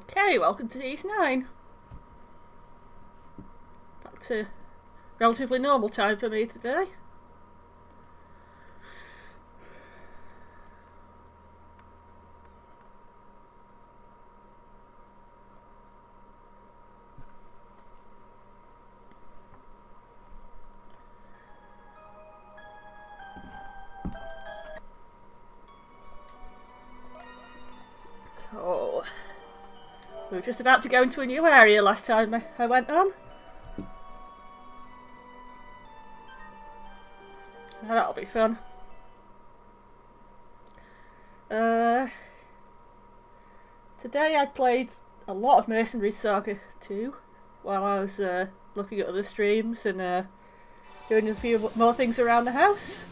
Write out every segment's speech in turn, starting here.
Okay, welcome to East 9. Back to relatively normal time for me today. So, we were just about to go into a new area last time I went on. Oh, that'll be fun. Today I played a lot of Mercenary Saga 2 while I was looking at other streams and doing a few more things around the house.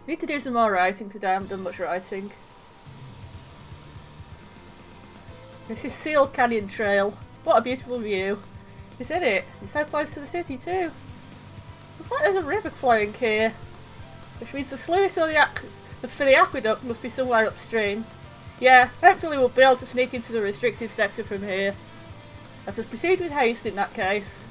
Need to do some more writing today, I haven't done much writing. This is Seal Canyon Trail. What a beautiful view. Isn't it? It's so close to the city too. Looks like there's a river flowing here. Which means the sluice for the aqueduct must be somewhere upstream. Yeah, hopefully we'll be able to sneak into the restricted sector from here. Let us proceed with haste in that case.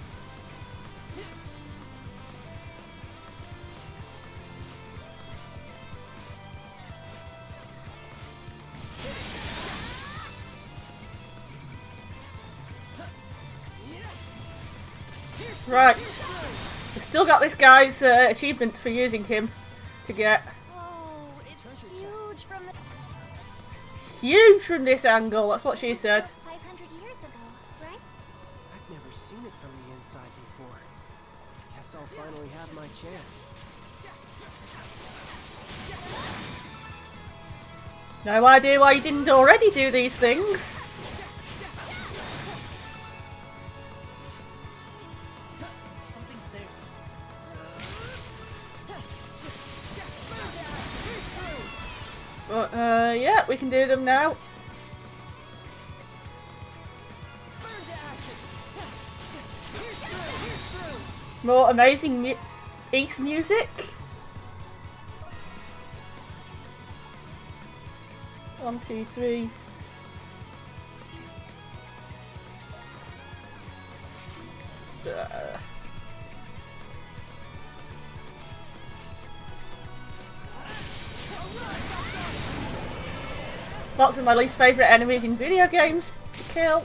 Right, we've still got this guy's achievement for using him to get. Oh, it's huge from the... Huge from this angle, that's what she said. 500 years ago, right? I've never seen it from the inside before. Guess I'll finally have my chance. No idea why you didn't already do these things. But, yeah, we can do them now. More amazing East music. 1, 2, 3. Lots of my least favourite enemies in video games to kill.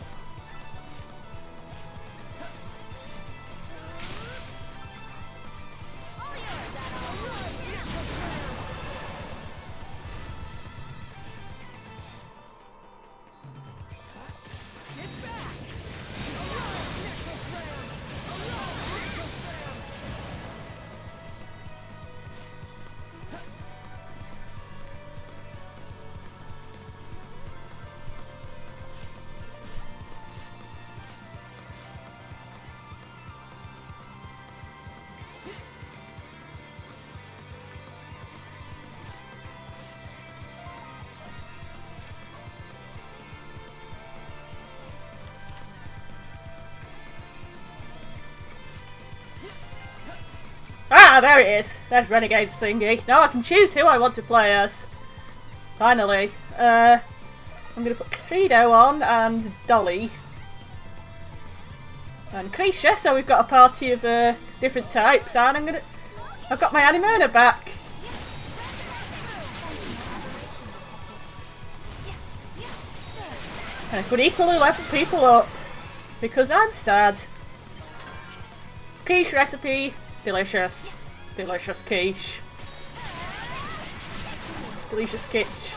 Ah, there it is. There's Renegade's thingy. Now I can choose who I want to play as. Finally. I'm going to put Credo on and Dolly. And Krisha, so we've got a party of different types. And I've got my Animona back. And I could equally level people up. Because I'm sad. Quiche recipe. Delicious. Delicious quiche. Delicious quiche.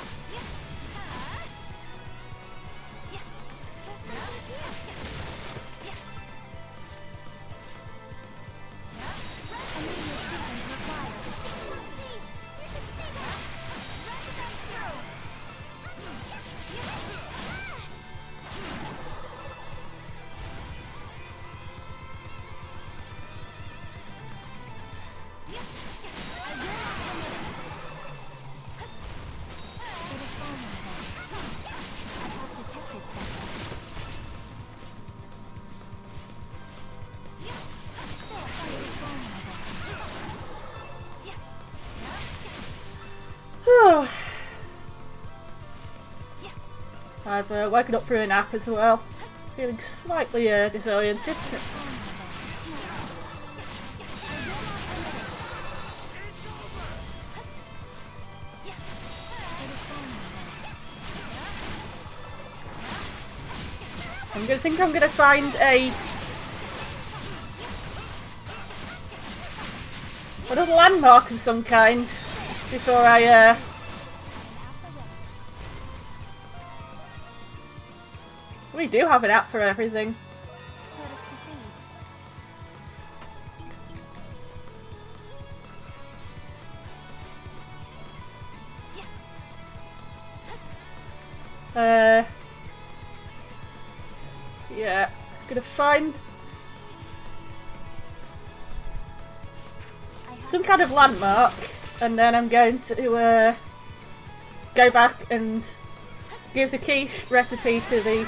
I've woken up through a nap as well. Feeling slightly disoriented. I'm gonna find another landmark of some kind before I we do have an app for everything. Let us proceed. Yeah, gonna find some kind of landmark, and then I'm going to go back and give the quiche recipe to the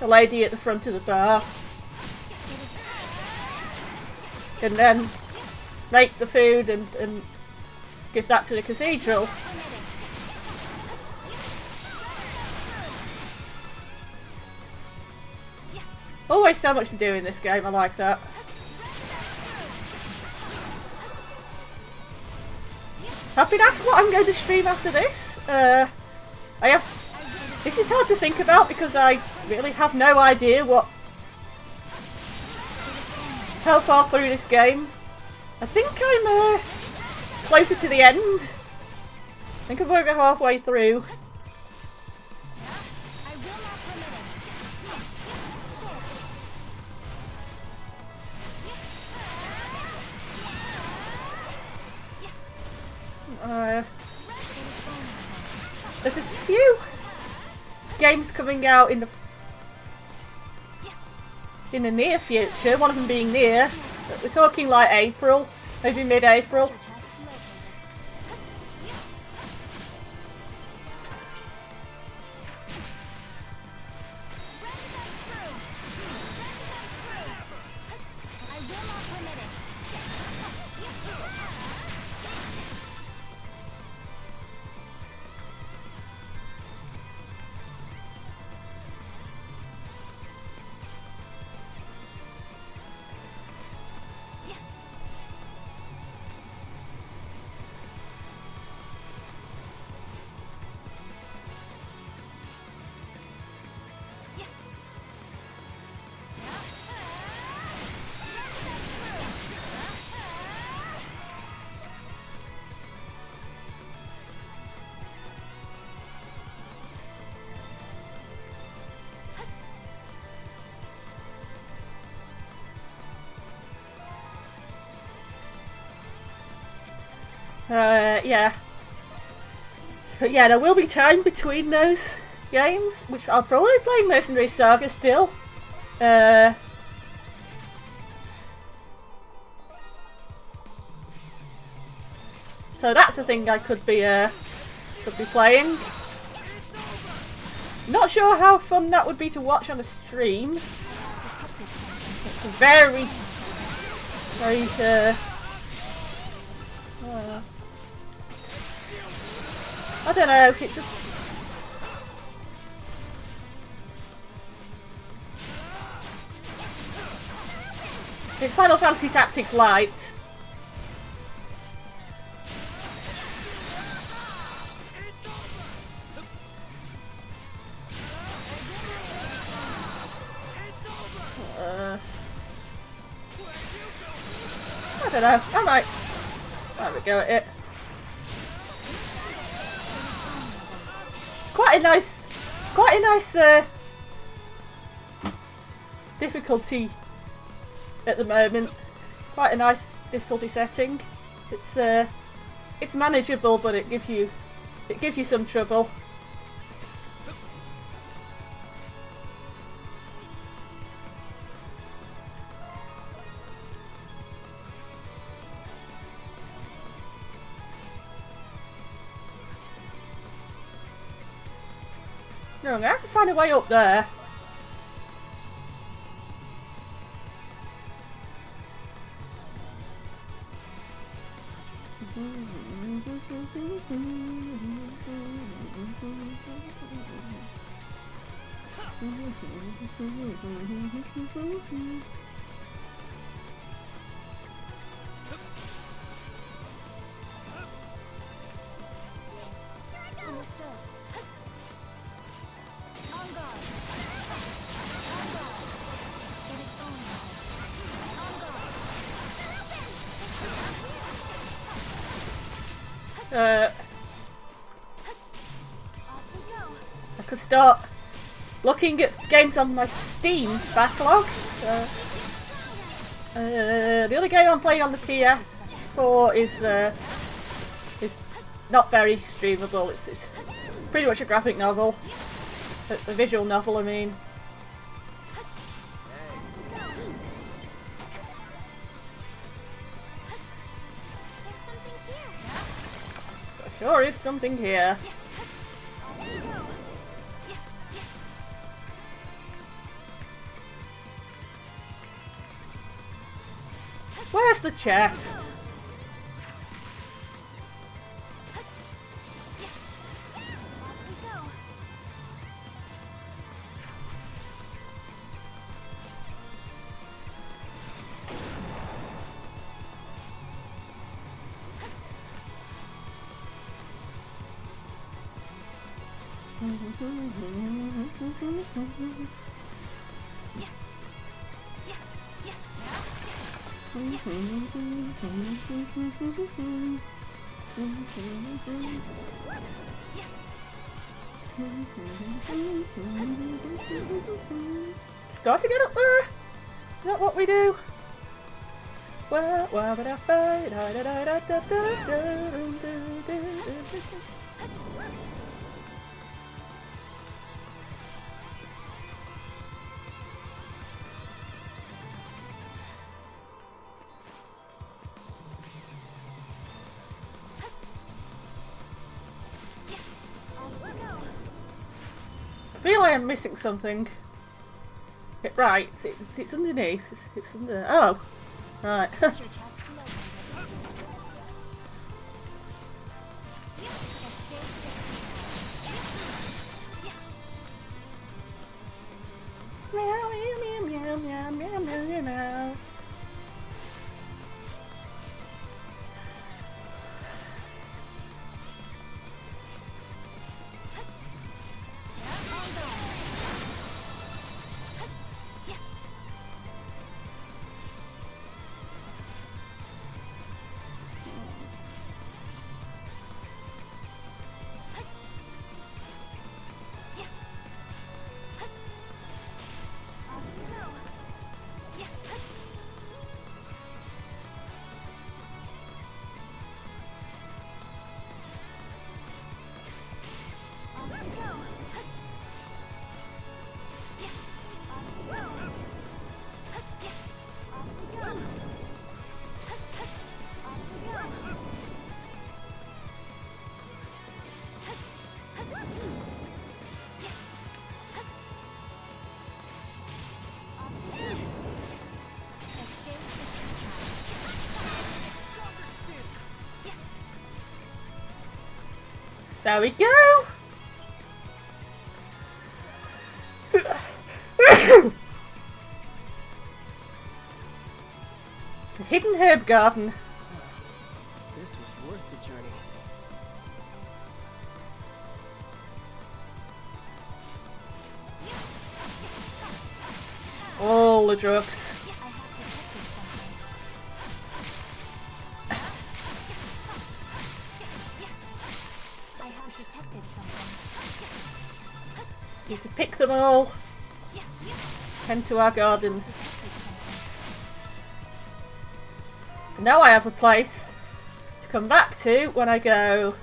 lady at the front of the bar, and then make the food and give that to the cathedral. Always so much to do in this game, I like that. I've been asked what I'm going to stream after this. This is hard to think about because I really have no idea how far through this game. I think I'm closer to the end. I think I'm over halfway through. There's a few games coming out in the near future, one of them being near. But we're talking like April, maybe mid-April. Yeah. But yeah, there will be time between those games, which I'll probably play Mercenary Saga still. So that's a thing I could be playing. Not sure how fun that would be to watch on a stream. It's very I don't know, it's just... It's Final Fantasy Tactics Lite. I don't know, I might have a go at it. Quite a nice difficulty at the moment. Quite a nice difficulty setting. It's manageable, but it gives you some trouble. No, I'm gonna have to find a way up there. Understood. On guard. On guard. It is on guard. On guard. Off we go. I could start looking at games on my Steam backlog. The other game I'm playing on the PS4 is not very streamable. It's pretty much a graphic novel, a visual novel. I mean. There's something here. There sure is something here. Off we go. Where's the chest? Off we go. Do I have to get up there? Is that what we do? I feel like I'm missing something. Right, it's underneath. It's under. Oh, right. Treasure chest located. Meow, meow, meow, meow, meow, meow, meow, meow. There we go! The hidden herb garden. This was worth the journey. All the drugs. I have detected something. Need to pick them all. Tend to our garden. And now I have a place to come back to when I go.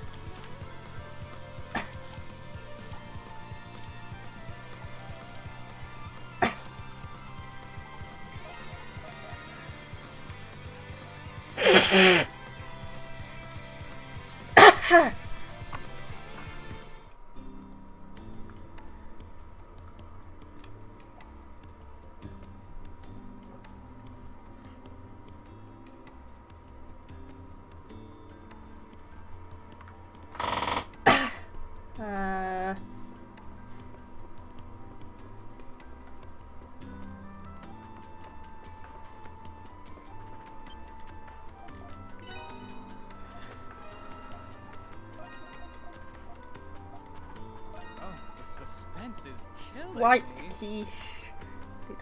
killing White me. quiche.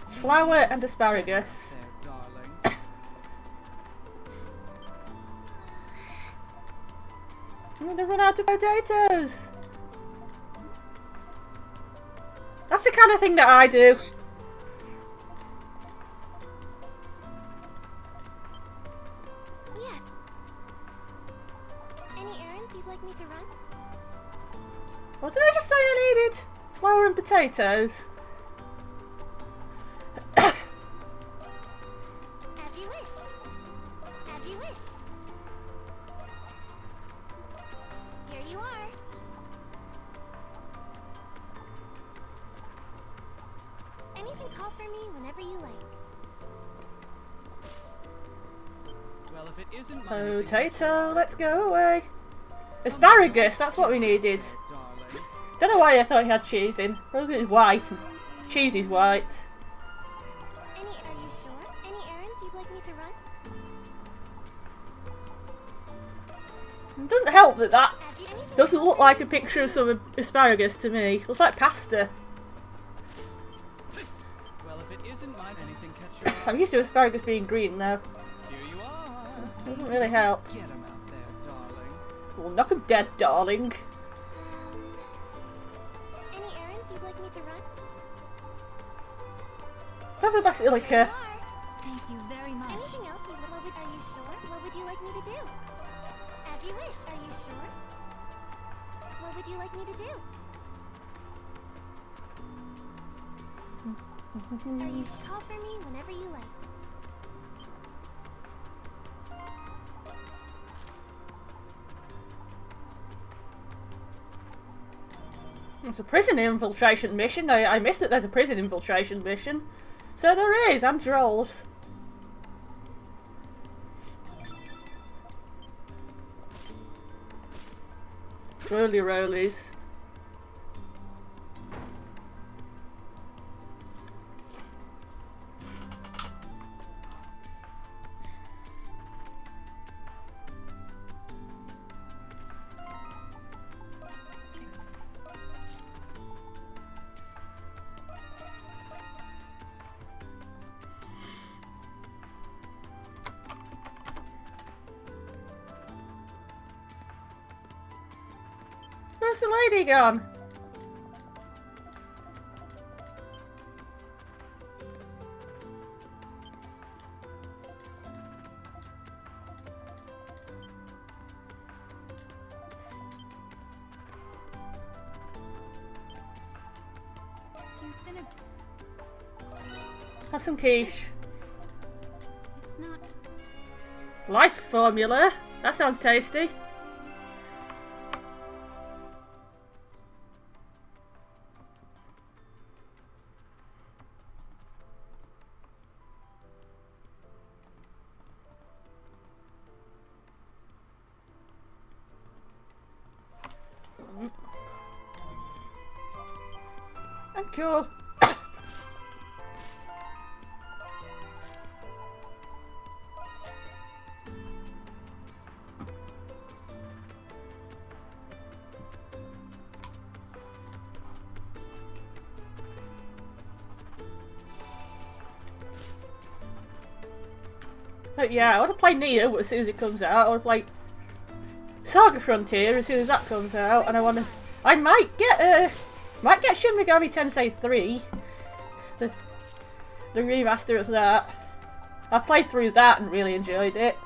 Flour and asparagus. There, darling. I'm gonna run out of potatoes. That's the kind of thing that I do. Yes. Any errands you'd like me to run? What did I just say I needed? Flour and potatoes. As you wish. As you wish. Here you are. Anything, call for me whenever you like. Well, if it isn't my anything Potato, let's go away. Asparagus, that's what we needed. darling. Don't know why I thought he had cheese in. Probably it's white and cheese is white. Are you sure? Any errands you'd like me to run? It doesn't help that that As you anything. doesn't look like a picture of some asparagus to me. It looks like pasta. Well, if it isn't mine, anything catch your eye. I'm used to asparagus being green now. Here you are. Doesn't really help. Get 'em out there, darling. Well, knock 'em dead, darling. Any errands you'd like me to run? Have a basilica. Here you are. Thank you very much. Anything else? Are you sure? What would you like me to do? As you wish. Are you sure? What would you like me to do? Are you sure? Call for me whenever you like. It's a prison infiltration mission. I missed that there's a prison infiltration mission. So there is, and trolls. Roly rollies. Where's the lady gone? You've been a... Have some quiche. It's not... Life formula. That sounds tasty. Thank you. But yeah, I want to play Neo as soon as it comes out. I want to play Saga Frontier as soon as that comes out, and I might get Shin Megami Tensei 3, the remaster of that. I played through that and really enjoyed it.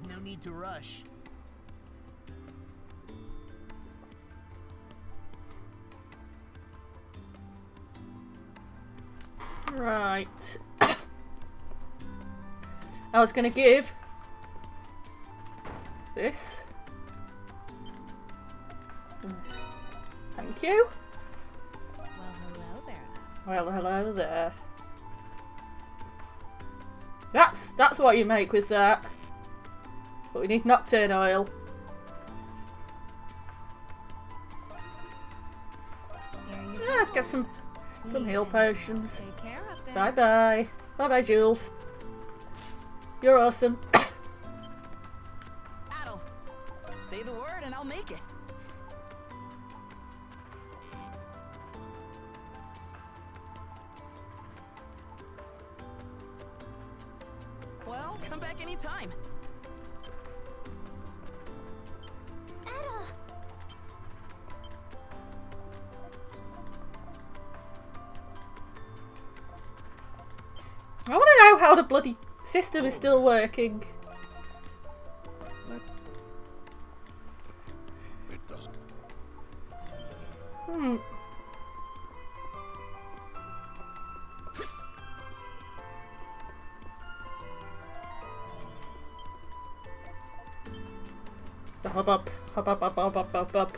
No need to rush. Right. I was gonna give this. Thank you. Well, hello there, Well, hello there. That's what you make with that. But we need nocturne oil. Yeah, let's get some heal potions. Take care up there. Bye bye. Bye bye, Jules. You're awesome. Adel, say the word and I'll make it. Well, come back anytime. Adel! I want to know how the bloody system is still working. It doesn't. Hmm. Hop up, hop up, up, up, up, up, up.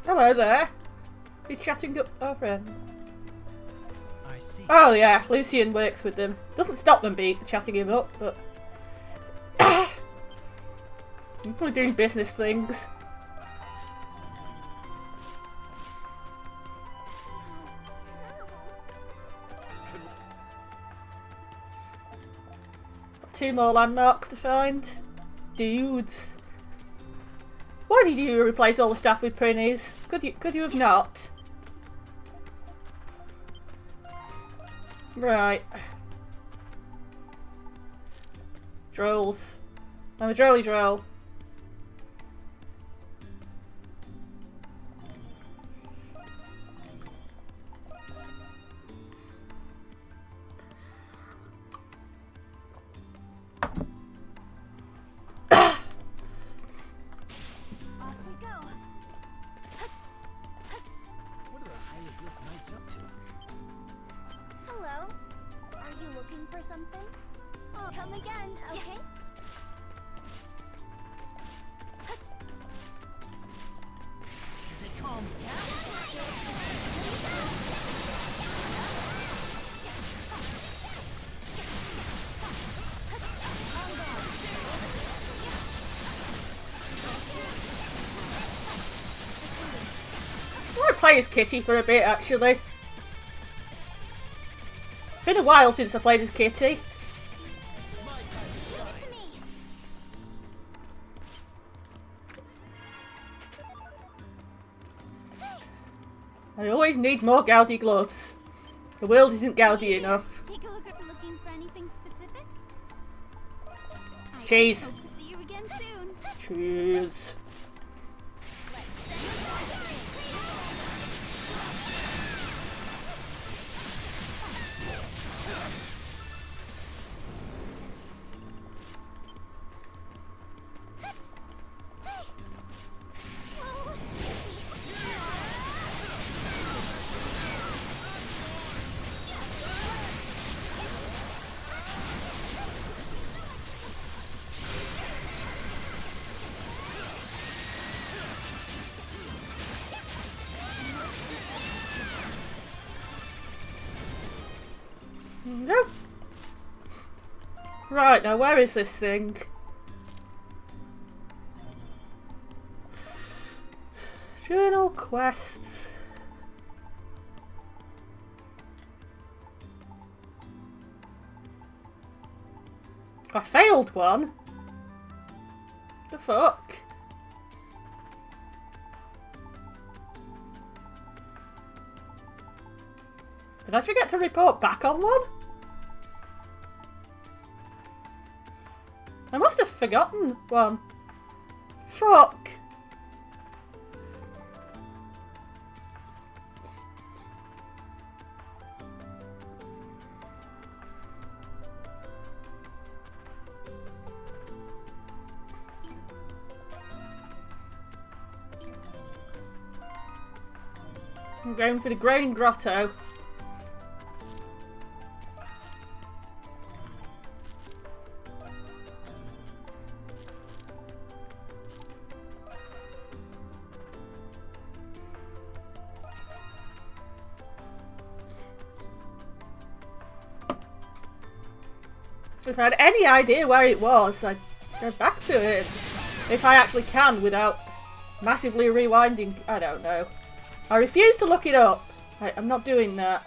Hello there. You chatting up our friend? I see. Oh yeah, Lucian works with them. Doesn't stop them chatting him up, but I'm probably doing business things. Got 2 more landmarks to find. Dudes. Why did you replace all the staff with prinnies? Could you have not? Right. Drolls. I'm a drolly droll. Off we go. What are the hieroglyph knights up to? Hello. Are you looking for something? I'll come again, okay? They calm down. I want to play as Kitty for a bit, actually. Been a while since I played as Kitty. Give it to me. I always need more Gaudy gloves. The world isn't Gaudy enough. Take a look at looking for anything specific. I Cheese. hope to see you again soon. Cheers. No. Right, now where is this thing? Journal quests. I failed one. The fuck? Did I forget to report back on one? I must have forgotten one. Fuck. I'm going for the Groaning Grotto. If I had any idea where it was, I'd go back to it. If I actually can without massively rewinding. I don't know. I refuse to look it up. I'm not doing that.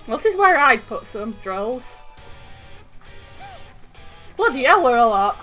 Well, this is where I'd put some trolls. Bloody hell, we're a lot.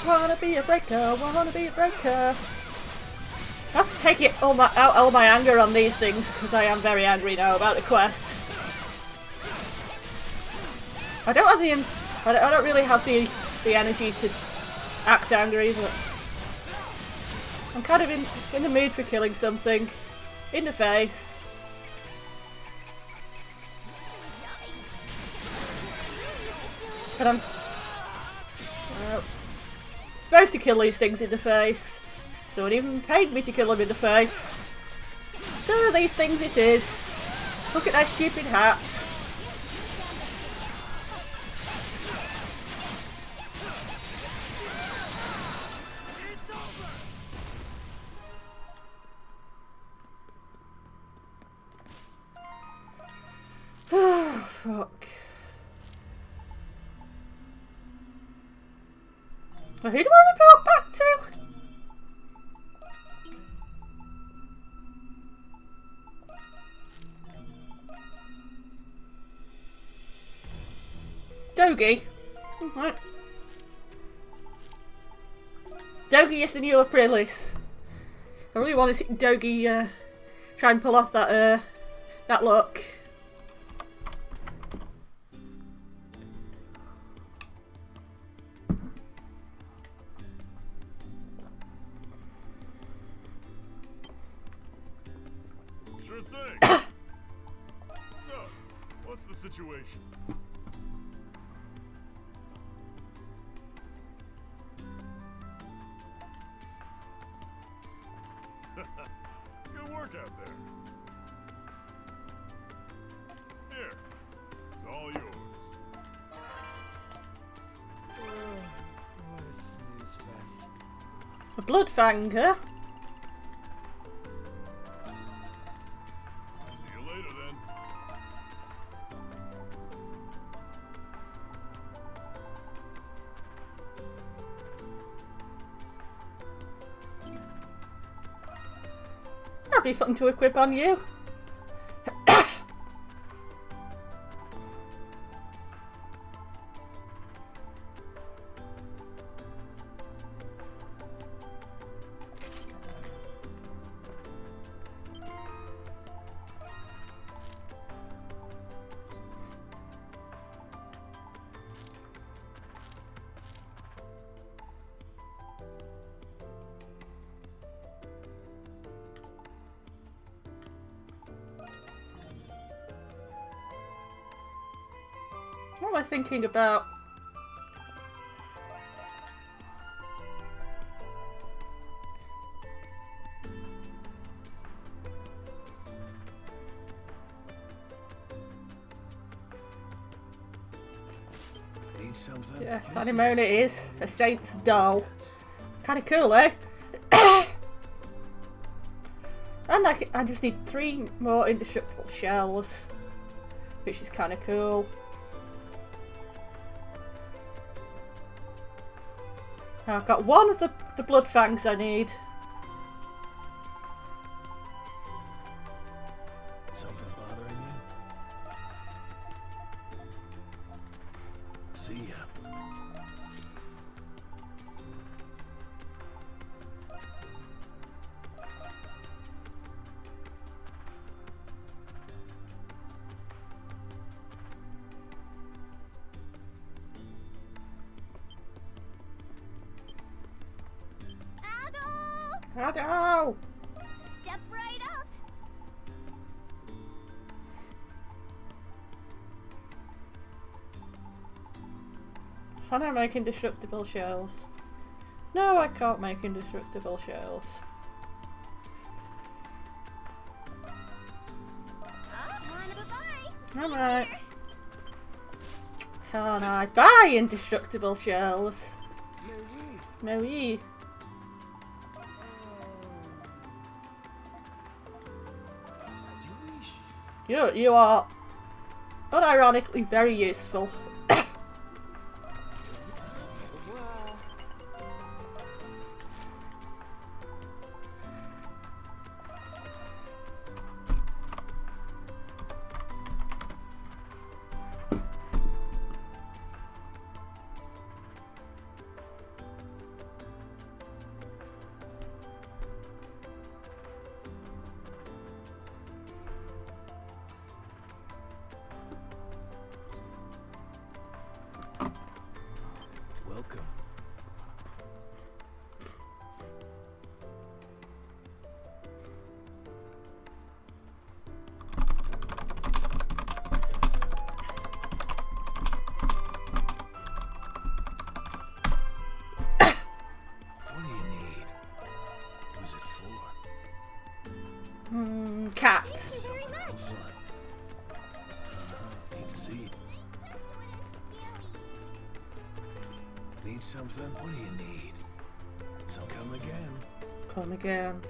Wanna be a breaker, wanna be a breaker. I have to take all my anger on these things because I am very angry now about the quest. I don't really have the energy to act angry, but I'm kind of in the mood for killing something in the face. But I'm supposed to kill these things in the face. So it even paid me to kill them in the face. So these things it is. Look at their stupid hats. Oh, fuck. Now who do I report back to? Dogi. Right. Dogi is the new Aprilis. I really want to see Dogi try and pull off that look. Sure thing. So, what's the situation? Good work out there. Here, it's all yours. What a snooze fest. A Bloodfanger. See you later then. That'd be fun to equip on you. What am I thinking about? Need something? Yes, anemone it is. A saint's doll. Kinda cool, eh? And I just need 3 more indestructible shells, which is kinda cool. I've got 1 of the blood fangs I need. Something bothering you? See ya. Ado! Step right up. Can I make indestructible shells? No, I can't make indestructible shells. Alright. Can I buy indestructible shells? No, we. You are unironically very useful. Welcome. What do you need? Who's it for? Cat. Something else. Need to see. Need something? What do you need? So come again. Come again.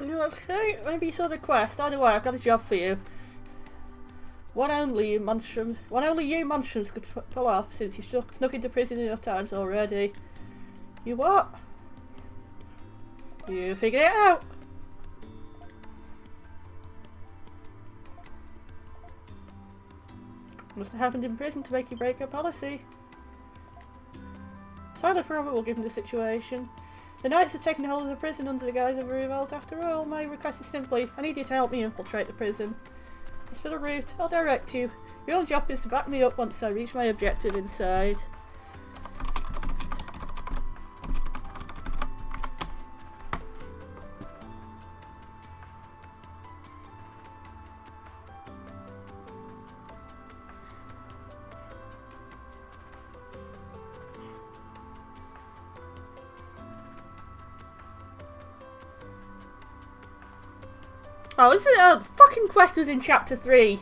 Okay, maybe you saw the quest. Either way, I've got a job for you. One only you monstroms could pull off, since you snuck into prison enough times already. You what? You figured it out! Must have happened in prison to make you break your policy. Silent for a moment given the situation. The Knights have taken hold of the prison under the guise of a revolt. After all, my request is simply, I need you to help me infiltrate the prison. As for the route, I'll direct you. Your only job is to back me up once I reach my objective inside. Oh, this is the fucking quest was in chapter 3.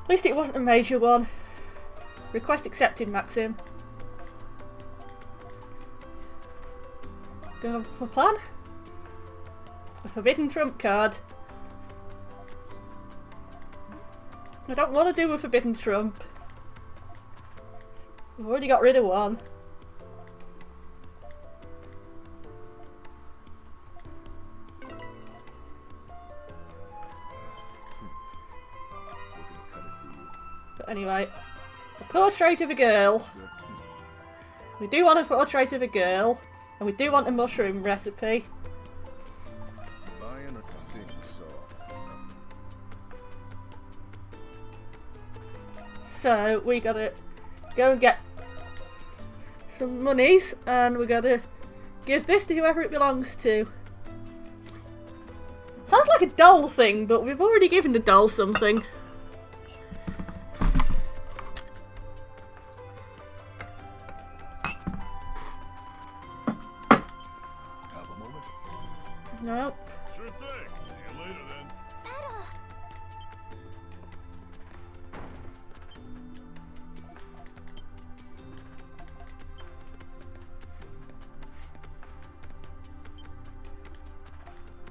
At least it wasn't a major one. Request accepted, Maxim. Do you have a plan? A forbidden trump card. I don't want to do a forbidden trump. I've already got rid of one. Anyway, a portrait of a girl. We do want a portrait of a girl, and we do want a mushroom recipe. Buying a city saw. So we gotta go and get some monies, and we gotta give this to whoever it belongs to. Sounds like a doll thing, but we've already given the doll something. Have a moment. Nope. Sure thing. See you later then.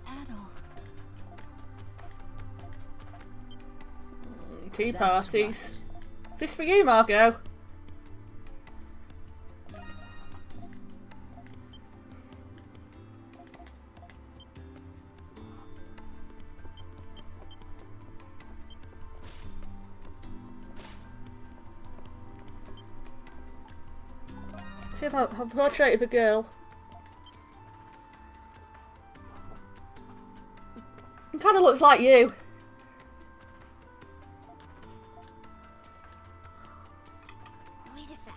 Adol. Tea That's parties. Is this for you, Margot? See if I have a portrait of a girl. It kind of looks like you. Wait a sec.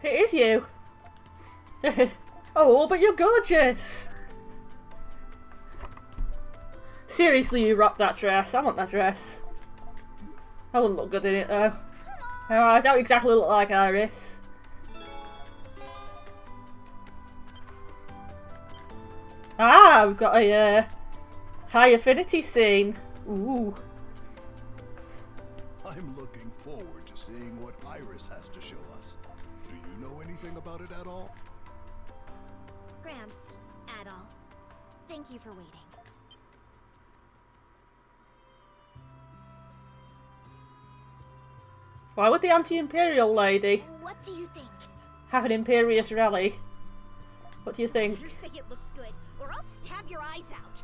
It is you. Oh, but you're gorgeous. Seriously, you rock that dress. I want that dress. I wouldn't look good in it though. I don't exactly look like Iris. Ah, we've got a high affinity scene. Ooh. I'm looking forward to seeing what Iris has to show us. Do you know anything about it at all? Gramps, Adol, thank you for waiting. Why would the anti-imperial lady What do you think? have an imperious rally? What do you think? Better say it looks good, or I'll stab your eyes out.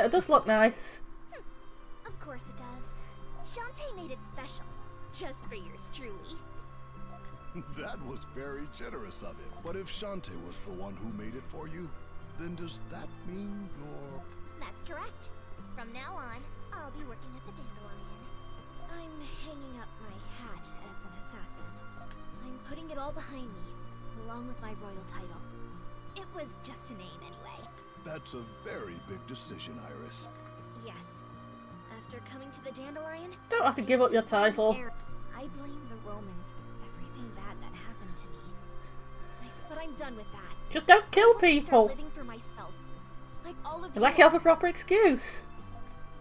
It does look nice. Of course it does. Shantae made it special, just for yours truly. That was very generous of him. But if Shantae was the one who made it for you, then does that mean you're... That's correct. From now on, I'll be working at the Dandelion. I'm hanging up my hat as an assassin. I'm putting it all behind me, along with my royal title. It was just a name anyway. That's a very big decision, Iris. Yes. After coming to the Dandelion... Don't have to give up your title. I blame the Romans for everything bad that happened to me. But I'm done with that. Just don't kill I want to start people. living for myself, like all of Unless you have a proper excuse.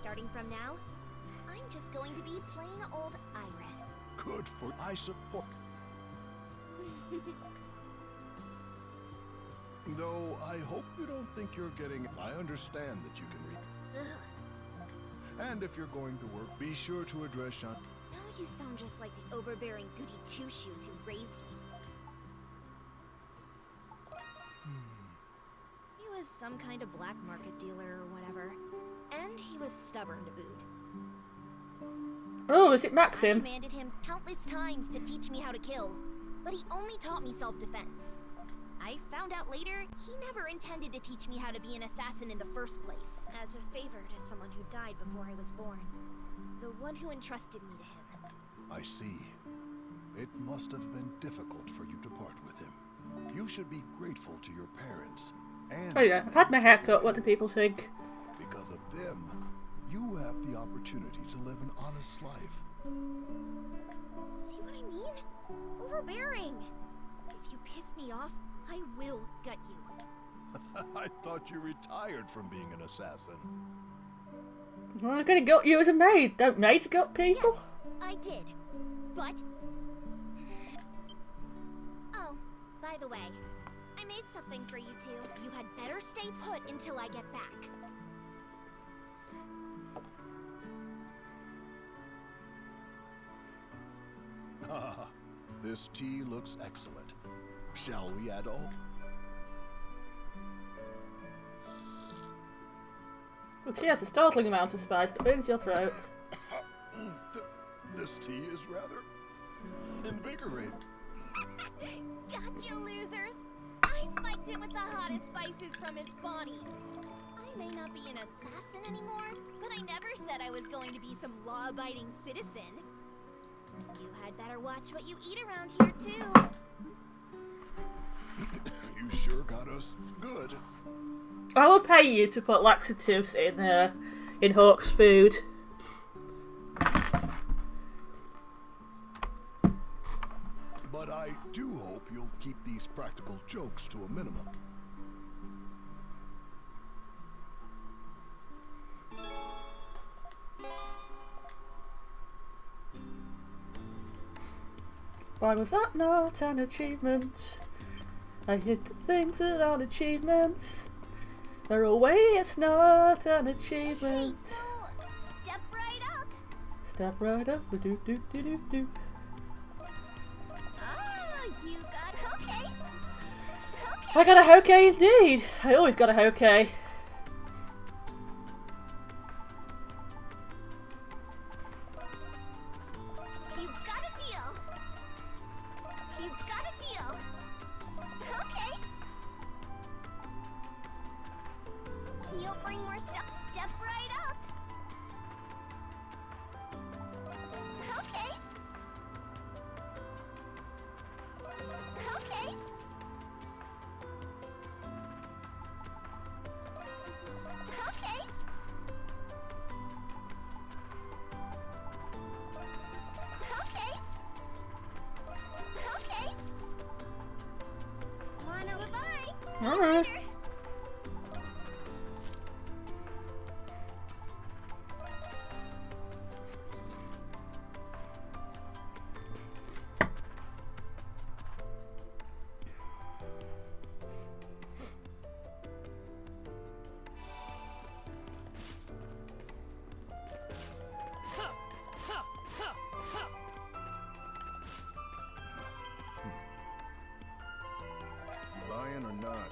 Starting from now, I'm just going to be plain old Iris. Good for... I support... Though I hope you don't think you're getting... I understand that you can read. Ugh. And if you're going to work, be sure to address Shantae. Now you sound just like the overbearing goody two-shoes who raised me. He was some kind of black market dealer or whatever. And he was stubborn to boot. Oh, is it I Maxim? commanded him countless times to teach me how to kill, but he only taught me self-defense. I found out later, he never intended to teach me how to be an assassin in the first place, as a favor to someone who died before I was born. The one who entrusted me to him. I see. It must have been difficult for you to part with him. You should be grateful to your parents. And Oh yeah, I've had my hair cut. What do people think? because of them, you have the opportunity to live an honest life. See what I mean? Overbearing. If you piss me off, I will gut you. I thought you retired from being an assassin. I was gonna gut you as a maid. Don't maids gut people? Yes, I did. But... Oh, by the way, I made something for you two. You had better stay put until I get back. Ah, this tea looks excellent. Shall we add all? But he has a startling amount of spice that burns your throat. This tea is rather invigorating. Gotcha, losers! I spiked him with the hottest spices from his spawny. I may not be an assassin anymore, but I never said I was going to be some law-abiding citizen. You had better watch what you eat around here, too. You sure got us good. I will pay you to put laxatives in Hawk's food. But I do hope you'll keep these practical jokes to a minimum. Why was that not an achievement? I hit the things that aren't achievements. They're away, it's not an achievement. Hey, so, step right up. Step right up, do do do do do. Oh, you got okay. I got a hokey indeed. I always got a hokey. You've got a deal. You've got a deal. Okay. You'll bring more stuff. Step right up. Okay. Okay. Okay. Okay. Okay. Wanna bye-bye. Alright. Later. Buying or not?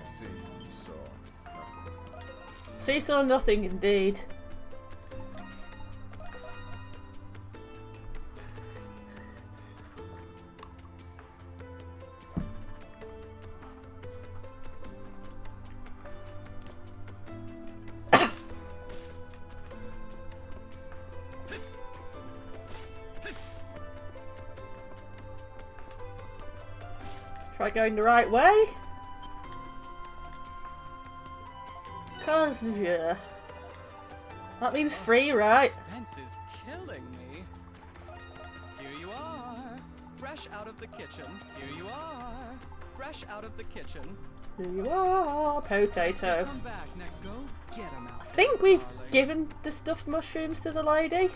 See, so nothing. See, saw nothing indeed. Try going the right way. Cause yeah. That means free, right? Suspense is killing me. Here you are, fresh out of the kitchen. Here you are, fresh out of the kitchen. Here you are, potato. Come back, next go. Get 'em out. I think we've given the stuffed mushrooms to the lady.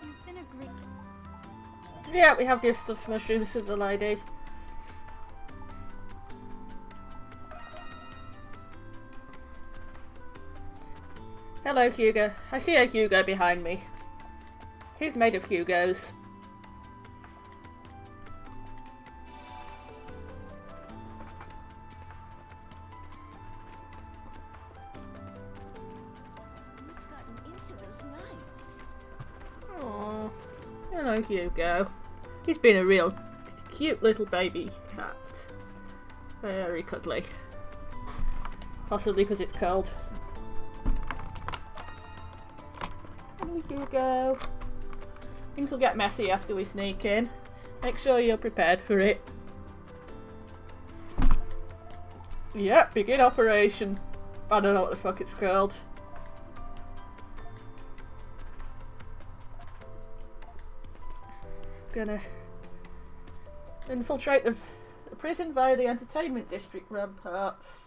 You've been a great... Yeah, we have given stuffed mushrooms to the lady. Hello, Hugo. I see a Hugo behind me. Who's made of Hugos? Who's gotten into those nights? Aww. Hello, Hugo. He's been a real cute little baby cat. Very cuddly. Possibly because it's cold. Hello, Hugo. Things will get messy after we sneak in. Make sure you're prepared for it. Yep, begin operation. I don't know what the fuck it's called. Gonna infiltrate the prison via the entertainment district ramparts.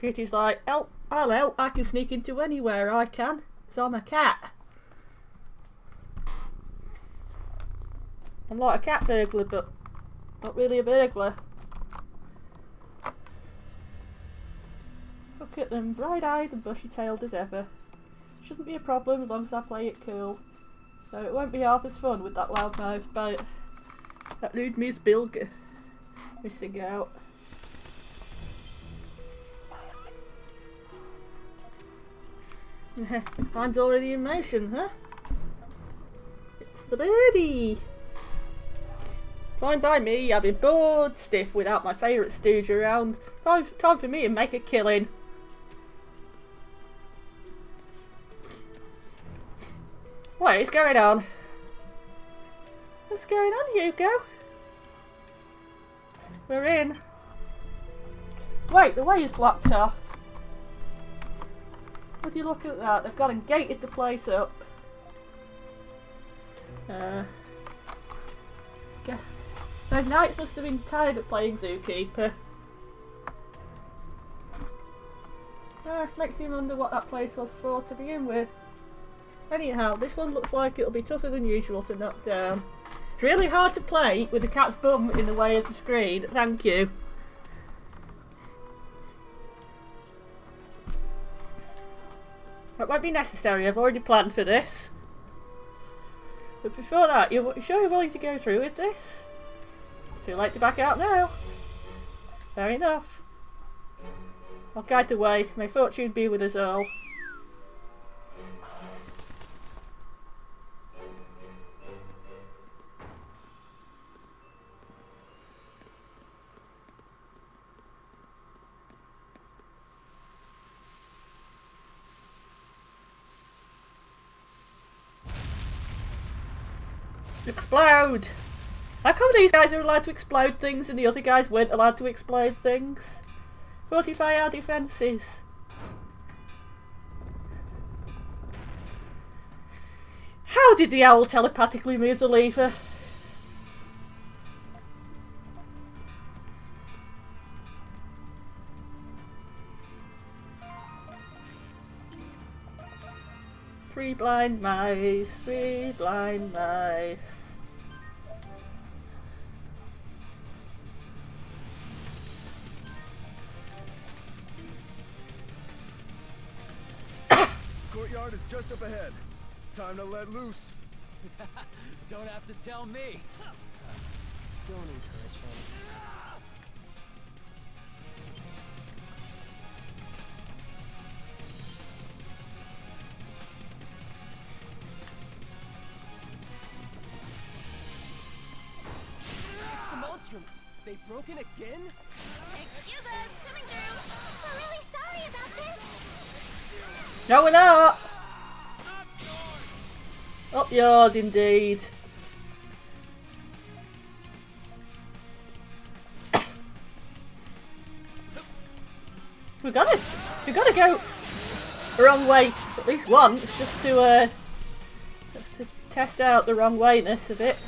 Kitty's like, help, I'll help, I can sneak into anywhere I can, 'cause I'm a cat. I'm like a cat burglar, but not really a burglar. Look at them, bright-eyed and bushy-tailed as ever. Shouldn't be a problem as long as I play it cool. So it won't be half as fun with that loudmouth bite. That rude Miss Bilger missing out. Mine's already in motion, huh? It's the birdie! Fine by me, I've been bored stiff without my favourite stooge around. Time for me to make a killing. What is going on? What's going on, Hugo? We're in. Wait, the way is blocked off. Would you look at that? They've gone and gated the place up. Guess those knights must have been tired of playing Zookeeper. Makes you wonder what that place was for to begin with. Anyhow, this one looks like it'll be tougher than usual to knock down. It's really hard to play with the cat's bum in the way of the screen. Thank you. That won't be necessary, I've already planned for this. But before that, you sure you're willing to go through with this? It's too late to back out now. Fair enough. I'll guide the way. May fortune be with us all. Explode! How come these guys are allowed to explode things and the other guys weren't allowed to explode things? Fortify our defences. How did the owl telepathically move the lever? Three blind mice, 3 blind mice. Courtyard is just up ahead. Time to let loose. Don't have to tell me. Don't encourage him. It's the monstrums. They've broken again? Excuse us, coming through. We're really sorry about this. No, we're not! Up yours, indeed. We gotta go the wrong way at least once, just to test out the wrong wayness of it.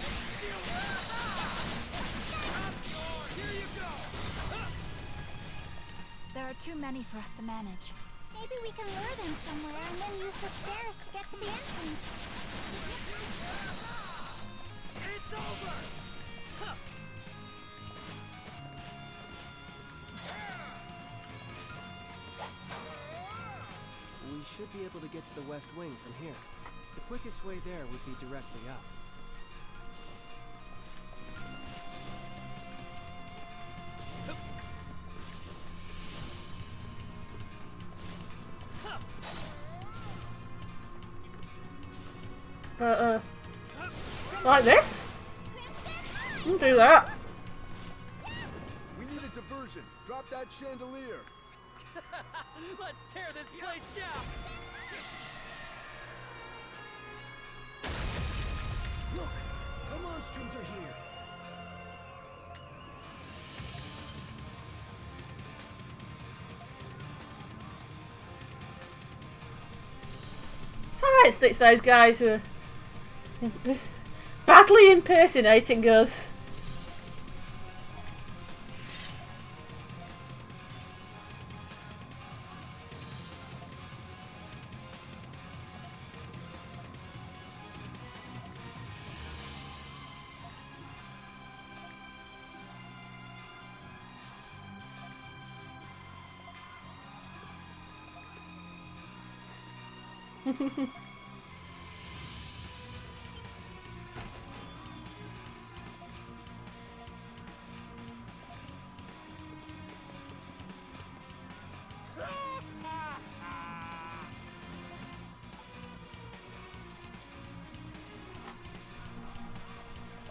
There are too many for us to manage. Maybe we can lure them somewhere and then use the stairs to get to the entrance. It's over! We should be able to get to the west wing from here. The quickest way there would be directly up. Like this? We'll do that. We need a diversion. Drop that chandelier. Let's tear this place down! Look, the monstrums are here. Ah, it's those guys who are badly impersonating us.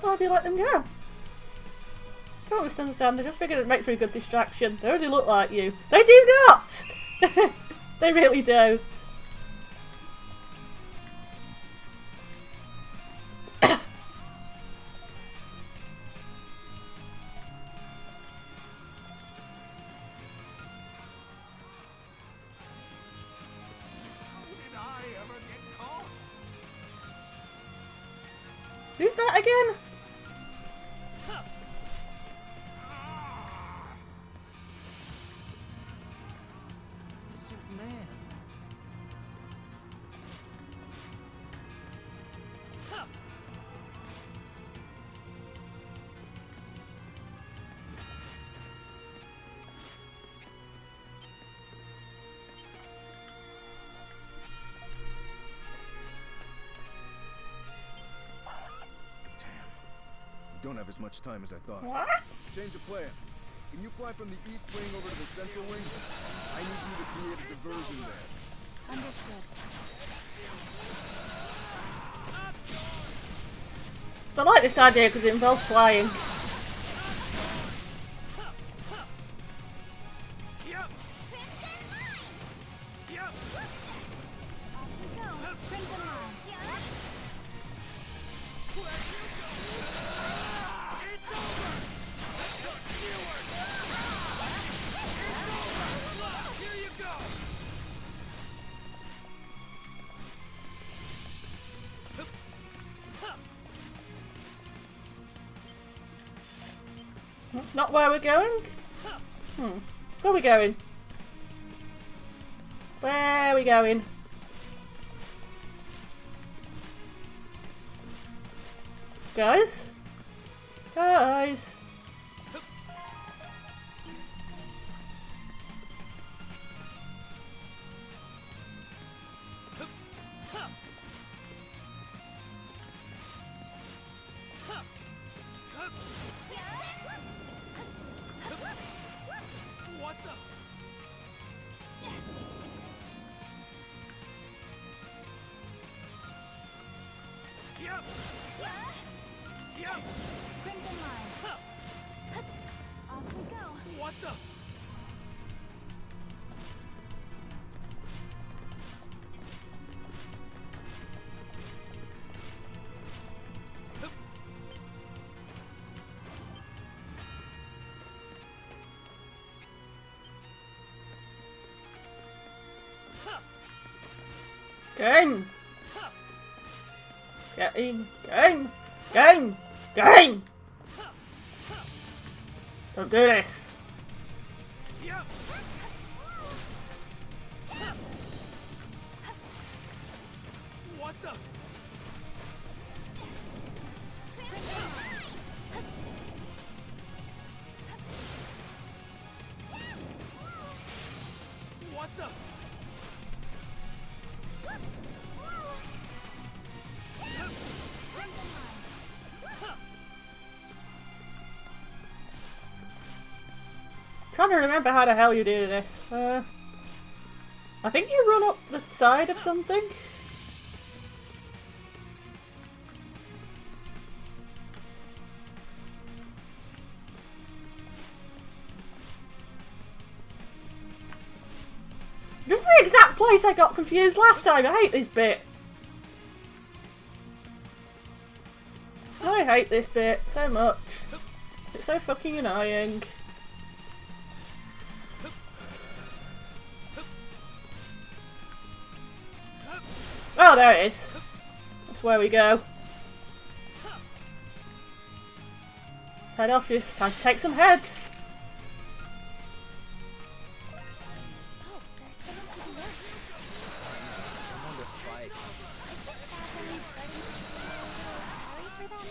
Why do you let them go? I don't understand. They just figured it'd make for a good distraction. They already look like you. They do not! They really don't. Who's that again? Superman. Don't have as much time as I thought. What? Change of plans. Can you fly from the east wing over to the central wing? I need you to create a diversion there. Understood. I like this idea because it involves flying. Off we go. Crimson Line. That's not where we're going. Where are we going? Where are we going? Guys? Guys? What the? Yep. Yep. Crimson Line. Off we go. What the? Game! Get in! Game! Game! Game! Don't do this! Yep. What the? What the? Trying to remember how the hell you do this. I think you run up the side of something. This is the exact place I got confused last time. I hate this bit. I hate this bit so much. It's so fucking annoying. Oh, there it is. That's where we go. Head office. Time to take some heads. Oh, there's someone to the left. Someone to fight. Is it Catherine starting to feel sorry for them?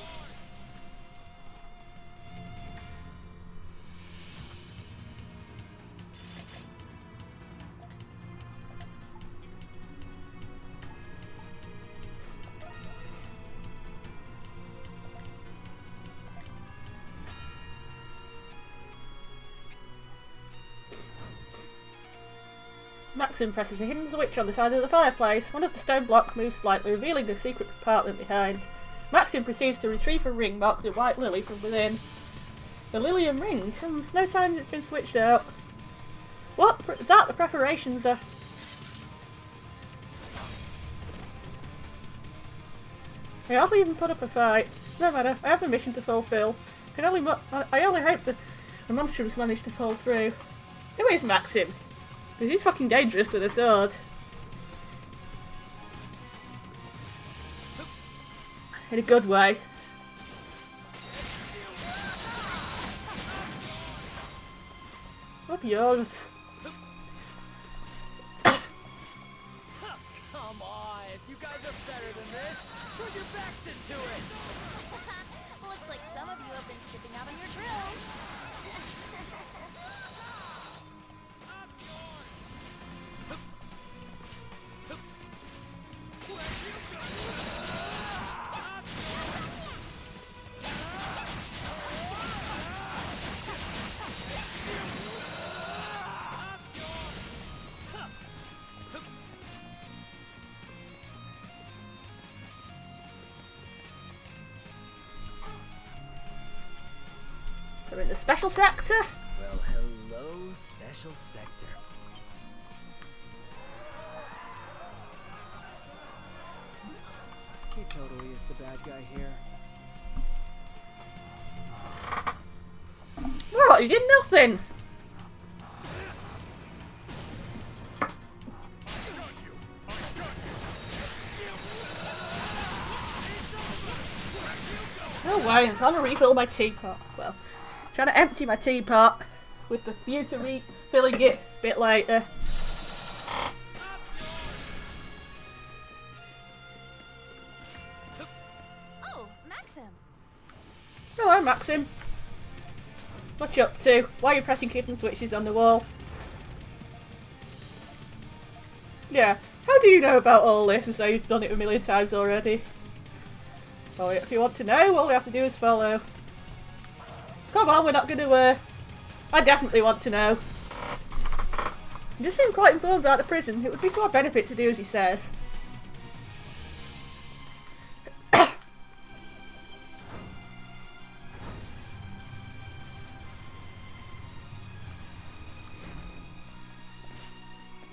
Maxim presses a hidden switch on the side of the fireplace. One of the stone blocks moves slightly, revealing a secret compartment behind. Maxim proceeds to retrieve a ring marked with a white lily from within. The Lilium ring. No signs it's been switched out. What? The preparations are... I hardly even put up a fight. No matter, I have a mission to fulfill. I only hope that the monstrums manage to fall through. Who is Maxim? Because he's fucking dangerous with a sword. In a good way. Up yours. Come on, you guys are better than this. Put your backs into it. Looks like some of you have been skipping out on your drills. We're in the special sector. Well, hello, special sector. He totally is the bad guy here. What? You did nothing. No way, I'm trying to refill my teapot. Well, trying to empty my teapot with the view to refilling it a bit later. Oh, Maxim. Hello, Maxim. What you up to? Why are you pressing kitten switches on the wall? Yeah, how do you know about all this as though you've done it a million times already? Well, if you want to know, all you have to do is follow. Come on, we're not going to, I definitely want to know. You just seem quite informed about the prison. It would be to our benefit to do as he says.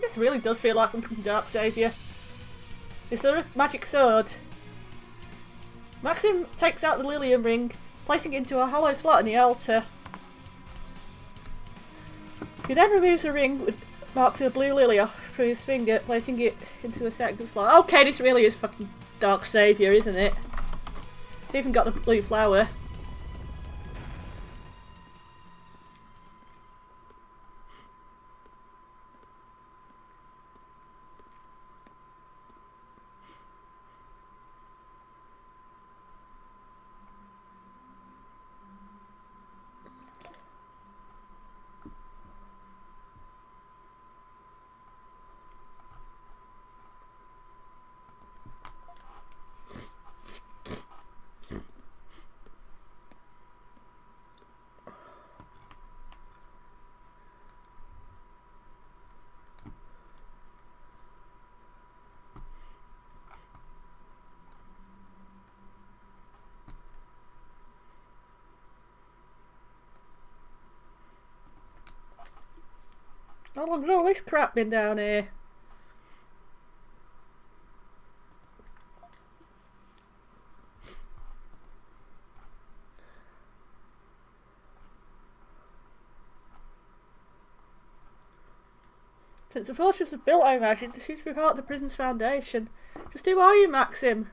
This really does feel like something from Dark Saviour. Is there a magic sword? Maxim takes out the Lilium ring, placing it into a hollow slot in the altar. He then removes the ring with marked with a blue lily off from his finger, placing it into a second slot. Okay, this really is fucking Dark Saviour, isn't it? They even got the blue flower. How long has all this crap been down here? Since the fortress was built, I imagine, it seems to be part of the prison's foundation. Just who are you, Maxim?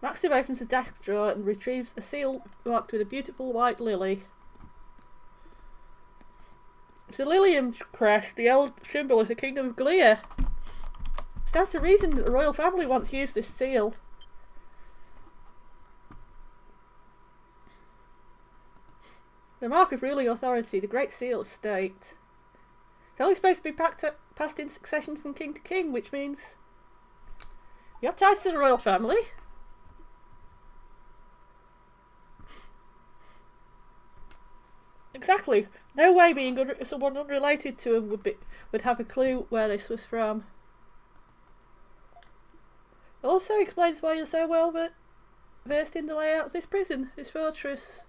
Maxim opens a desk drawer and retrieves a seal marked with a beautiful white lily. It's a Lilium crest, the old symbol of the Kingdom of Glia. Stands to reason that the royal family once used this seal. The mark of ruling authority, the Great Seal of State. It's only supposed to be passed in succession from king to king, which means you have ties to the royal family. Exactly. No way someone unrelated to him would have a clue where this was from. It also explains why you're so well versed in the layout of this prison, this fortress.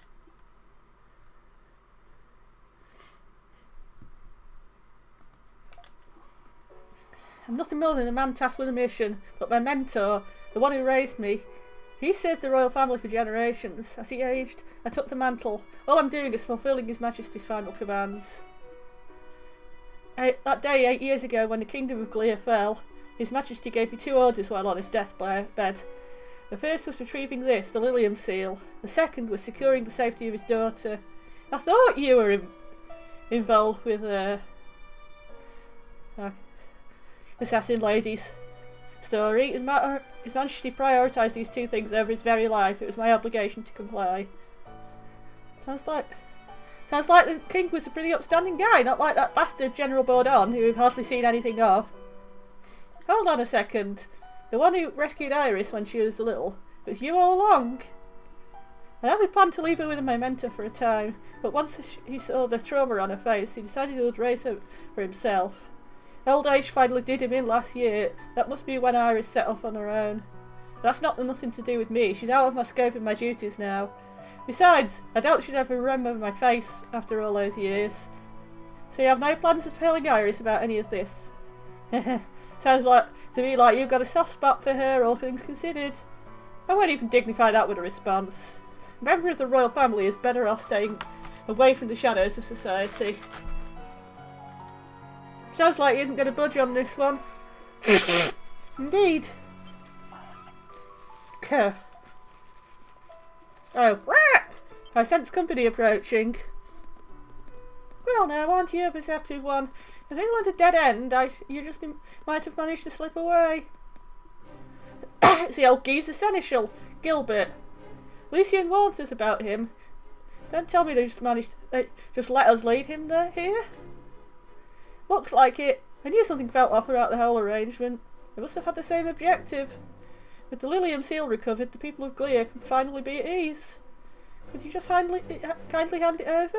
I'm nothing more than a man tasked with a mission, but my mentor, the one who raised me, he served the royal family for generations. As he aged, I took the mantle. All I'm doing is fulfilling His Majesty's final commands. That day, 8 years ago, when the kingdom of Gleer fell, His Majesty gave me 2 orders while on his deathbed. The first was retrieving this, the Lilium seal. The second was securing the safety of his daughter. I thought you were involved with assassin ladies story. His Majesty prioritised these 2 things over his very life. It was my obligation to comply. Sounds like the king was a pretty upstanding guy, not like that bastard General Doan, who we've hardly seen anything of. Hold on a second. The one who rescued Iris when she was little. It was you all along. I only planned to leave her with my mentor for a time, but once he saw the trauma on her face, he decided he would raise her for himself. Old age finally did him in last year. That must be when Iris set off on her own. That's nothing to do with me. She's out of my scope and my duties now. Besides, I doubt she'd ever remember my face after all those years. So you have no plans of telling Iris about any of this? Sounds to me like you've got a soft spot for her, all things considered. I won't even dignify that with a response. A member of the royal family is better off staying away from the shadows of society. Sounds like he isn't going to budge on this one. Indeed. Oh, I sense company approaching. Well now, aren't you a perceptive one? If this went a dead end, you just might have managed to slip away. It's the old geezer seneschal, Gilbert. Lucian warns us about him. Don't tell me they just let us lead him here. Looks like it. I knew something felt off throughout the whole arrangement. They must have had the same objective. With the Lilium seal recovered, the people of Gleer can finally be at ease. Could you just kindly hand it over?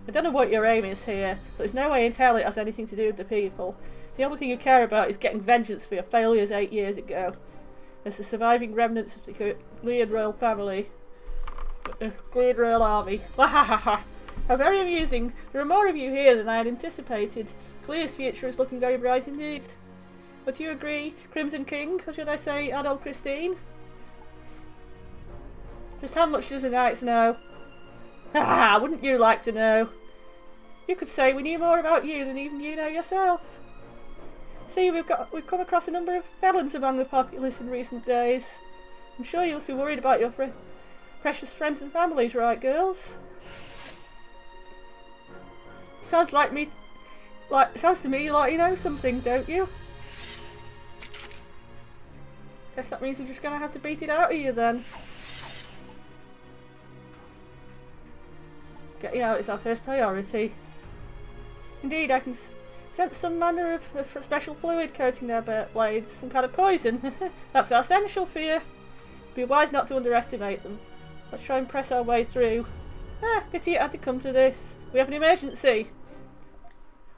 I don't know what your aim is here, but there's no way in hell it has anything to do with the people. The only thing you care about is getting vengeance for your failures 8 years ago. As the surviving remnants of the Gleer royal family. Gleer royal army. Wahahaha! How very amusing. There are more of you here than I had anticipated. Gleer's future is looking very bright indeed. Would you agree, Crimson King, or should I say Adult Christine? Just how much does the Knights know? Ha! Wouldn't you like to know? You could say we knew more about you than even you know yourself. See, we've come across a number of felons among the populace in recent days. I'm sure you must be worried about your precious friends and families, right, girls? Sounds to me like you know something, don't you? Guess that means we're just gonna have to beat it out of you then. Getting out is our first priority. Indeed, I can sense some manner of special fluid coating their blades, some kind of poison. That's our essential fear. Be wise not to underestimate them. Let's try and press our way through. Pity it had to come to this. We have an emergency.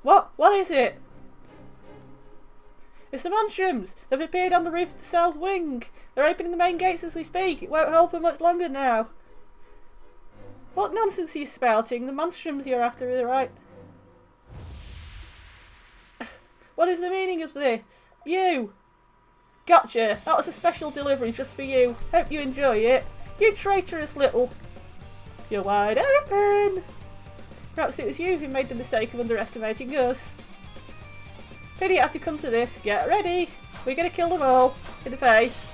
What is it? It's the Monshrooms! They've appeared on the roof of the south wing! They're opening the main gates as we speak! It won't hold for much longer now! What nonsense are you spouting? The Monshrooms you're after are right. What is the meaning of this? You! Gotcha! That was a special delivery just for you. Hope you enjoy it. You traitorous little... You're wide open! Perhaps it was you who made the mistake of underestimating us. Pity it had to come to this. Get ready! We're gonna kill them all. In the face.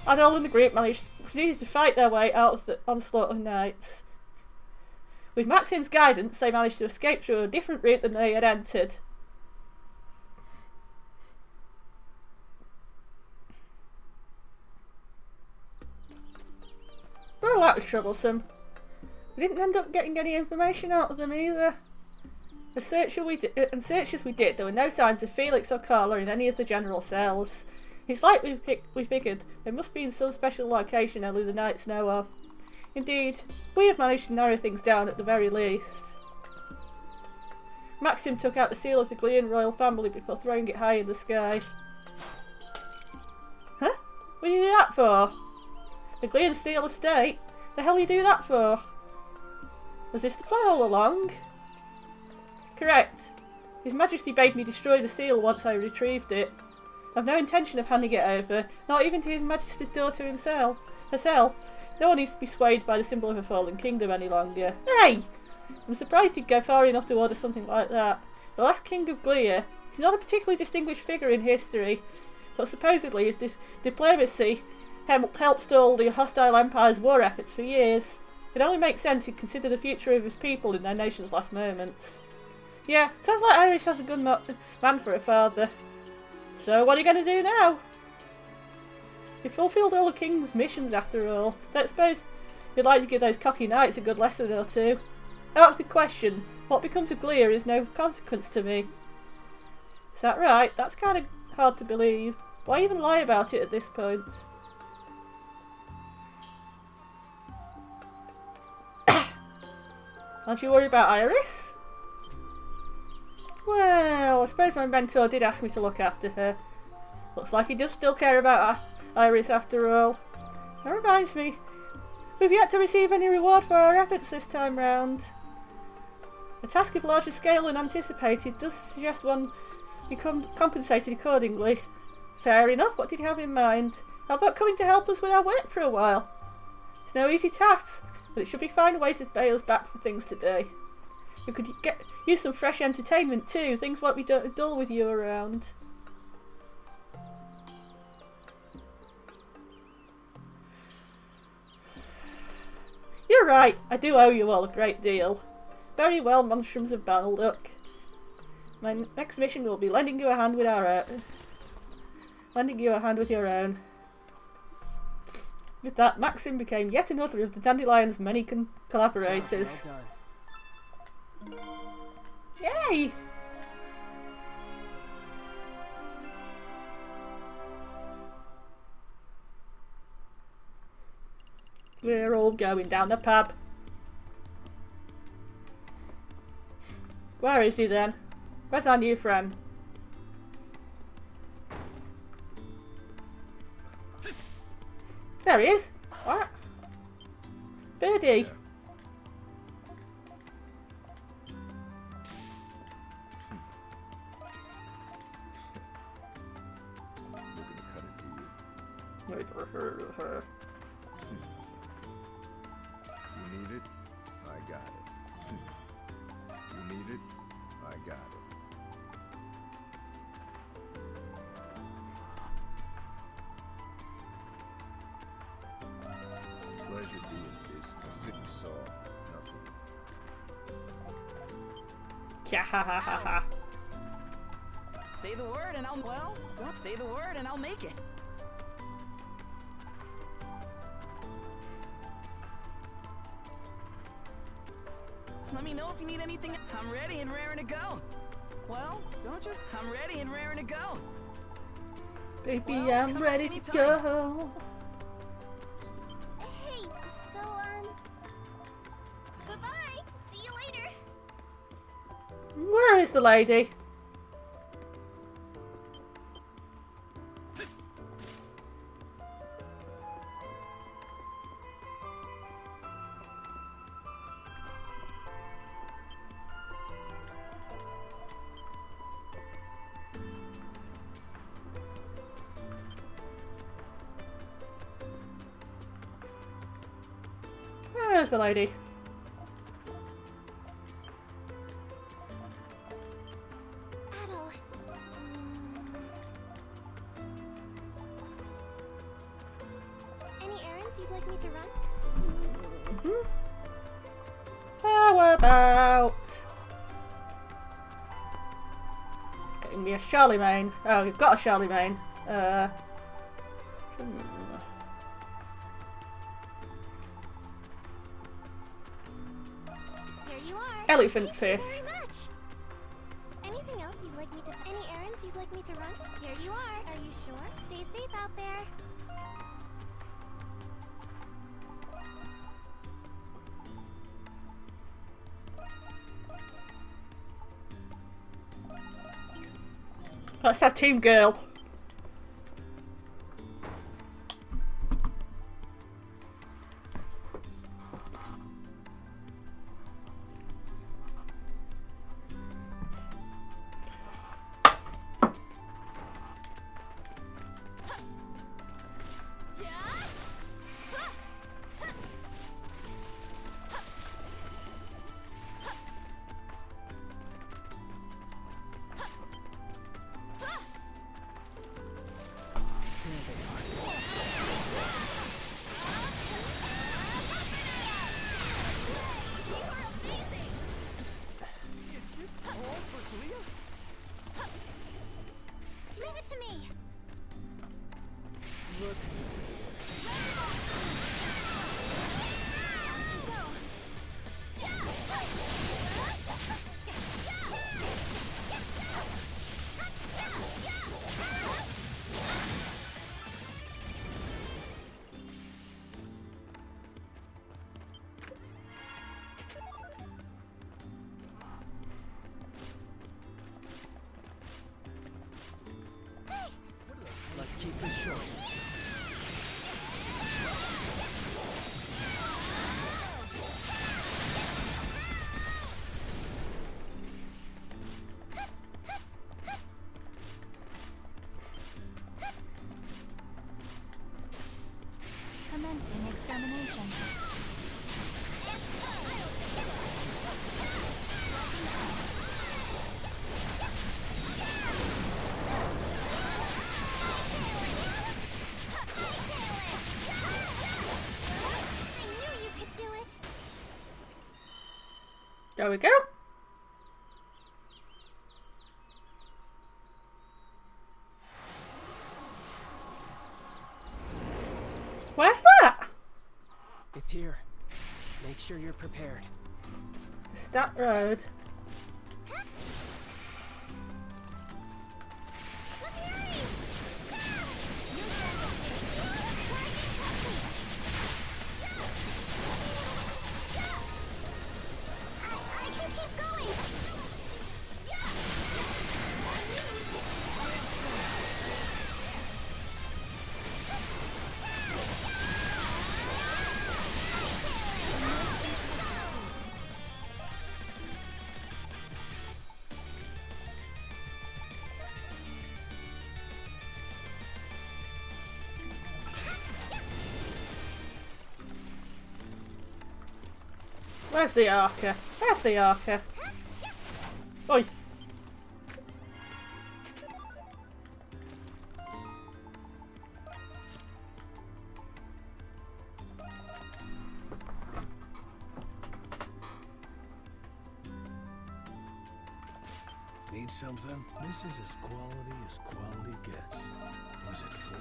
Adol and the group proceeded to fight their way out of the onslaught of knights. With Maxim's guidance, they managed to escape through a different route than they had entered. Well, that was troublesome. We didn't end up getting any information out of them either. And search as we did, there were no signs of Felix or Carla in any of the general cells. It's like we figured they must be in some special location only the Knights know of. Indeed, we have managed to narrow things down at the very least. Maxim took out the seal of the Glean royal family before throwing it high in the sky. Huh? What do you do that for? The Glean seal of state? The hell do you do that for? Was this the plan all along? Correct. His Majesty bade me destroy the seal once I retrieved it. I've no intention of handing it over, not even to His Majesty's daughter herself. No one needs to be swayed by the symbol of a fallen kingdom any longer. Hey! I'm surprised he'd go far enough to order something like that. The last king of Glea, he's not a particularly distinguished figure in history, but supposedly his diplomacy helped stall the hostile empire's war efforts for years. It only makes sense he'd consider the future of his people in their nation's last moments. Yeah, sounds like Iris has a good man for a father. So what are you going to do now? You've fulfilled all the king's missions after all. Don't suppose you'd like to give those cocky knights a good lesson or two? That's the question. What becomes of Glea is no consequence to me. Is that right? That's kind of hard to believe. Why even lie about it at this point? Aren't you worried about Iris? Well, I suppose my mentor did ask me to look after her. Looks like he does still care about Iris after all. That reminds me, we've yet to receive any reward for our efforts this time round. A task of larger scale than anticipated does suggest one become compensated accordingly. Fair enough, what did you have in mind? How about coming to help us with our work for a while? It's no easy task, but it should be fine way to pay us back for things today. You could use some fresh entertainment too, things won't be dull with you around. You're right, I do owe you all a great deal. Very well, Monstroms of Balduck. My next mission will be lending you a hand with your own. With that, Maxim became yet another of the Dandelion's many collaborators. Well done. Yay! We're all going down the pub. Where is he then? Where's our new friend? There he is. What? Birdie. You need it? I got it. You need it? I got it. Pleasure being business. You saw nothing. Say the word and don't say the word and I'll make it. Let me know if you need anything. I'm ready and raring to go. Well, I'm ready and raring to go. Baby, Well, I'm come ready back to anytime. go. Hey, so, goodbye. See you later. Where is the lady? Where's the lady? Adel. Any errands you'd like me to run? How about getting me a Charlemagne? Oh, we've got a Charlemagne. Here you are. Elephant Thank you fist. very much. Anything else you'd like me to? Any errands you'd like me to run? Here you are. Are you sure? Stay safe out there. Let's have Team Girl. Leave it to me. Look who's Let's keep this short. Commencing extermination. There we go. Where's that? It's here. Make sure you're prepared. Stat Road. Where's the archer? Where's the archer? Oi! Need something? This is as quality gets. Who's it for?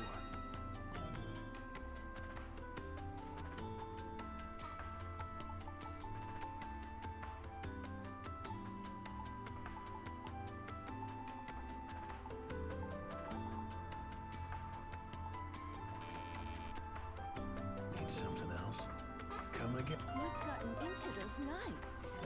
Need something else? Come again. What's gotten into those nights?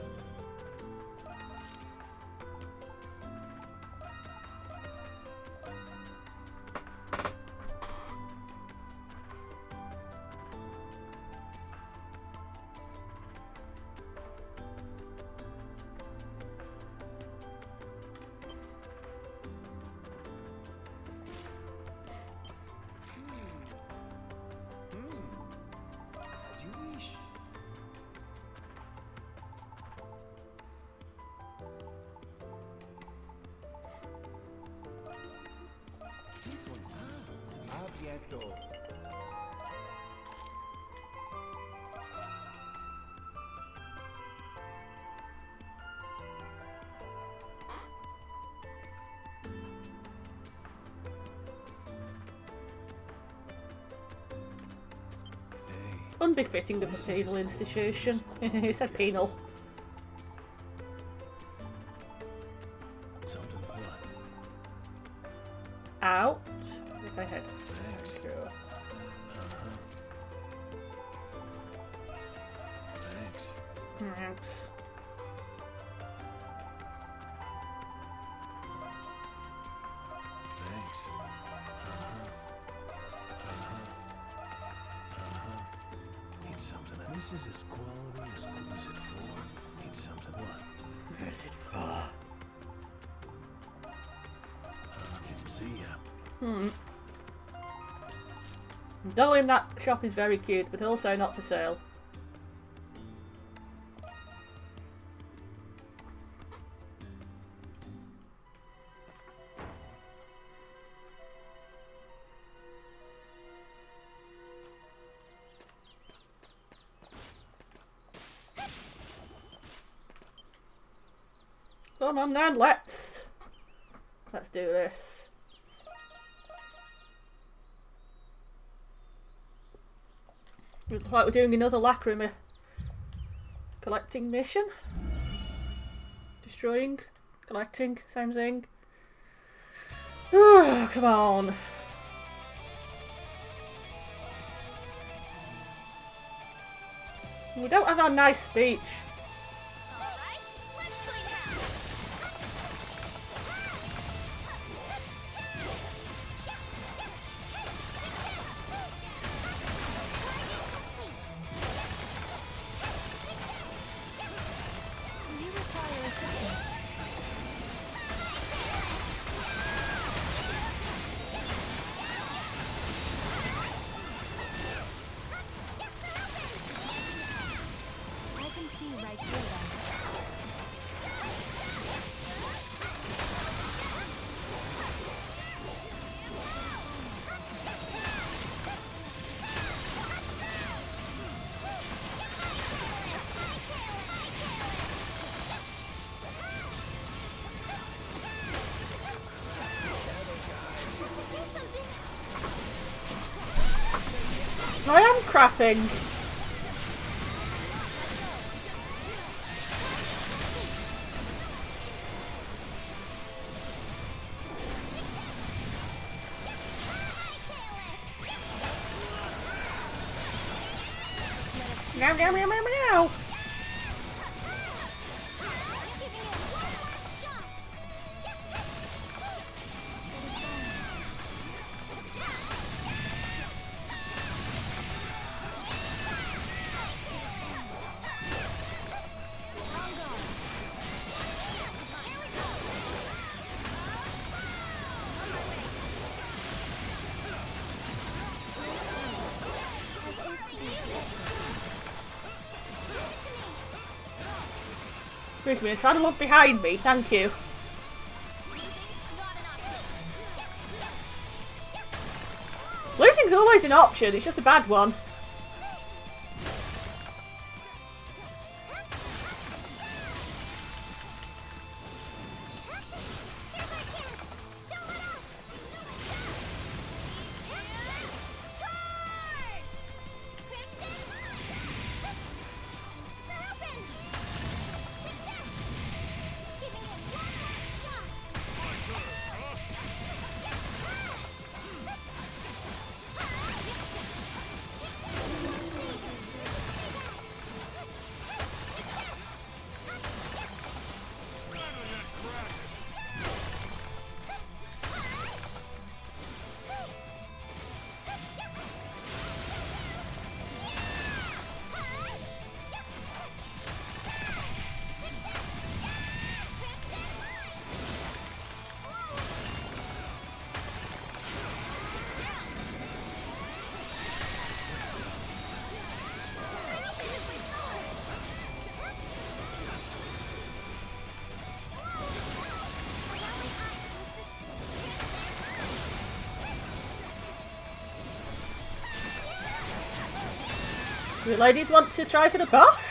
As you wish. This one. Abierto. Unbefitting of a penal institution. He said penal. Something what? Out. If I head. Thanks. Thanks. Thanks. This is as quality as good as it for. Need something what? Where's it for? See ya. Dolly in that shop is very cute, but also not for sale. Come on then, let's do this. Looks like we're doing another Lacrima collecting mission. Destroying, collecting, same thing. Oh, come on. We don't have our nice speech. I am crapping. Meow meow meow meow meow. Excuse me, try to look behind me, thank you. Losing's always an option, it's just a bad one. You ladies want to try for the boss?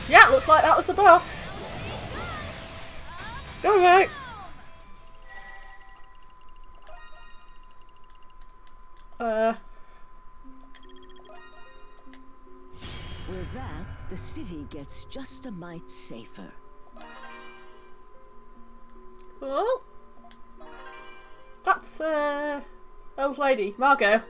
Yeah, looks like that was the boss. Alright. With that, the city gets just a mite safer. Well, that's old lady, Margot.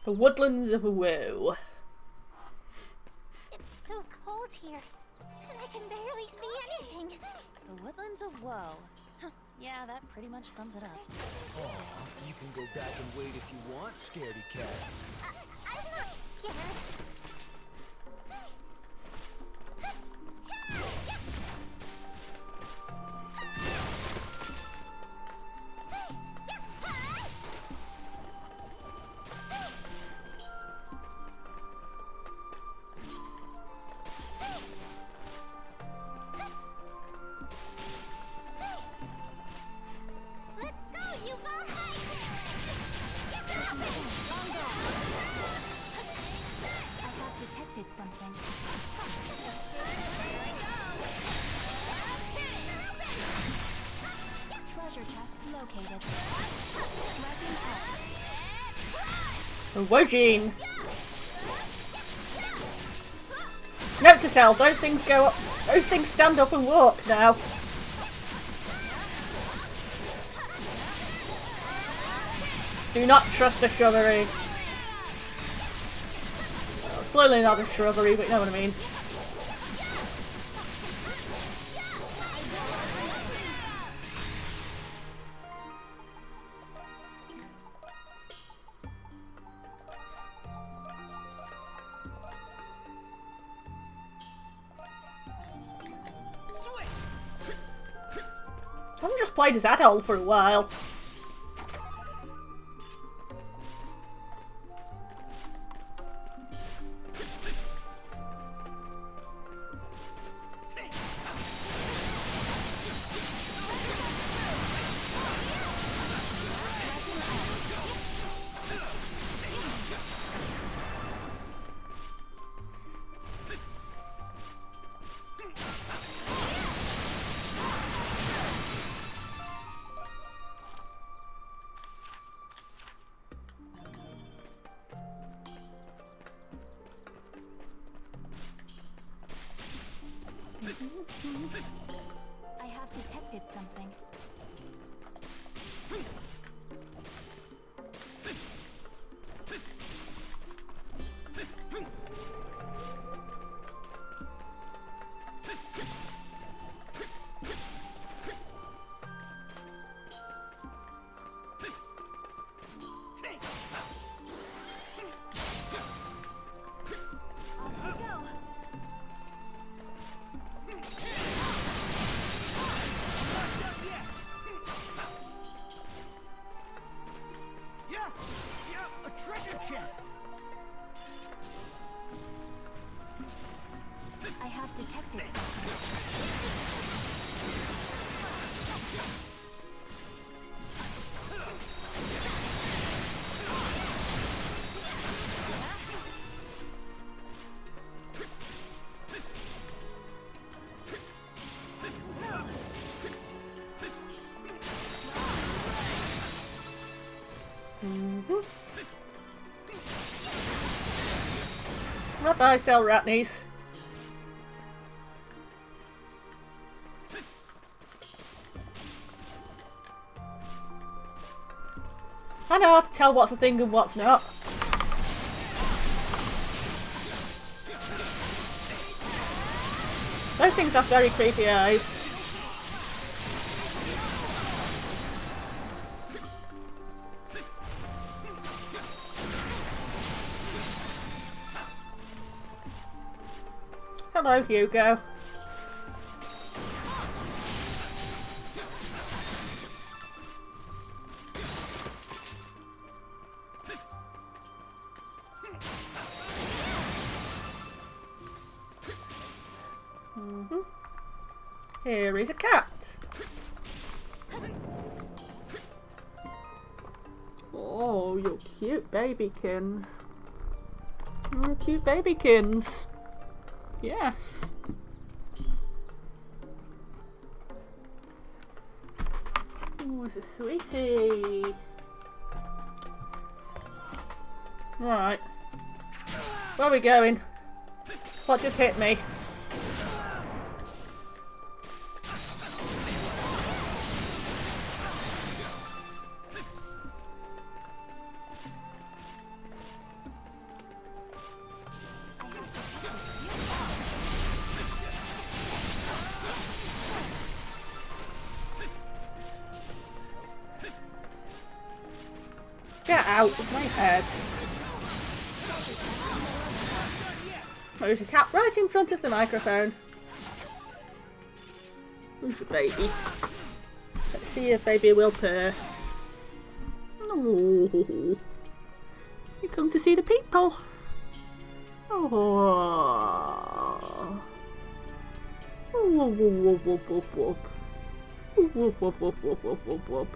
The Woodlands of Woe. It's so cold here, and I can barely see anything. The Woodlands of Woe. Yeah, that pretty much sums it up. Aw, you can go back and wait if you want, scaredy cat. I'm not scared. Let's go, Yuba! I have detected something. Treasure chest located. Wrapping up. Wojin. Note to self, those things go up, those things stand up and walk now. Do not trust a shrubbery. Well, it's clearly not a shrubbery, but you know what I mean. I haven't just played as adult for a while. I have detected something. A treasure chest! I have detected something. Bye, Cell Ratnies. I know how to tell what's a thing and what's not. Those things have very creepy eyes. Hello, Hugo. Here is a cat. Oh, you're cute babykins. You're cute babykins. Yes. Oh, it's a sweetie. Right. Where are we going? What just hit me? Get out of my head. There's a cat right in front of the microphone. Who's the baby? Let's see if baby will purr. Oh, you come to see the people. Oh. Whoop, whoop, whoop, whoop, whoop. Whoop, whoop, whoop, whoop, whoop, whoop, whoop, whoop.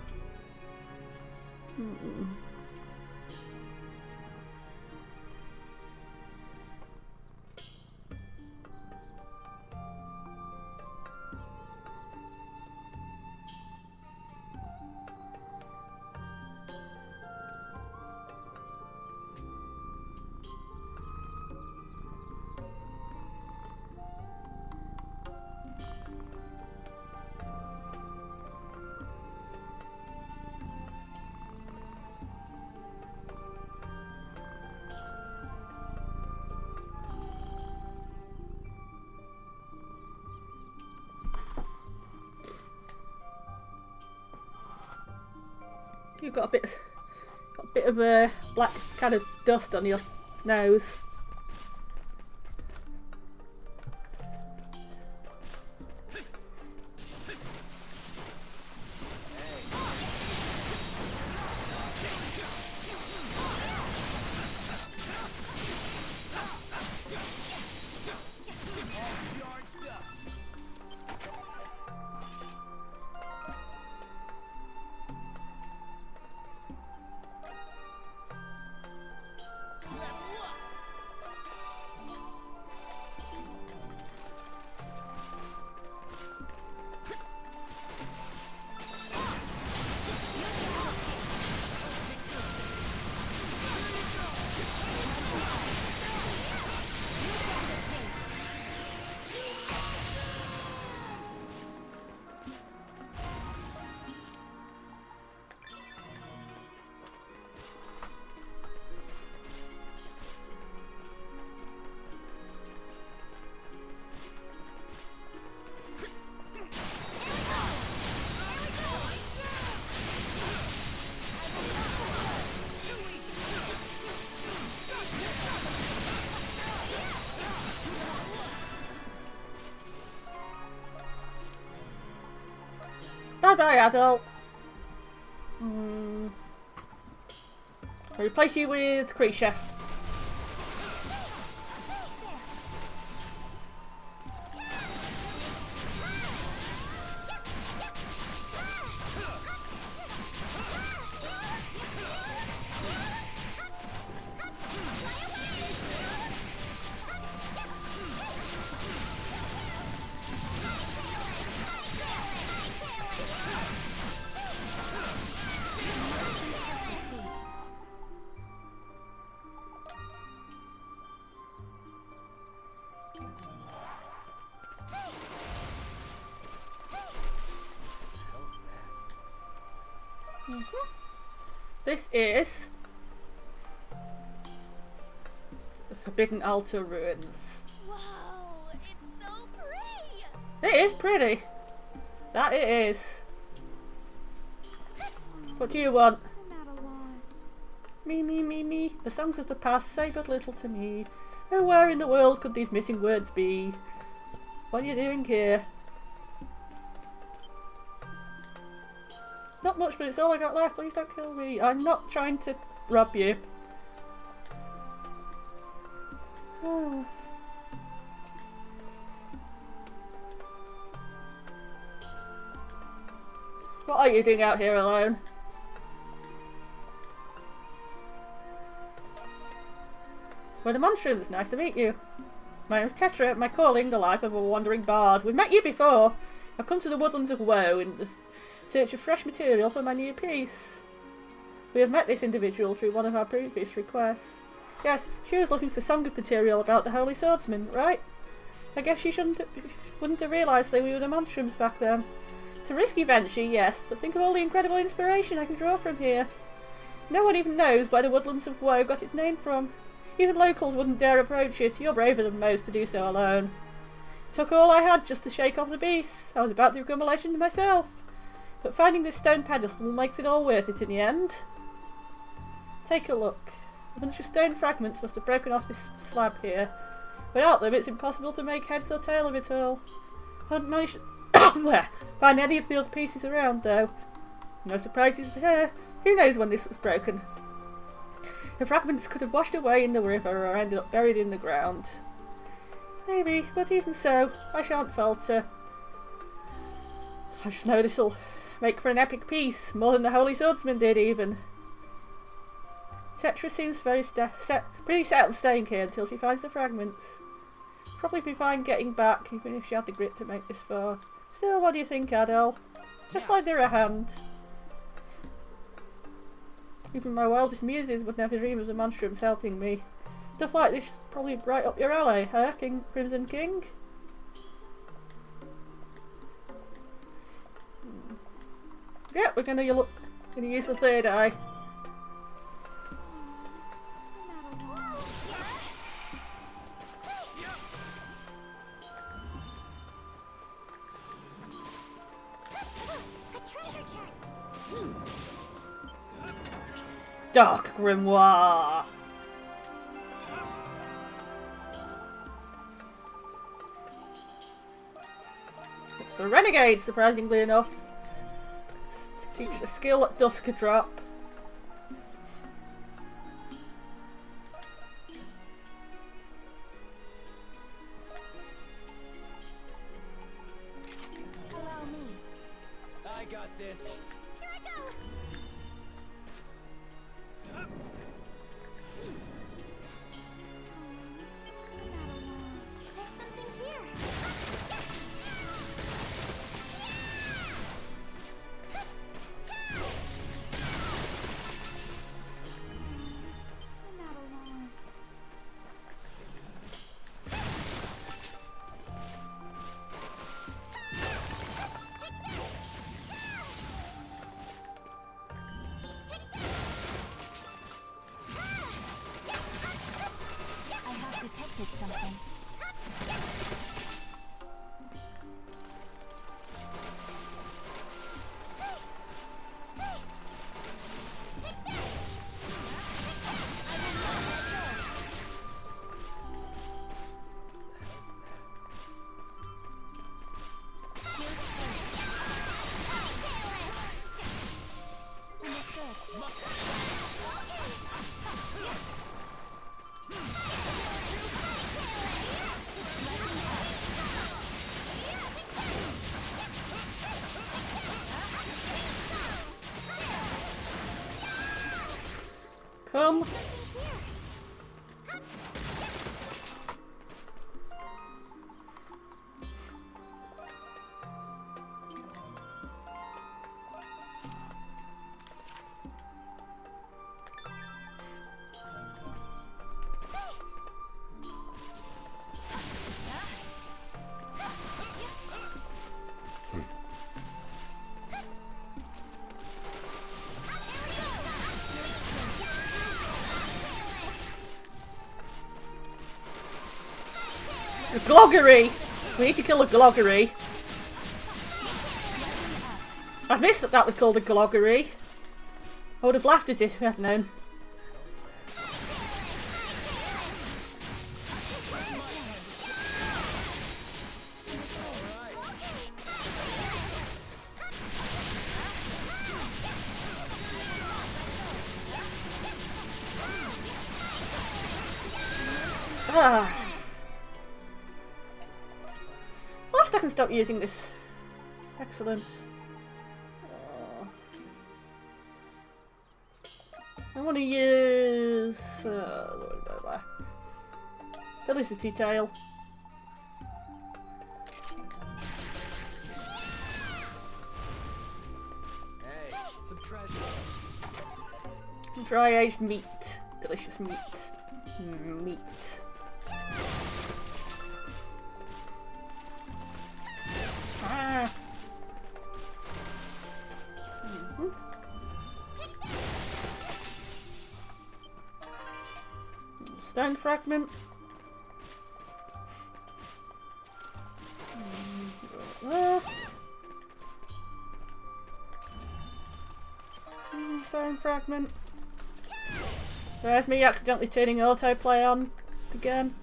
You've got a bit of a black kind of dust on your nose. Bye bye, adult. I'll replace you with Creature. This is the Forbidden Altar Ruins. Wow, it's so pretty! It is pretty. That it is. What do you want? I'm at a loss. Me, me, me, me. The songs of the past say but little to me. Oh, where in the world could these missing words be? What are you doing here? Not much, but it's all I got left. Please don't kill me. I'm not trying to rob you. What are you doing out here alone? We're the Monshrooms. Nice to meet you. My name's Tetra. My calling, the life of a wandering bard. We've met you before. I've come to the woodlands of Woe in the search of fresh material for my new piece. We have met this individual through one of our previous requests. Yes, she was looking for song material about the Holy Swordsman, right? I guess she wouldn't have realised that we were the Monshrooms back then. It's a risky venture, yes, but think of all the incredible inspiration I can draw from here. No one even knows where the woodlands of Woe got its name from. Even locals wouldn't dare approach it. You're braver than most to do so alone. It took all I had just to shake off the beast. I was about to become a legend myself. But finding this stone pedestal makes it all worth it in the end. Take a look. A bunch of stone fragments must have broken off this slab here. Without them, it's impossible to make heads or tail of it all. I haven't managed to find any of the other pieces around, though. No surprises there. Who knows when this was broken? The fragments could have washed away in the river or ended up buried in the ground. Maybe, but even so, I shan't falter. I just know this'll make for an epic piece, more than the Holy Swordsman did, even. Tetra seems very pretty set on staying here until she finds the fragments. Probably be fine getting back, even if she had the grit to make this far. Still, what do you think, Adele? Just lend her a hand. Even my wildest muses would never dream of the Monshrooms helping me. Stuff like this is probably right up your alley, huh, Crimson King? Yeah, we're gonna use the third eye. Dark Grimoire! It's for renegades, surprisingly enough. To teach a skill at dusk drop. Allow me. I got this. Here I go! There's something here. I'm at a loss. I have detected something. Come. A Gloggery! We need to kill a Gloggery. I missed that that was called a Gloggery. I would have laughed at it if I had known. Ah. Last I can stop using this. Excellent. I want to use Felicity Tail. Hey, some treasure. Dry aged meat. Delicious meat. Meat. Ah. Stone fragment. Stone fragment. There's me accidentally turning autoplay on again.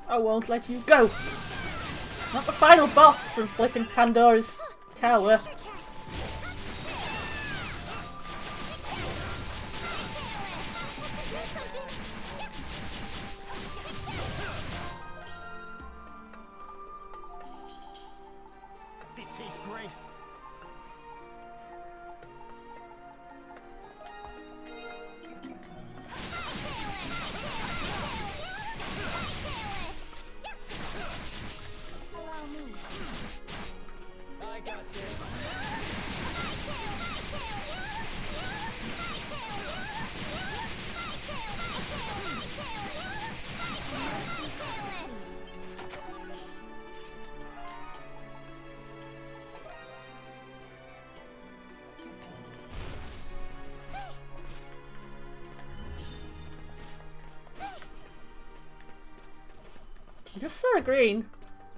I won't let you go! Not the final boss from flipping Pandora's Tower. It tastes great. I got this. I just saw a green.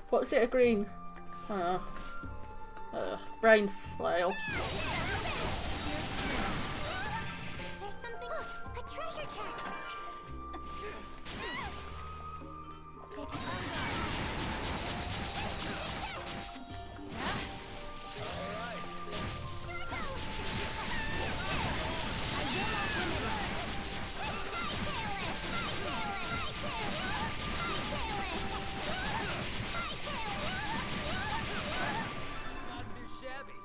What was it, a green? Brain flail. There's something. A treasure chest. Not too shabby.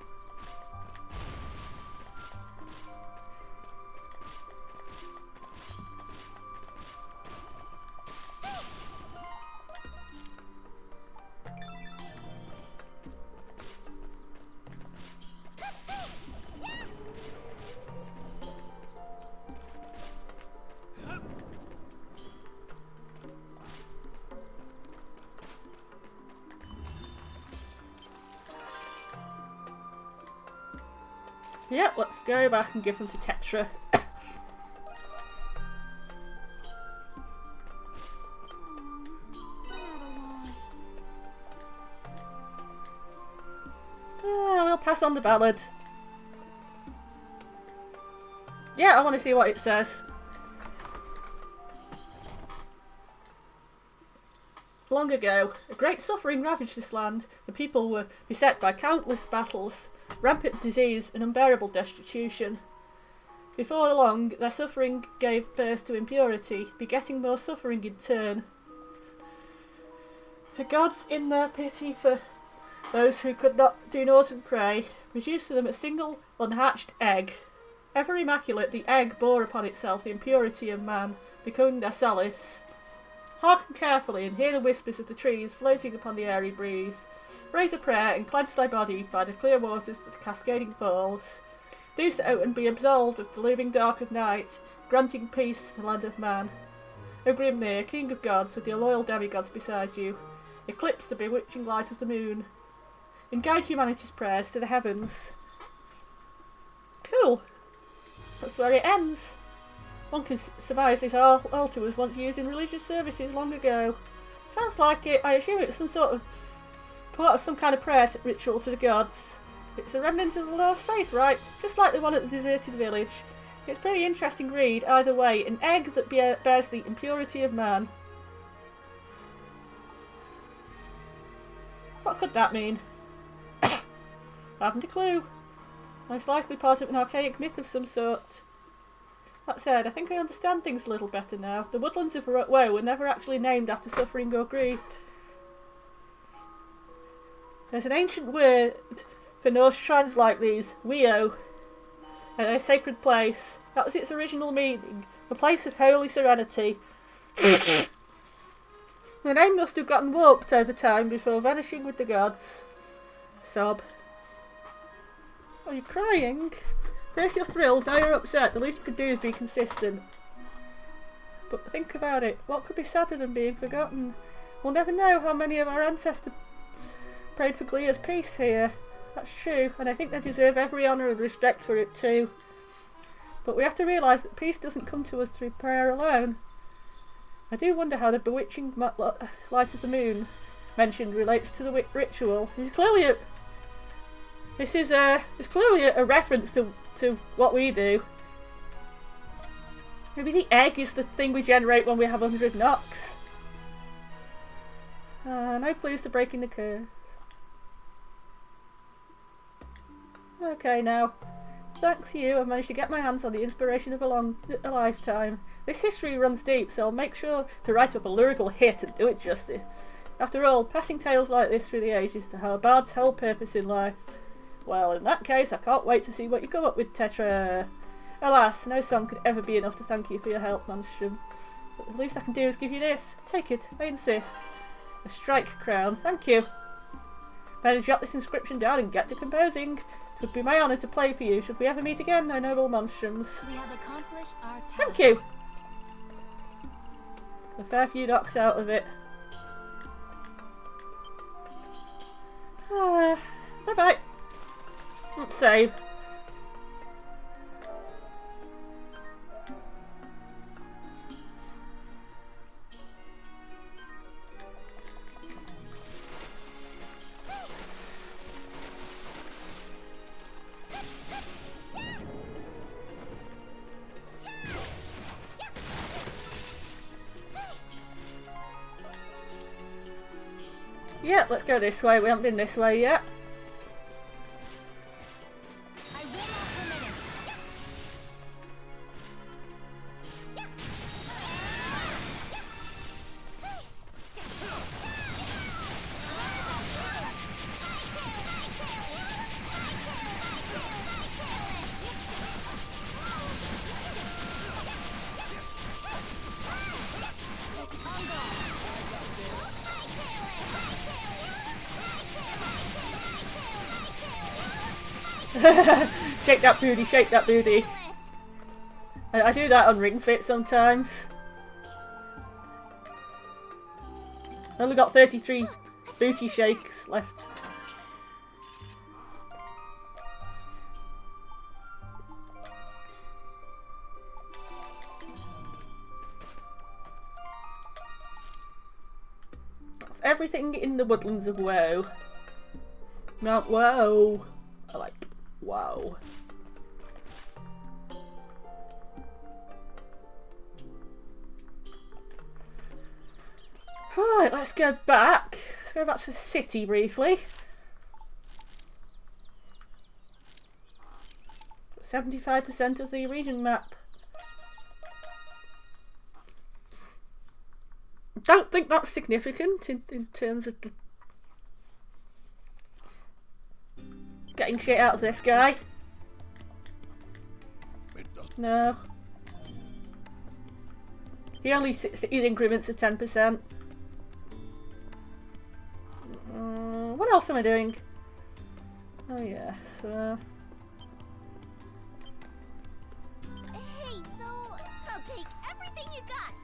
Yep, let's go back and give them to Tetra. We'll pass on the ballad. Yeah, I want to see what it says. Long ago, a great suffering ravaged this land. The people were beset by countless battles, rampant disease and unbearable destitution. Before long, their suffering gave birth to impurity, begetting more suffering in turn. The gods, in their pity for those who could not do naught and pray, produced to them a single unhatched egg. Ever immaculate, the egg bore upon itself the impurity of man, becoming their solace. Hearken carefully and hear the whispers of the trees floating upon the airy breeze. Raise a prayer and cleanse thy body by the clear waters of the cascading falls. Do so and be absolved of the looming dark of night, granting peace to the land of man. O Grimnir, king of gods, with your loyal demigods beside you, eclipse the bewitching light of the moon, and guide humanity's prayers to the heavens. Cool. That's where it ends. One can surmise this altar was once used in religious services long ago. Sounds like it. I assume it's some sort of part of some kind of prayer ritual to the gods. It's a remnant of the lost faith, right? Just like the one at the deserted village. It's a pretty interesting read, either way. An egg that bears the impurity of man. What could that mean? I haven't a clue. Most likely part of an archaic myth of some sort. That said, I think I understand things a little better now. The woodlands of Woe were never actually named after suffering or grief. There's an ancient word for Norse shrines like these, Weo, and a sacred place. That was its original meaning, a place of holy serenity. The name must have gotten warped over time before vanishing with the gods. Sob. Are you crying? First you're thrilled, now you're upset. The least you could do is be consistent. But think about it. What could be sadder than being forgotten? We'll never know how many of our ancestors prayed for Glea's peace here. That's true, and I think they deserve every honour and respect for it too. But we have to realise that peace doesn't come to us through prayer alone. I do wonder how the bewitching light of the moon mentioned relates to the ritual. It's clearly a reference to what we do. Maybe the egg is the thing we generate when we have 100 knocks. No clues to breaking the curse. Okay now. Thanks to you, I've managed to get my hands on the inspiration of a lifetime. This history runs deep, so I'll make sure to write up a lyrical hit and do it justice. After all, passing tales like this through the ages to how a bard's whole purpose in life. Well, in that case, I can't wait to see what you come up with, Tetra. Alas, no song could ever be enough to thank you for your help, Manstrom. But the least I can do is give you this. Take it, I insist. A strike crown, thank you. Better jot this inscription down and get to composing. It would be my honour to play for you should we ever meet again, my noble Monstroms. We have accomplished our task. Thank you! A fair few knocks out of it. Bye bye. Let's save. Yeah, let's go this way. We haven't been this way yet. Shake that booty, shake that booty. I do that on Ring Fit sometimes. I only got 33 booty shakes left. That's everything in the woodlands of Woe. Mount Woe. I like wow. Right, let's go back. Let's go back to the city briefly. 75% of the region map. Don't think that's significant in terms of the getting shit out of this guy. No. He only sits in increments of 10%. What else am I doing? Oh yes. Hey, so I'll take everything you got.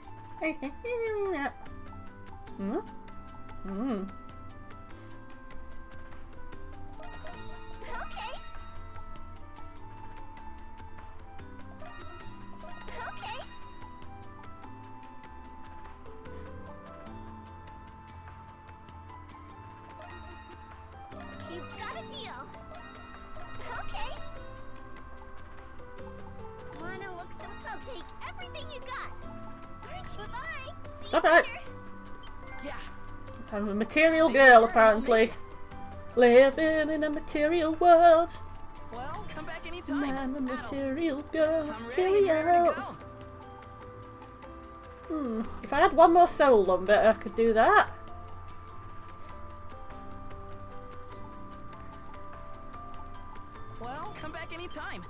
Alright. I'm a material girl, apparently. Living in a material world. Well, come back anytime. I'm a material girl. I'm ready and raring to Material. go. If I had one more soul lumber, I could do that. Well, come back anytime.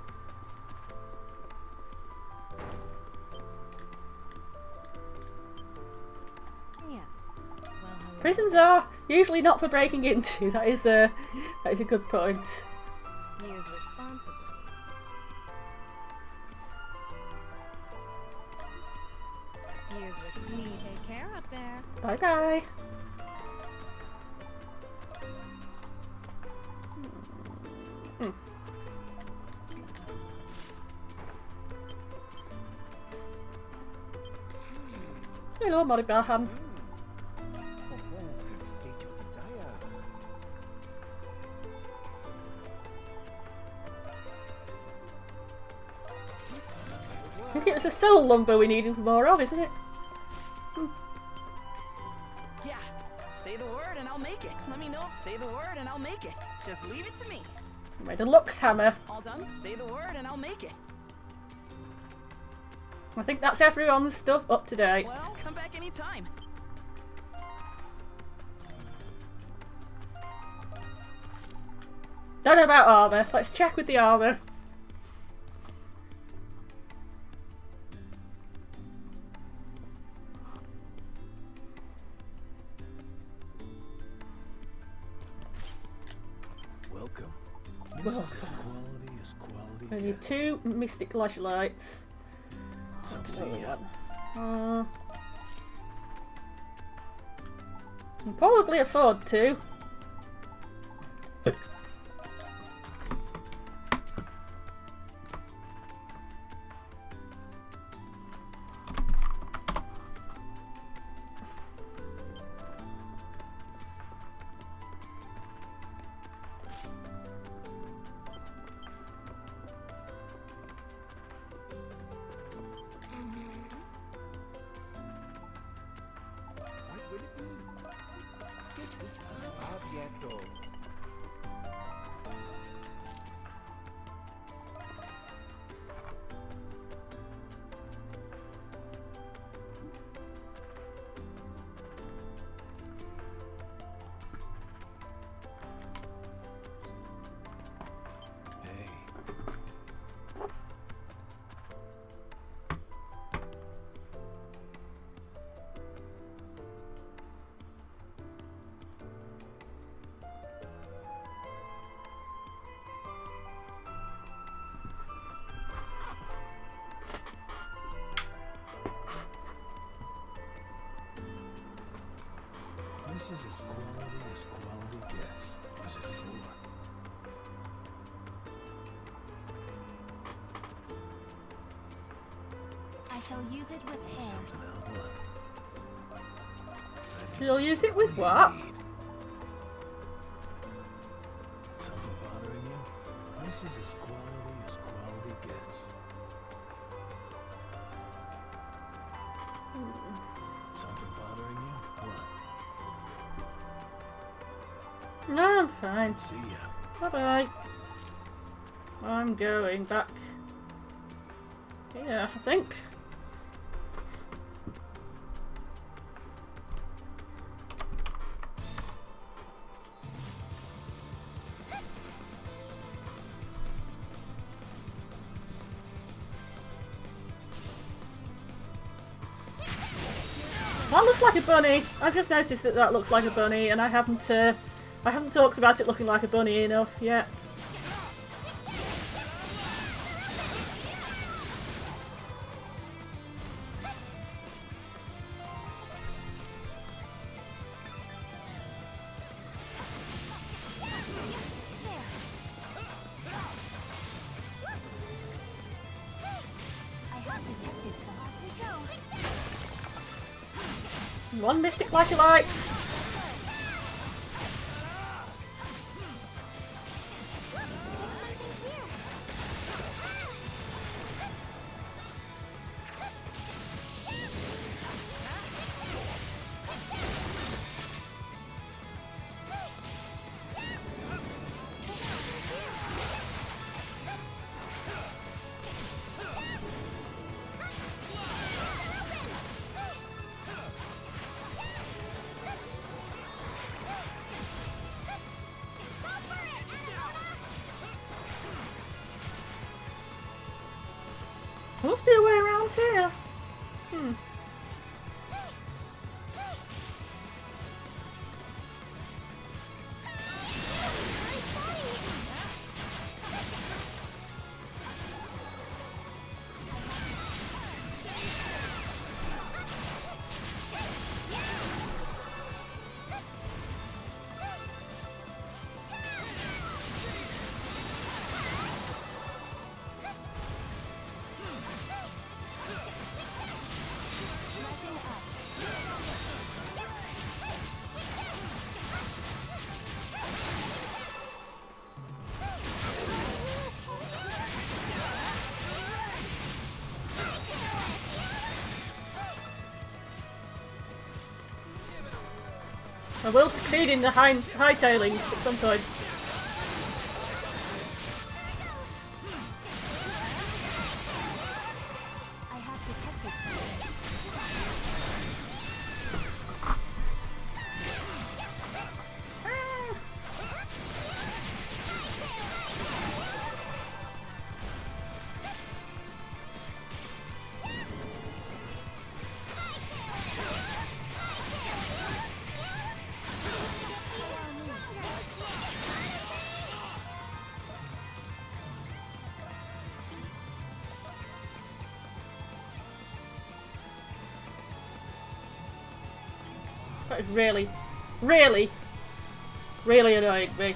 Yes. Well, hello. Prisons are usually not for breaking into. That is a good point. Use responsibly. Use responsibly. Take care up there. Bye bye. Hello, Moribahan. State your desire. I think it was a soul lumber we needed more of, isn't it? Yeah. Say the word and I'll make it. Let me know. Say the word and I'll make it. Just leave it to me. I made a Lux hammer. All done? Say the word and I'll make it. I think that's everyone's stuff up to date. Well, come back anytime. Don't know about armour. Let's check with the armour. Welcome. This is as quality I need gets. 2 mystic flashlights. See ya. Can probably afford to. What would it be? Abierto. Hey, this is as quality gets. Use it for. I shall use it with care. Something out what? You'll use it with what? Something bothering you? This is as quality gets. Something bothering you? What? No, I'm fine. See ya. Bye bye. I'm going back. Yeah, I think. That looks like a bunny. I've just noticed that that looks like a bunny, and I haven't talked about it looking like a bunny enough yet. I have detected some. One mystic flashlight. There must be a way around here. I will succeed in the hightailing at some point. I have detected That is really, really, really annoying me.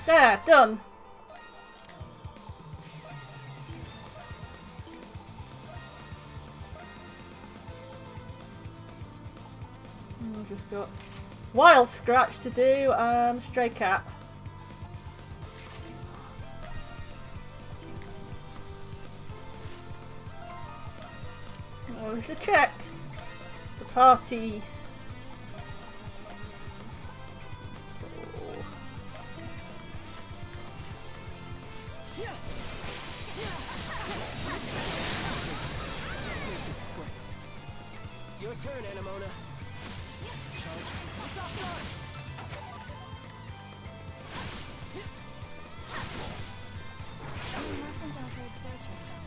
There, done. I've just got Wild Scratch to do, Stray Cat. Oh, to check the party. Your turn, Anemona. You mustn't overexert yourself.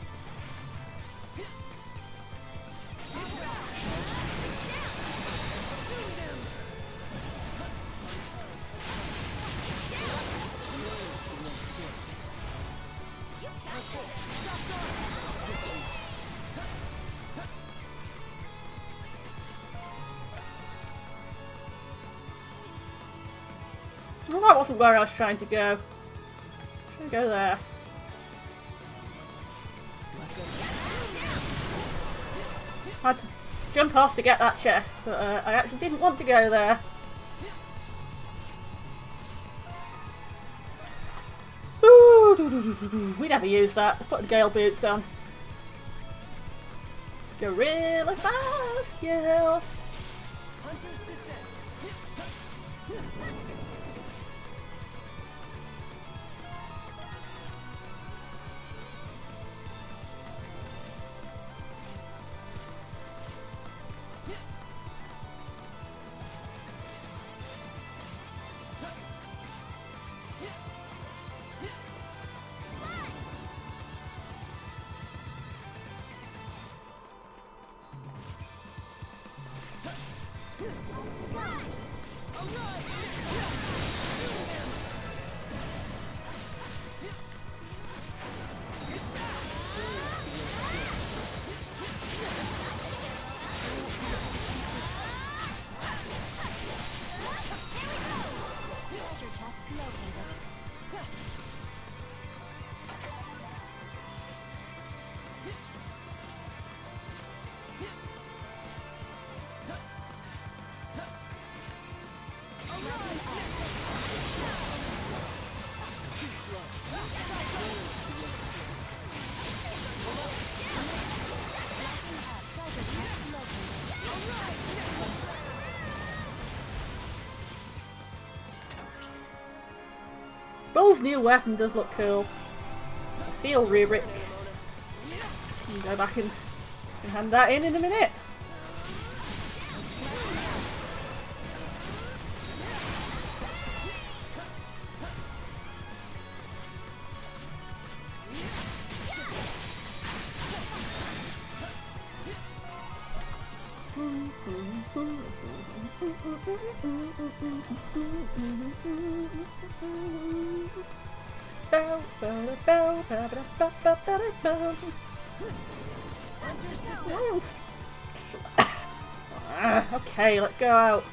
Well, that wasn't where I was trying to go. Should go there. I had to jump off to get that chest, but I actually didn't want to go there. Ooh, we never use that. Put the Gale boots on. Let's go really fast, yeah. Hunter's Descent. Fly! Bull's new weapon does look cool. A seal rubric. You can go back and hand that in a minute. Okay, let's go out.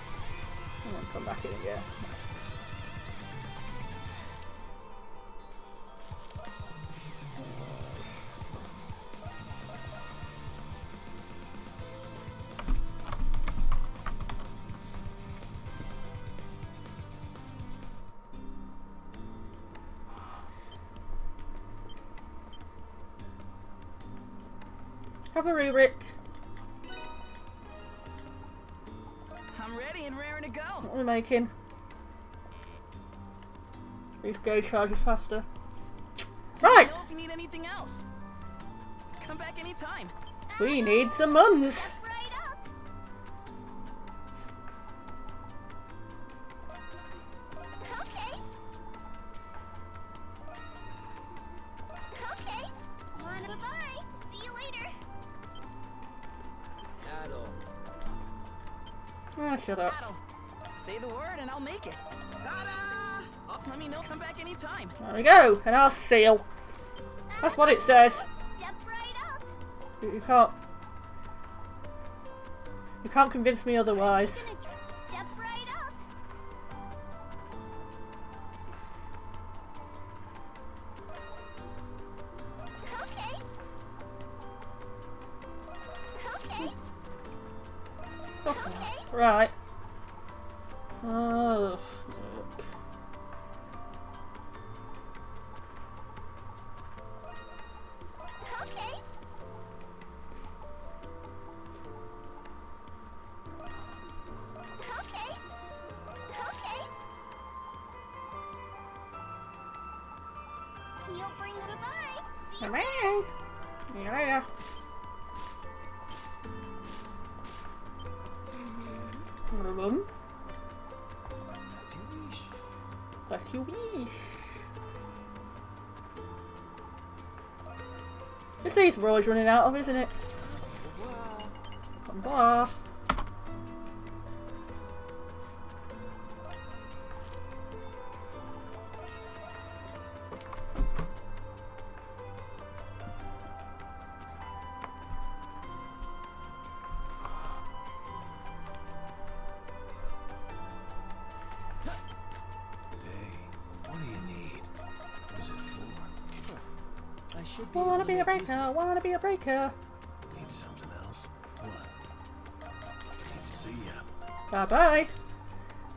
And come back in again. Have a rubric. I'm ready and raring to go. What are we making? These go charges faster. Right! Know if you need anything else. Come back anytime. We need some muns. Right up. Okay. Okay. Bye. See you later. Ah, shut up. Battle. Say the word and I'll make it. Ta-da! Oh, let me know. Come back anytime. There we go, and our seal. That's what it says. Step right up. You can't convince me otherwise. Step right up. Okay. Okay. Okay. Right. Oh, fuck. Okay. Okay. Okay. You'll bring goodbye. See you later. Yeah. As you wish. It's these we're always running out of, isn't it? Au revoir. Wanna be a breaker, wanna be a breaker. Need something else? What? Need to see ya. Bye bye.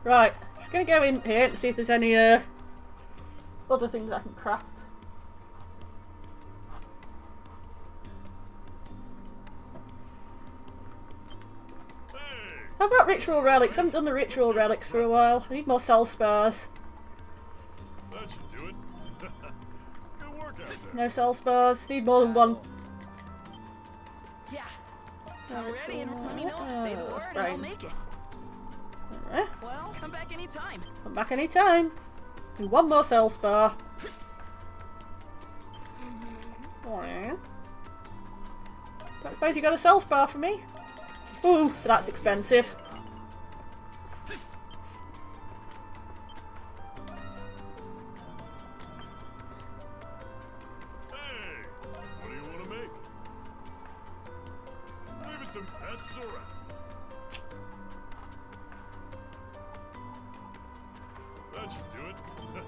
Right, just gonna go in here and see if there's any other things I can craft. How about ritual relics? I haven't done the ritual relics for a while. I need more soul spars. That should do it. Good work out there. No soul spars. Need more than one. Yeah. I'm ready and let me know. Say the word and I'll make it. Alright. Well, come back anytime. Come back anytime. Do one more soul spar. Alright. Don't suppose you got a soul spar for me? Ooh, that's expensive. Hey, what do you want to make? Leave it to pets around. That should do it. Good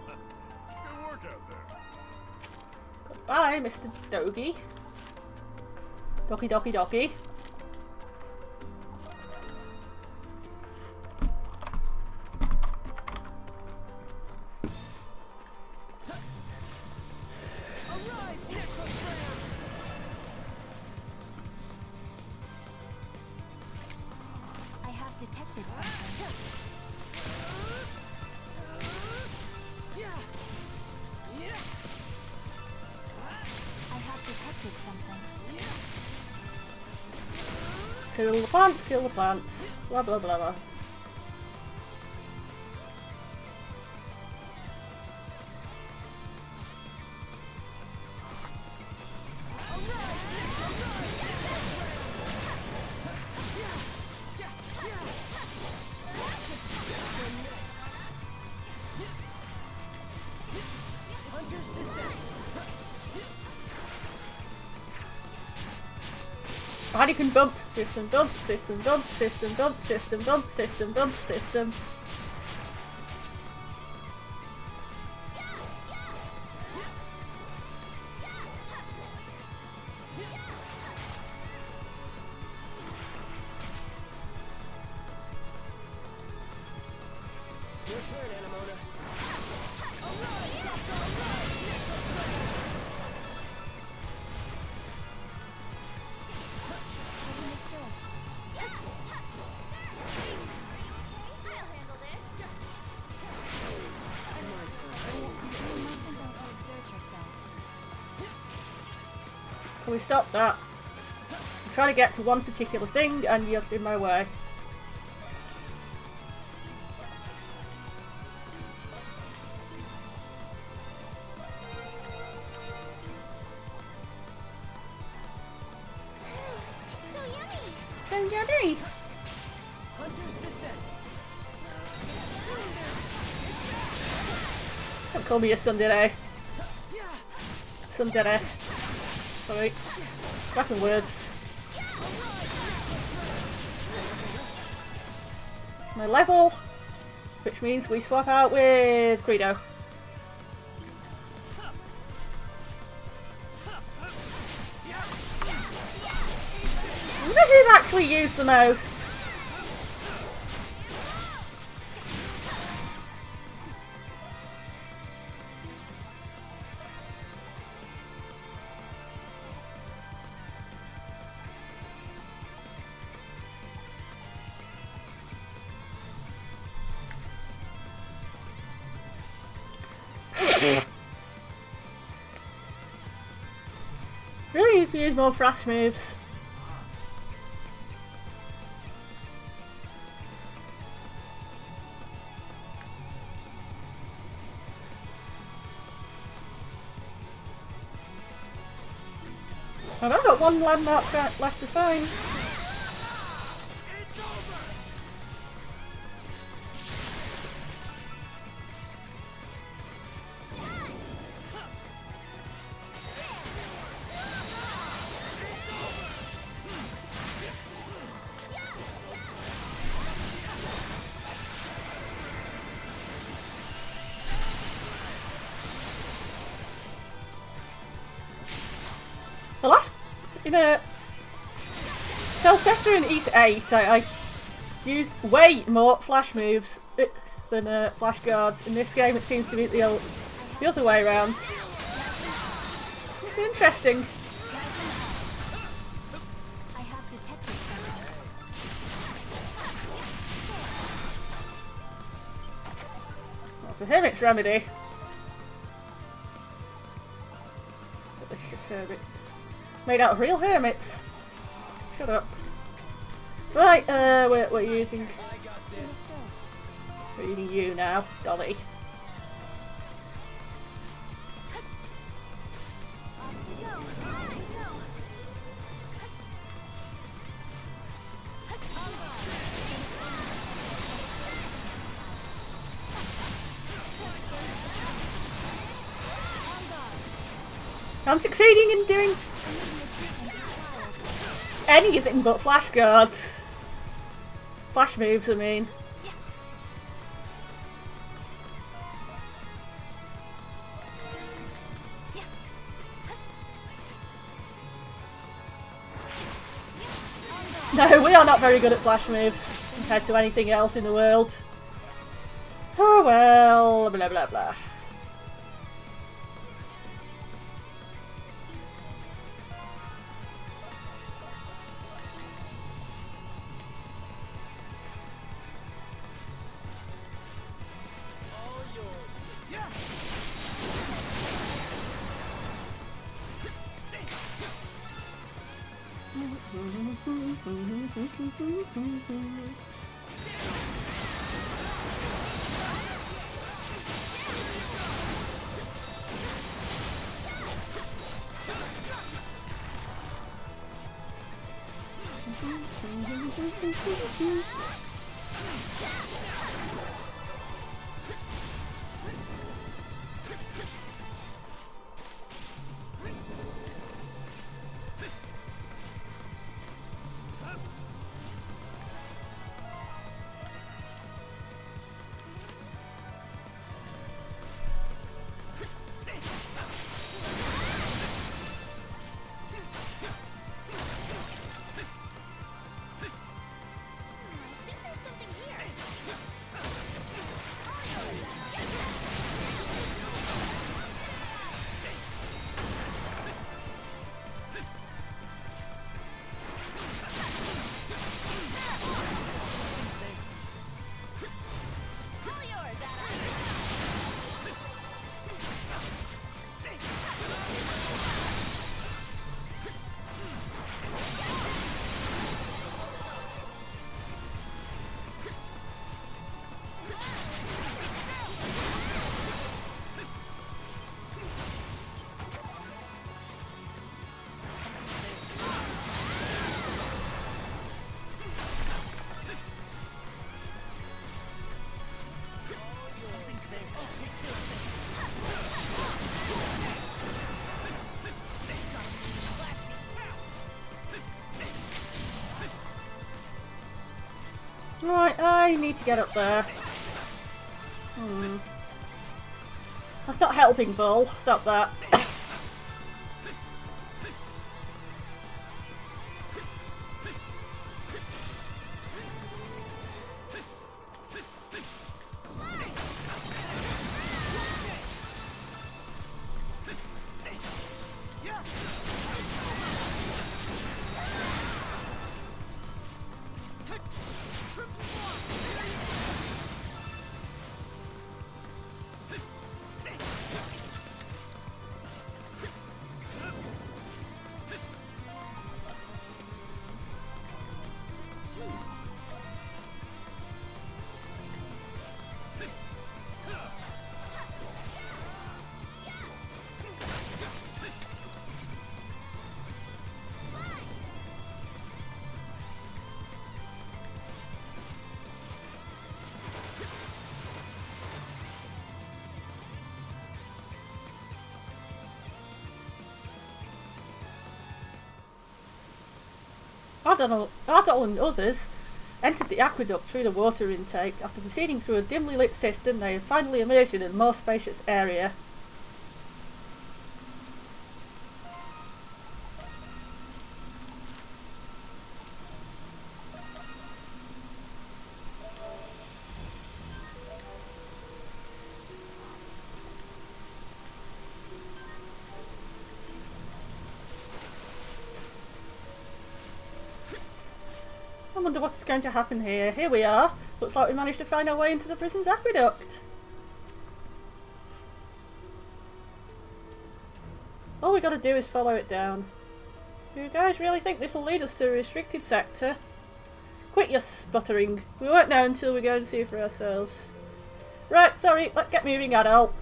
work out there. Goodbye, Mr. Doggy. Doggy, doggy, doggy. Kill the plants, kill the plants. Blah blah blah blah. And you can bump, system bump, system bump, system bump, system bump, system bump, system. Your turn, Anamona. Can we stop that? I'm trying to get to one particular thing and you're in my way. So yummy! Hunter's Descent. Don't call me a tsundere. Tsundere. Sorry. Cracking words. It's my level, which means we swap out with Greedo. I wonder who've actually used the most. Really need to use more flash moves. I've only got one landmark left to find. The last, in a Celceta in East 8, I used way more flash moves than flash guards. In this game it seems to be the other way around. It's interesting. That's a Hermit's remedy. Delicious hermits. Made out of real hermits. Shut up. Right, we're using you now, Dolly. I'm succeeding in doing anything but flash guards. Flash moves, I mean. No, we are not very good at flash moves compared to anything else in the world. Oh well, blah blah blah. Right, I need to get up there. That's not helping, Bull. Stop that. Ardell and others entered the aqueduct through the water intake. After proceeding through a dimly lit cistern, they had finally emerged in a more spacious area. I wonder what's going to happen here. Here we are. Looks like we managed to find our way into the prison's aqueduct. All we gotta do is follow it down. You guys really think this will lead us to a restricted sector? Quit your sputtering. We won't know until we go and see for ourselves. Right, sorry, let's get moving, adult.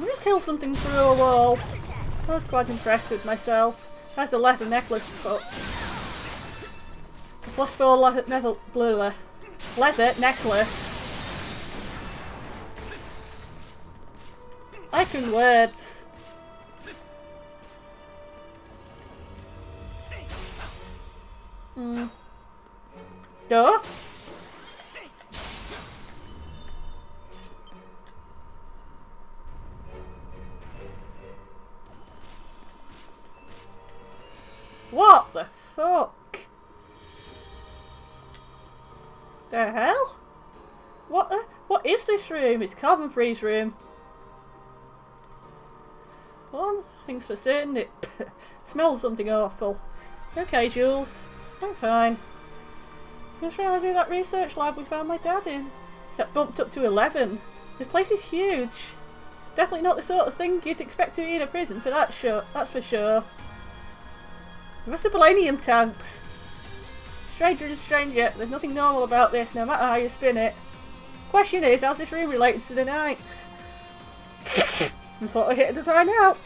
I just killed something through a wall. I was quite impressed with myself. There's the leather necklace. Oh. +4 leather necklace. I can words. Duh. What the fuck? The hell? What is this room? It's Carbon Free's room. One thing's for certain, it smells something awful. Okay, Jules. I'm fine. Just realising that research lab we found my dad in. It's bumped up to 11. The place is huge. Definitely not the sort of thing you'd expect to be in a prison for that sure. That's for sure. What's the polonium tanks? Stranger and stranger, there's nothing normal about this, no matter how you spin it. Question is, how's this room related to the Knights? That's what we're here to find out.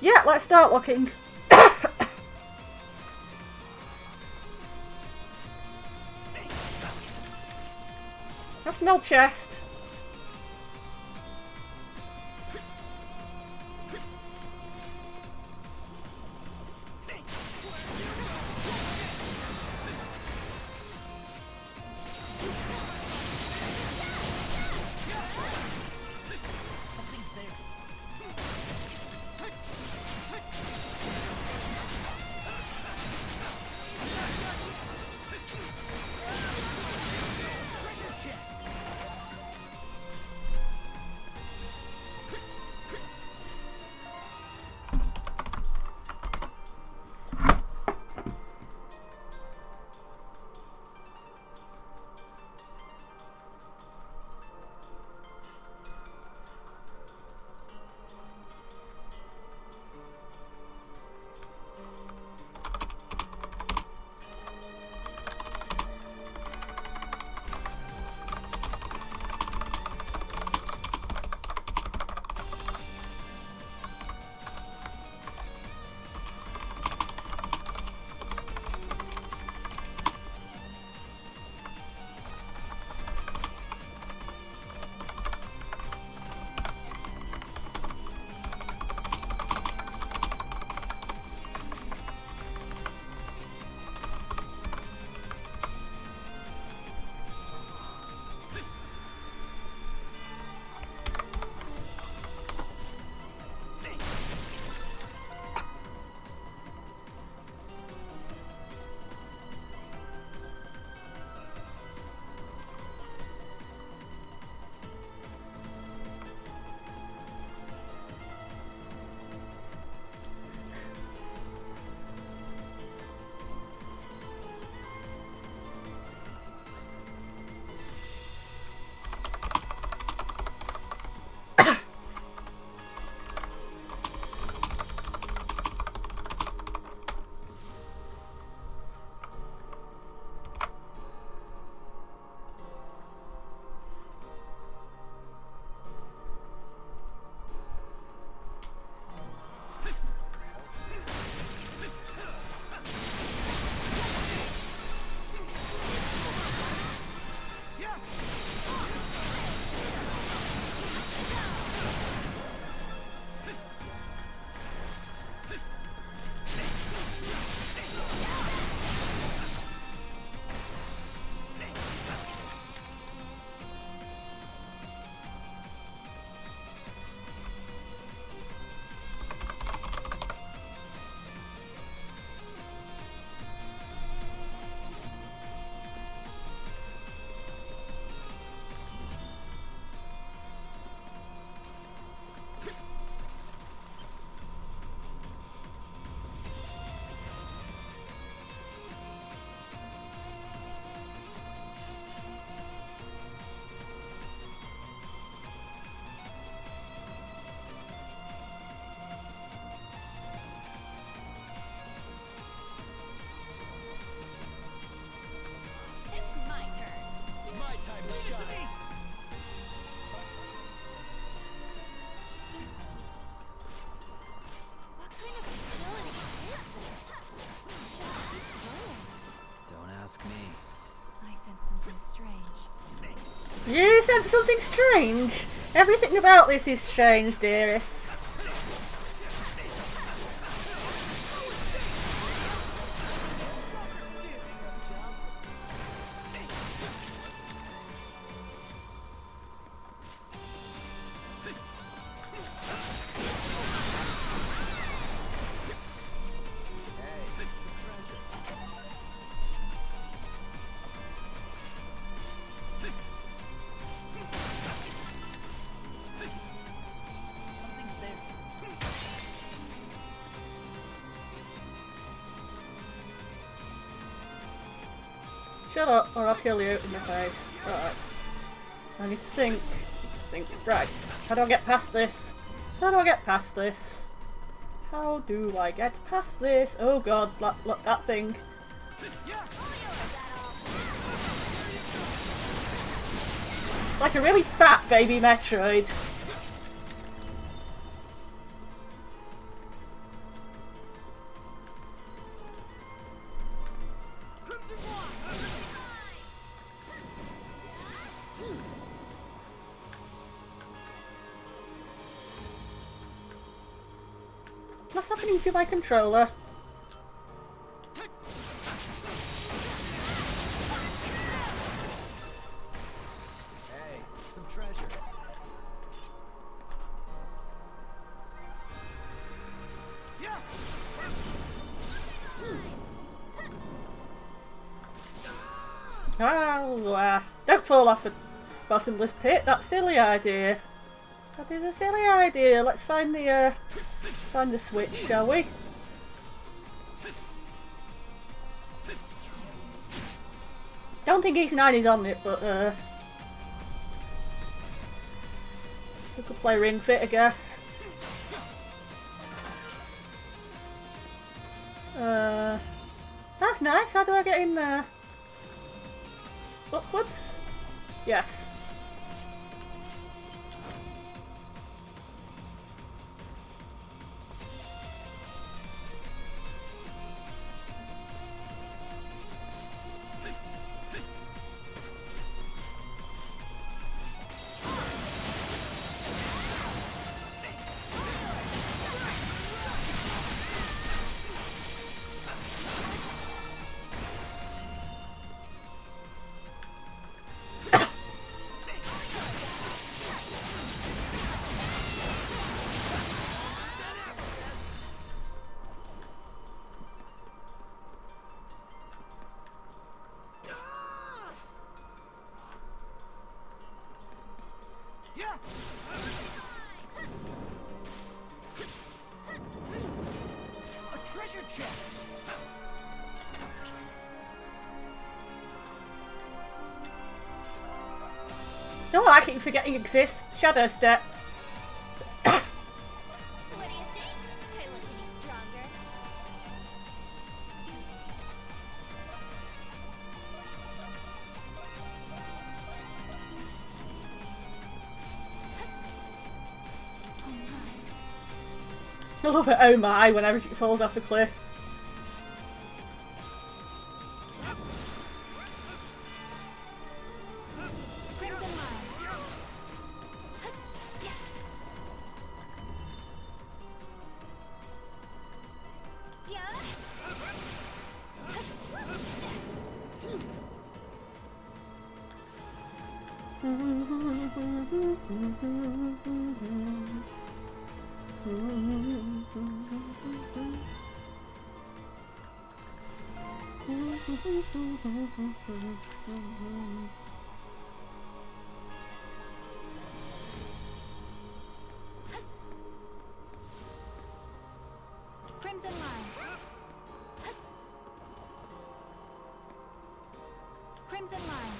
Yeah, let's start looking. I smell chest. You said something strange? Everything about this is strange, dearest. Something's there. Shut up or I'll kill you in the face. Right. I need to think. Right. How do I get past this? How do I get past this? How do I get past this? Oh god, look that thing. It's like a really fat baby Metroid. What's happening to my controller? Hey, some treasure. Oh, don't fall off a bottomless pit. That's a silly idea. That is a silly idea. Let's find the switch, shall we? Don't think H9 is on it, but we could play Ring Fit, I guess. That's nice. How do I get in there? Upwards? Yes. A treasure chest. You know what I keep forgetting exists? Shadow Step. What do you think? I look any stronger. I love it, oh my, whenever she falls off a cliff. Crimson line. Crimson line.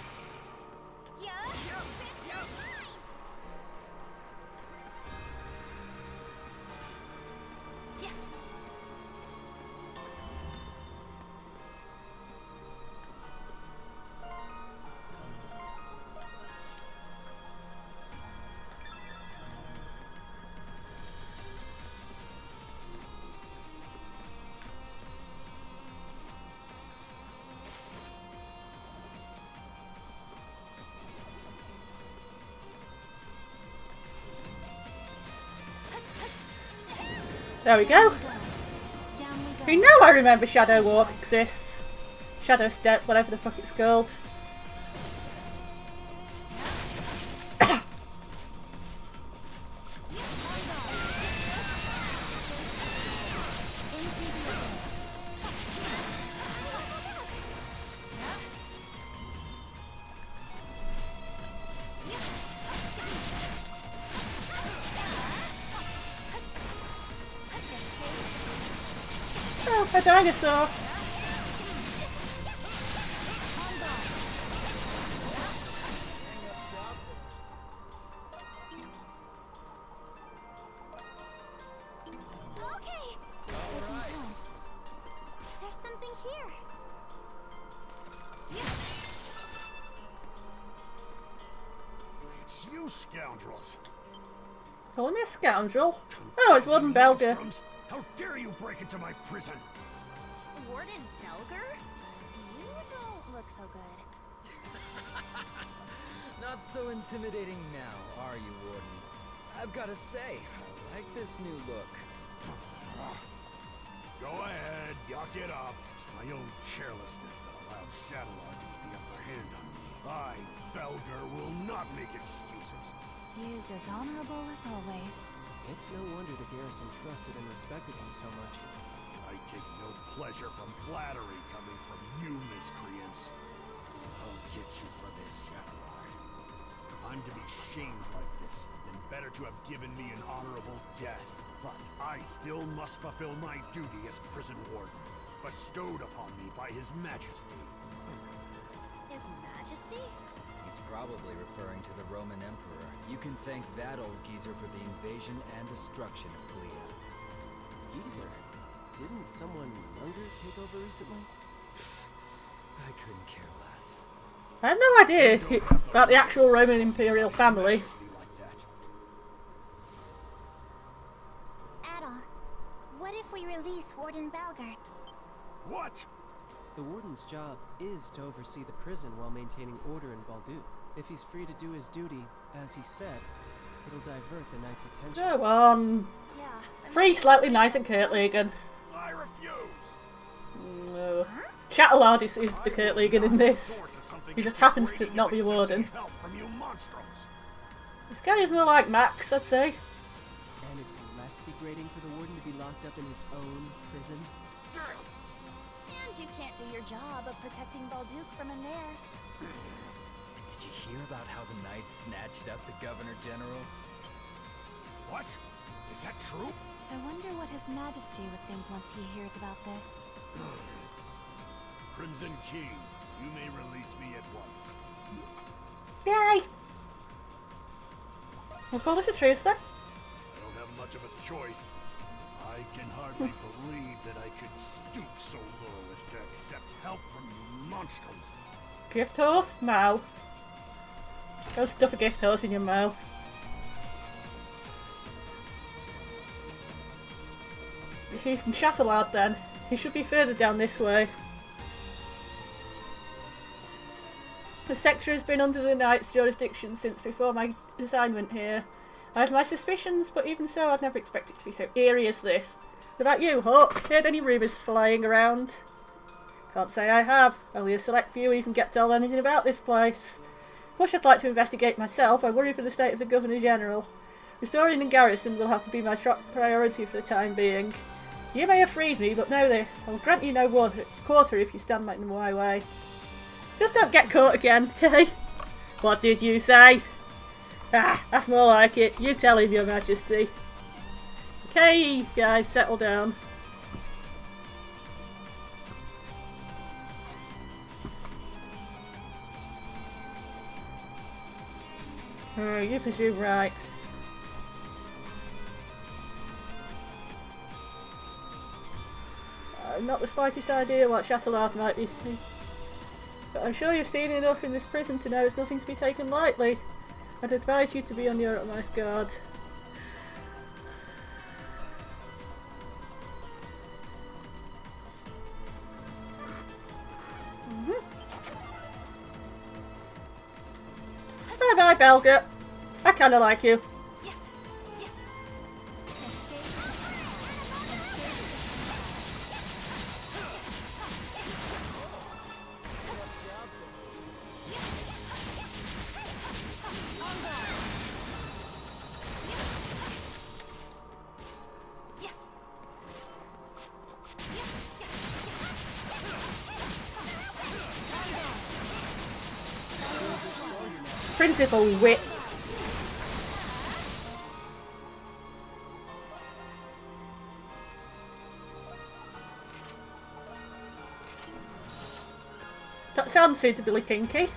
There we go. See, now I remember Shadow Walk exists. Shadow Step, whatever the fuck it's called. Oh, a dinosaur! scoundrels! Calling me a scoundrel? Oh, it's Warden Belger. How dare you break into my prison? Warden Belger? You don't look so good. Not so intimidating now, are you, Warden? I've got to say, I like this new look. Go ahead, yuck it up. It's my own carelessness that allowed Shadowlord to get the upper hand on me. I, Belger, will not make excuses. He is as honorable as always. It's no wonder the garrison trusted and respected him so much. I take no pleasure from flattery coming from you, miscreants. I'll get you for this, Shadowlord. If I'm to be shamed like this, then better to have given me an honorable death. But I still must fulfill my duty as prison warden, bestowed upon me by His Majesty. His Majesty? He's probably referring to the Roman Emperor. You can thank that old geezer for the invasion and destruction of Clea. Geezer? Didn't someone younger take over recently? I couldn't care less. I have no idea about the actual Roman imperial family. Adol, what if we release Warden Belger? What? The warden's job is to oversee the prison while maintaining order in Balduc. If he's free to do his duty, as he said, it'll divert the knight's attention. Go on. Yeah. Free, slightly nice and Kurt Legan. I refuse! No. Chattelard is the Kurt Legan in this. He just happens to not be a warden. This guy is more like Max, I'd say. And it's less degrading for the warden to be locked up in his own prison. And you can't do your job of protecting Balduc from in there. Did you hear about how the knights snatched up the Governor General? What? Is that true? I wonder what His Majesty would think once he hears about this. Crimson King, you may release me at once. Yay! We'll call this a truce then. I don't have much of a choice. I can hardly believe that I could stoop so low as to accept help from you monstrums. Gift horse, mouth. Go stuff a gift horse in your mouth. He's from Chattelard then. He should be further down this way. The sector has been under the Knight's jurisdiction since before my assignment here. I have my suspicions, but even so, I'd never expect it to be so eerie as this. What about you, Hawk? Heard any rumours flying around? Can't say I have. Only a select few even get told anything about this place. Much I'd like to investigate myself, I worry for the state of the Governor General. Restoring the garrison will have to be my top priority for the time being. You may have freed me, but know this. I will grant you no quarter if you stand in my way. Just don't get caught again, hey? What did you say? Ah, that's more like it. You tell him, Your Majesty. Okay, guys, settle down. You presume right. Not the slightest idea what Chattelard might be. But I'm sure you've seen enough in this prison to know it's nothing to be taken lightly. I'd advise you to be on your utmost guard. Bye bye, Belger. I kinda like you. Principal whip. That sounds suitably kinky.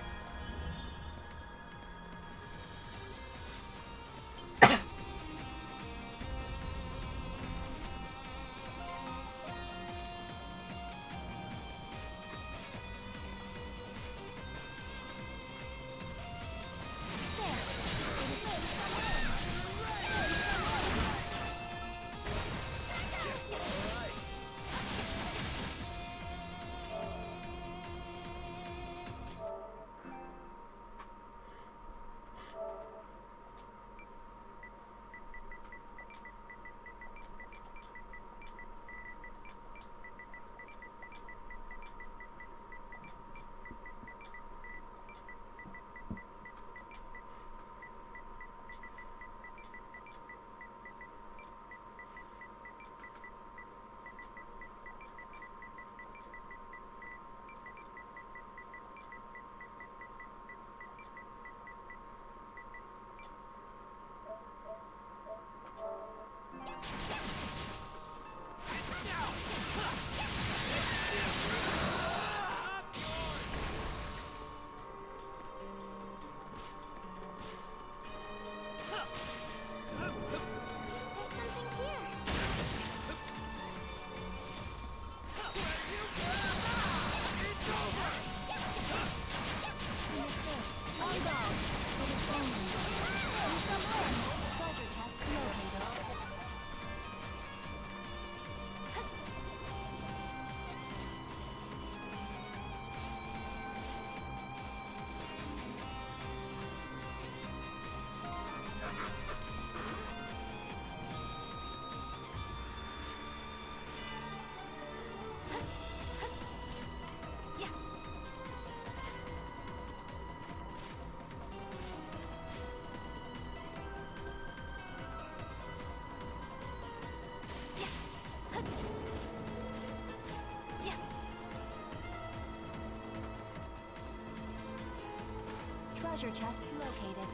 treasure chest located.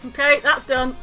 Okay, that's done.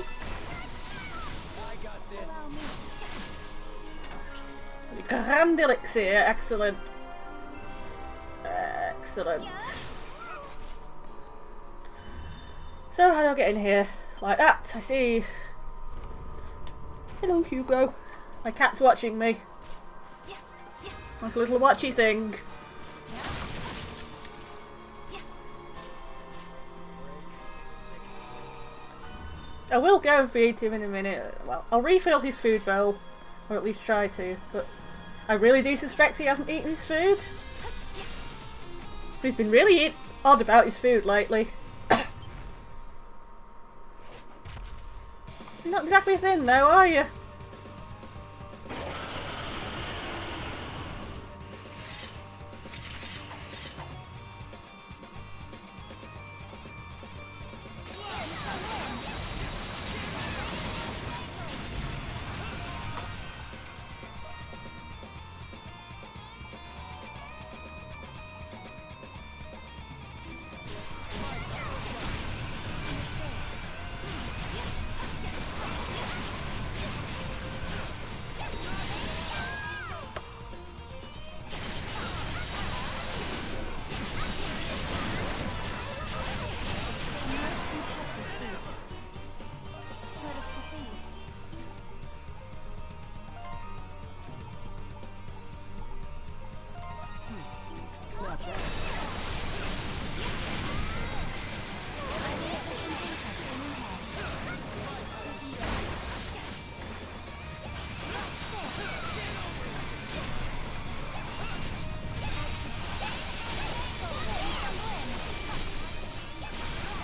I got this. Grand elixir, excellent. Excellent. So how do I get in here? Like that, I see. Hello Hugo. My cat's watching me. Like a little watchy thing. I will go and feed him in a minute. Well, I'll refill his food bowl. Or at least try to. But I really do suspect he hasn't eaten his food. He's been really odd about his food lately. You're not exactly thin though, are you?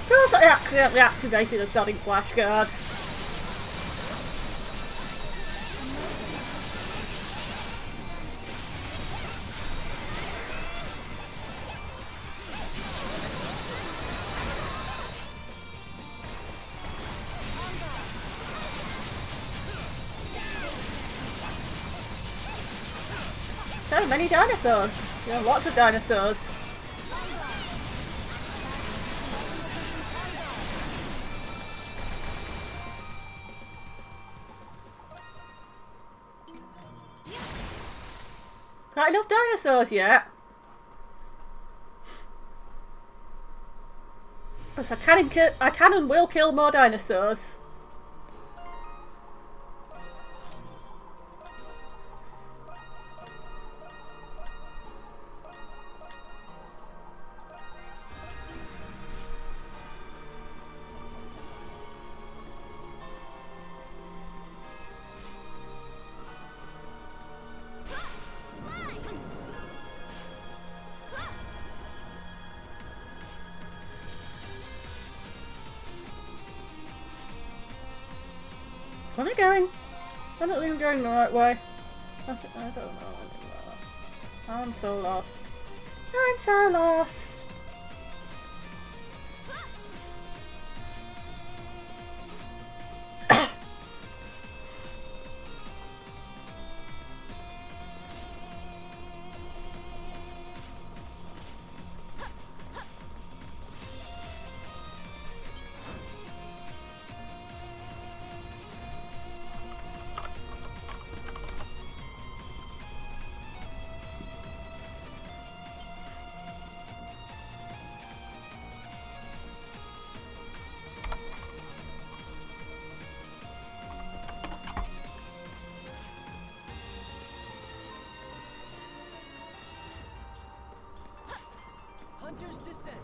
Of course I accidentally activated a Sonic Flash Guard. So many dinosaurs. Yeah, lots of dinosaurs. Got enough dinosaurs yet? Because I can and will kill more dinosaurs. Where am I going? I don't think I'm going the right way. I don't know anymore. I'm so lost. I'm so lost. Hunter's Descent.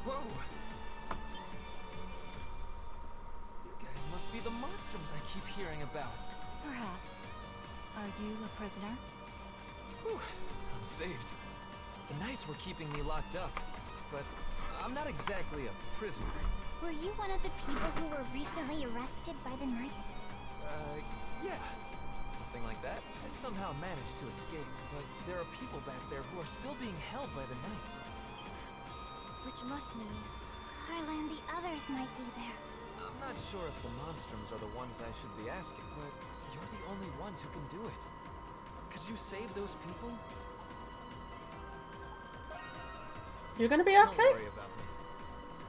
Whoa! You guys must be the monstrums I keep hearing about. Perhaps. Are you a prisoner? Whew, I'm saved. The Knights were keeping me locked up, but I'm not exactly a prisoner. Were you one of the people who were recently arrested by the Knight? Yeah. Something like that. I somehow managed to escape, but there are people back there who are still being held by the Knights. which must mean Carla and the others might be there. I'm not sure if the Monstroms are the ones I should be asking, but you're the only ones who can do it. Could you save those people? You're gonna be okay? Don't worry about me.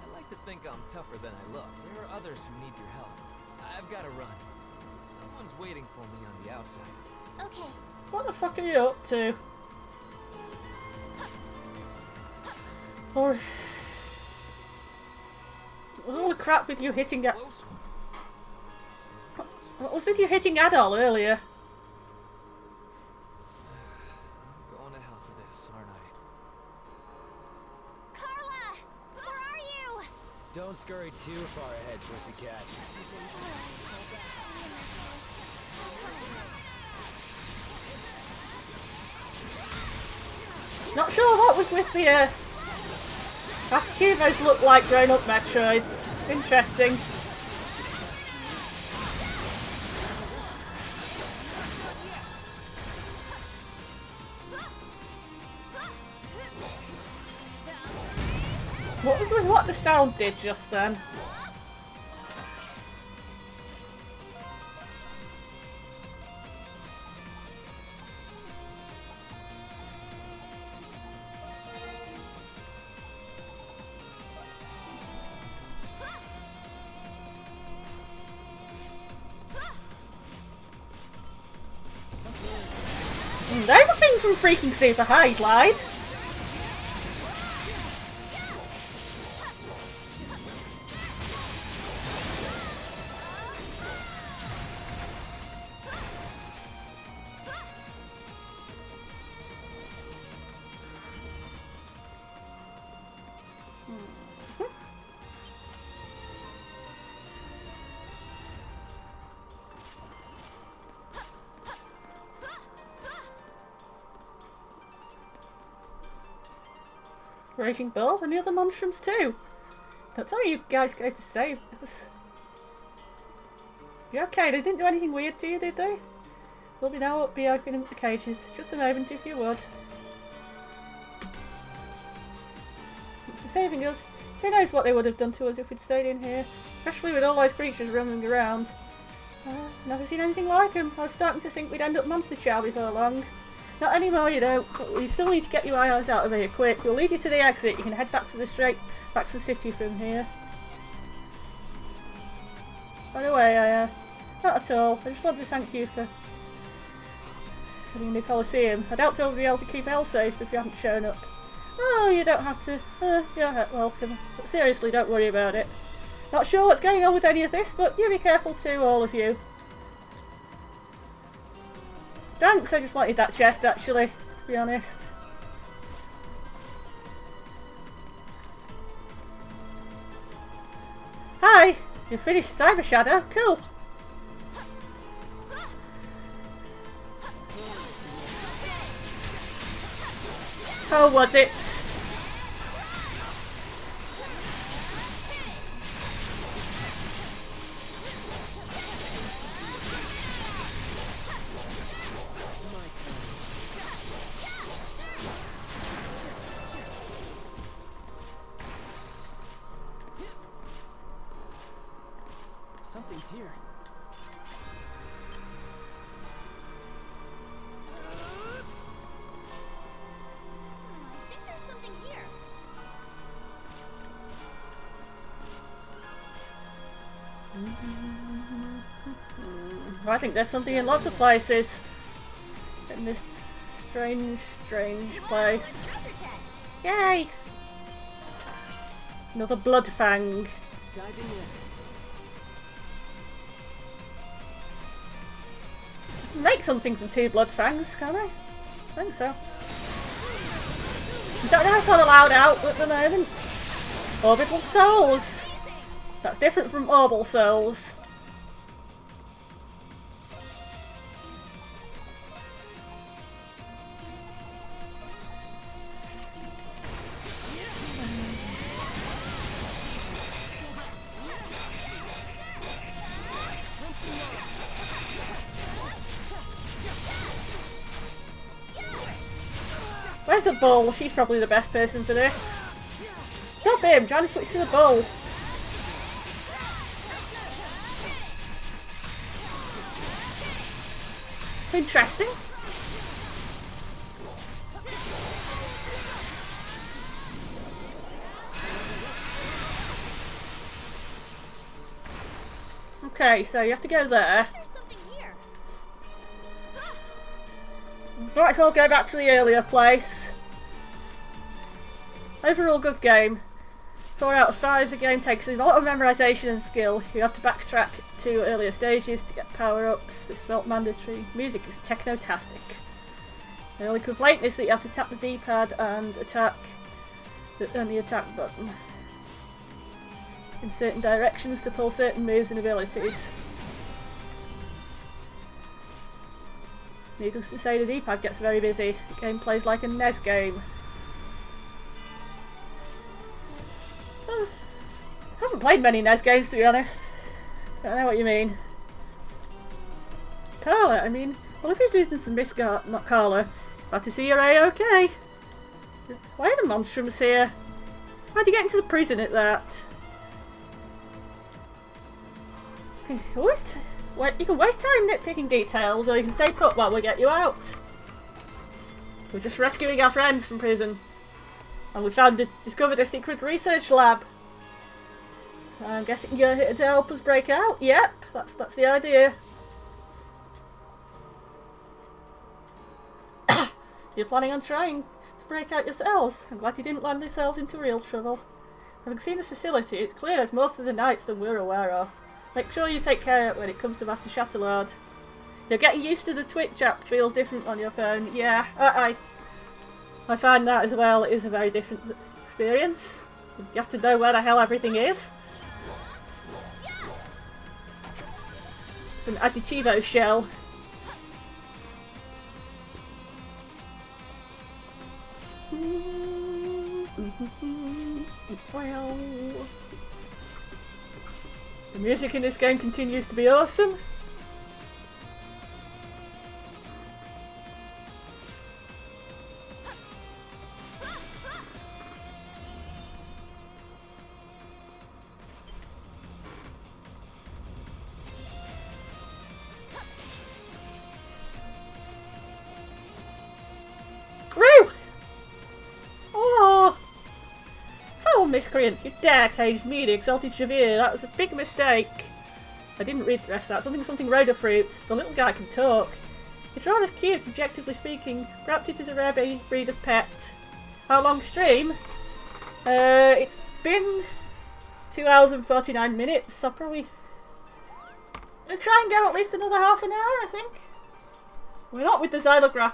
I like to think I'm tougher than I look. There are others who need your help. I've got to run. Someone's waiting for me on the outside. Okay. What the fuck are you up to? Or all the crap with you hitting at. What was with you hitting Adol earlier? I'm going to hell for this, aren't I? Carla! Where are you? Don't scurry too far ahead, pussycat. Not sure what was with the attitude. Those look like grown-up Metroids. Interesting. What was with what the sound did just then? There's a thing from freaking Super High Glide. Raging Bull and the other Monstroms too. Don't tell me you guys go to save us. You okay? They didn't do anything weird to you, did they? We'll be now be opening the cages. Just a moment if you would. Thanks for saving us. Who knows what they would have done to us if we'd stayed in here. Especially with all those creatures roaming around. Never seen anything like them. I was starting to think we'd end up monster chow before long. Not anymore, you don't. But we still need to get your eyes out of here quick. We'll lead you to the exit. You can head back to the city from here. By the way, not at all. I just wanted to thank you for having the Colosseum. I doubt we'll be able to keep Elle safe if you haven't shown up. Oh, you don't have to. You're welcome. But seriously, don't worry about it. Not sure what's going on with any of this, but you be careful too, all of you. Thanks, I just wanted that chest actually, to be honest. Hi! You finished Cyber Shadow? Cool! How was it? Something's here. I think there's something here. I think there's something in lots of places. In this strange place. Yay! Another blood fang. Diving in. Make something from 2 blood fangs, can I? I think so. Don't know if I'm allowed out at the moment. Orbital souls! That's different from orbital souls. Where's the bull? She's probably the best person for this. Stop him! Trying to switch to the bull. Interesting. Okay, so you have to go there. There's something here. Might as well go back to the earlier place. Overall good game. 4 out of 5. The game takes a lot of memorisation and skill. You have to backtrack to earlier stages to get power-ups. It's felt mandatory. Music is techno-tastic. The only complaint is that you have to tap the D-pad and attack and the attack button in certain directions to pull certain moves and abilities. Needless to say, the D-pad gets very busy. The game plays like a NES game. I haven't played many NES games, to be honest. I don't know what you mean. Carla, I mean, well, if he's doing some risk, not Carla. Glad to see you're A-okay. Why are the monstrums here? How'd you get into the prison at that? You can waste time nitpicking details, or you can stay put while we get you out. We're just rescuing our friends from prison. And we discovered a secret research lab. I'm guessing you're here to help us break out? Yep, that's the idea. You're planning on trying to break out yourselves. I'm glad you didn't land yourselves into real trouble. Having seen this facility, it's clear there's more to the Knights than we're aware of. Make sure you take care of it when it comes to Master Chatelard. You're getting used to the Twitch app, feels different on your phone. Yeah, I find that as well. It is a very different experience. You have to know where the hell everything is. It's an Adichivo shell. Well, the music in this game continues to be awesome. Woo! Oh! Foul miscreants, you dare cage me, the exalted Javier. That was a big mistake. I didn't read the rest of that. Something Rhoda fruit. The little guy can talk. It's rather cute, objectively speaking. Perhaps it is a rare breed of pet. How long stream? It's been 2 hours and 49 minutes, so probably I'll try and go at least another half an hour, I think. We're not with the Xylograph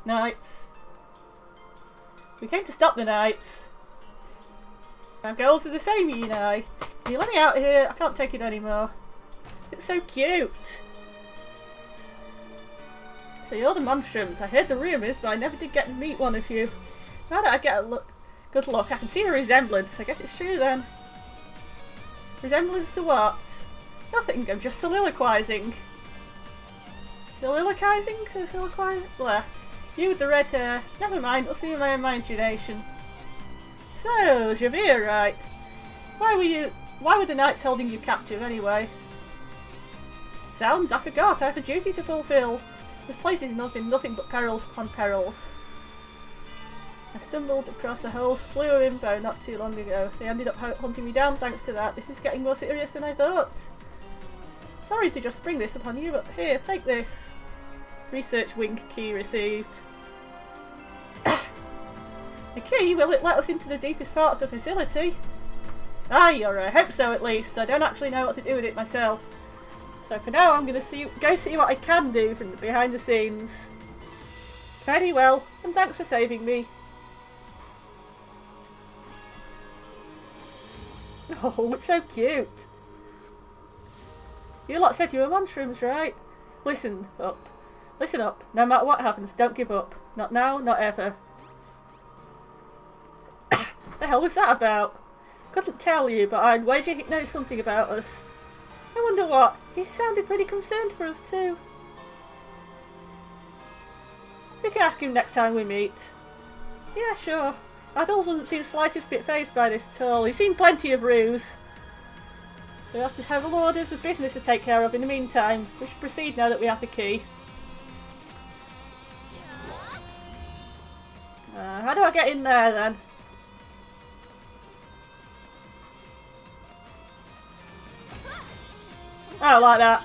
Knights. We came to stop the Knights. Our goals are the same, you know. Can you let me out here? I can't take it anymore. It's so cute. So you're the monstrums. I heard the rumours, but I never did get to meet one of you. Now that I get a good look, I can see a resemblance. I guess it's true then. Resemblance to what? Nothing, I'm just soliloquising. Soliloquising? Blah. You with the red hair. Never mind, must be my imagination. So, Javier, right. Why were the Knights holding you captive anyway? Sounds, I forgot, I have a duty to fulfill. This place is nothing but perils upon perils. I stumbled across a whole slew of info not too long ago. They ended up hunting me down thanks to that. This is getting more serious than I thought. Sorry to just bring this upon you, but here, take this. Research wink key received. A key? Will it let us into the deepest part of the facility? Aye, or I hope so at least. I don't actually know what to do with it myself. So for now I'm going to go see what I can do from behind the scenes. Very well, and thanks for saving me. Oh, it's so cute. You lot said you were monstrums, right? Listen up. Listen up. No matter what happens, don't give up. Not now, not ever. The hell was that about? Couldn't tell you, but I'd wager he knows something about us. I wonder what. He sounded pretty concerned for us too. We can ask him next time we meet. Yeah, sure. Adol doesn't seem the slightest bit fazed by this at all. He's seen plenty of ruse. We have to have orders of business to take care of in the meantime. We should proceed now that we have the key. How do I get in there then? Oh, like that.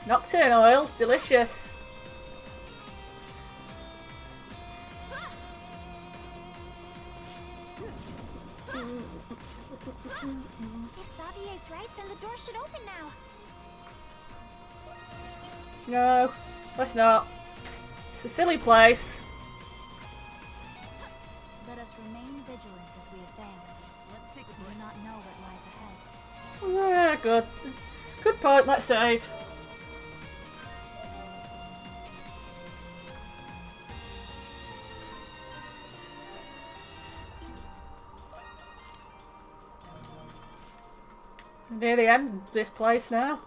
Nocturne oil, delicious. If Xavier's right, then the door should open now. No, let's not. It's a silly place. Let us remain vigilant as we advance. Let's take a break. We do not know what lies ahead. Yeah, good. Good point, let's save. Near the end of this place now.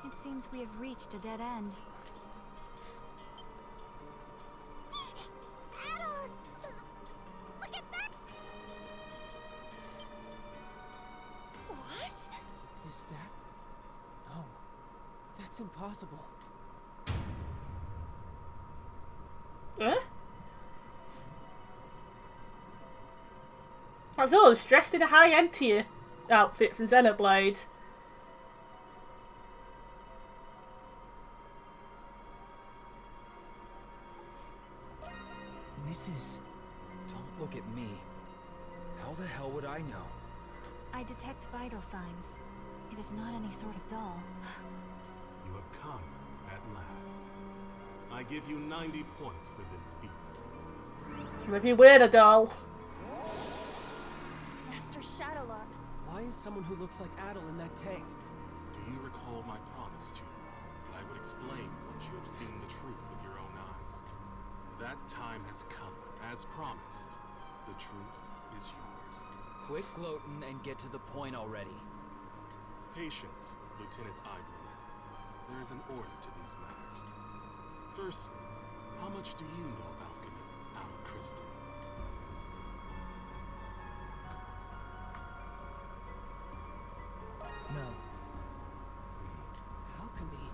It seems we have reached a dead end. Look at that! What? Is that? No. That's impossible. Huh? Azul's dressed in a high-end tier outfit from Xenoblade. This is... Don't look at me. How the hell would I know? I detect vital signs. It is not any sort of doll. You have come at last. I give you 90 points for this feat. Maybe we're the doll. Master Shadowlock. Why is someone who looks like Adol in that tank? Do you recall my promise to you that I would explain once you have seen the truth with your own eyes? That time has come, as promised. The truth is yours. Quit gloating and get to the point already. Patience, Lieutenant Eibler. There is an order to these matters. Firstly, how much do you know of alchemy, Al Kristen? No. Alchemy?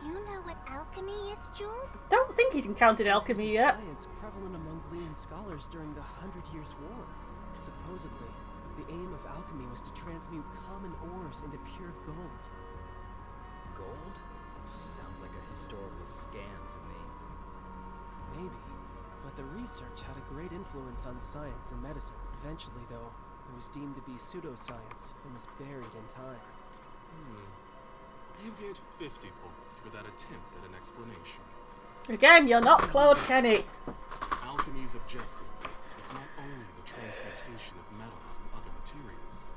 You know what alchemy is, Jules? Don't think he's encountered alchemy It's a yet. science prevalent among Glean scholars during the 100 Years' War. Supposedly, the aim of alchemy was to transmute common ores into pure gold. Gold? Sounds like a historical scam to me. Maybe, but the research had a great influence on science and medicine. Eventually, though, it was deemed to be pseudoscience and was buried in time. You get 50 points for that attempt at an explanation. Again, you're not Claude Kenny. Alchemy's objective is not only the transmutation of metals and other materials.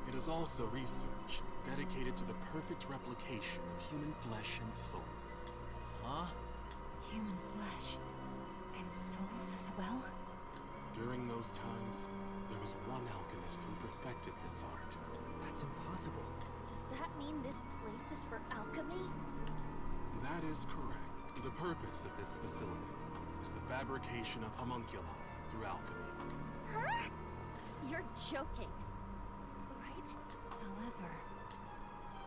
It is also research dedicated to the perfect replication of human flesh and soul. Huh? Human flesh. And souls as well? During those times, there was one alchemist who perfected this art. That's impossible. Does that mean this place is for alchemy? That is correct. The purpose of this facility is the fabrication of homunculi through alchemy. Huh? You're joking, right? However,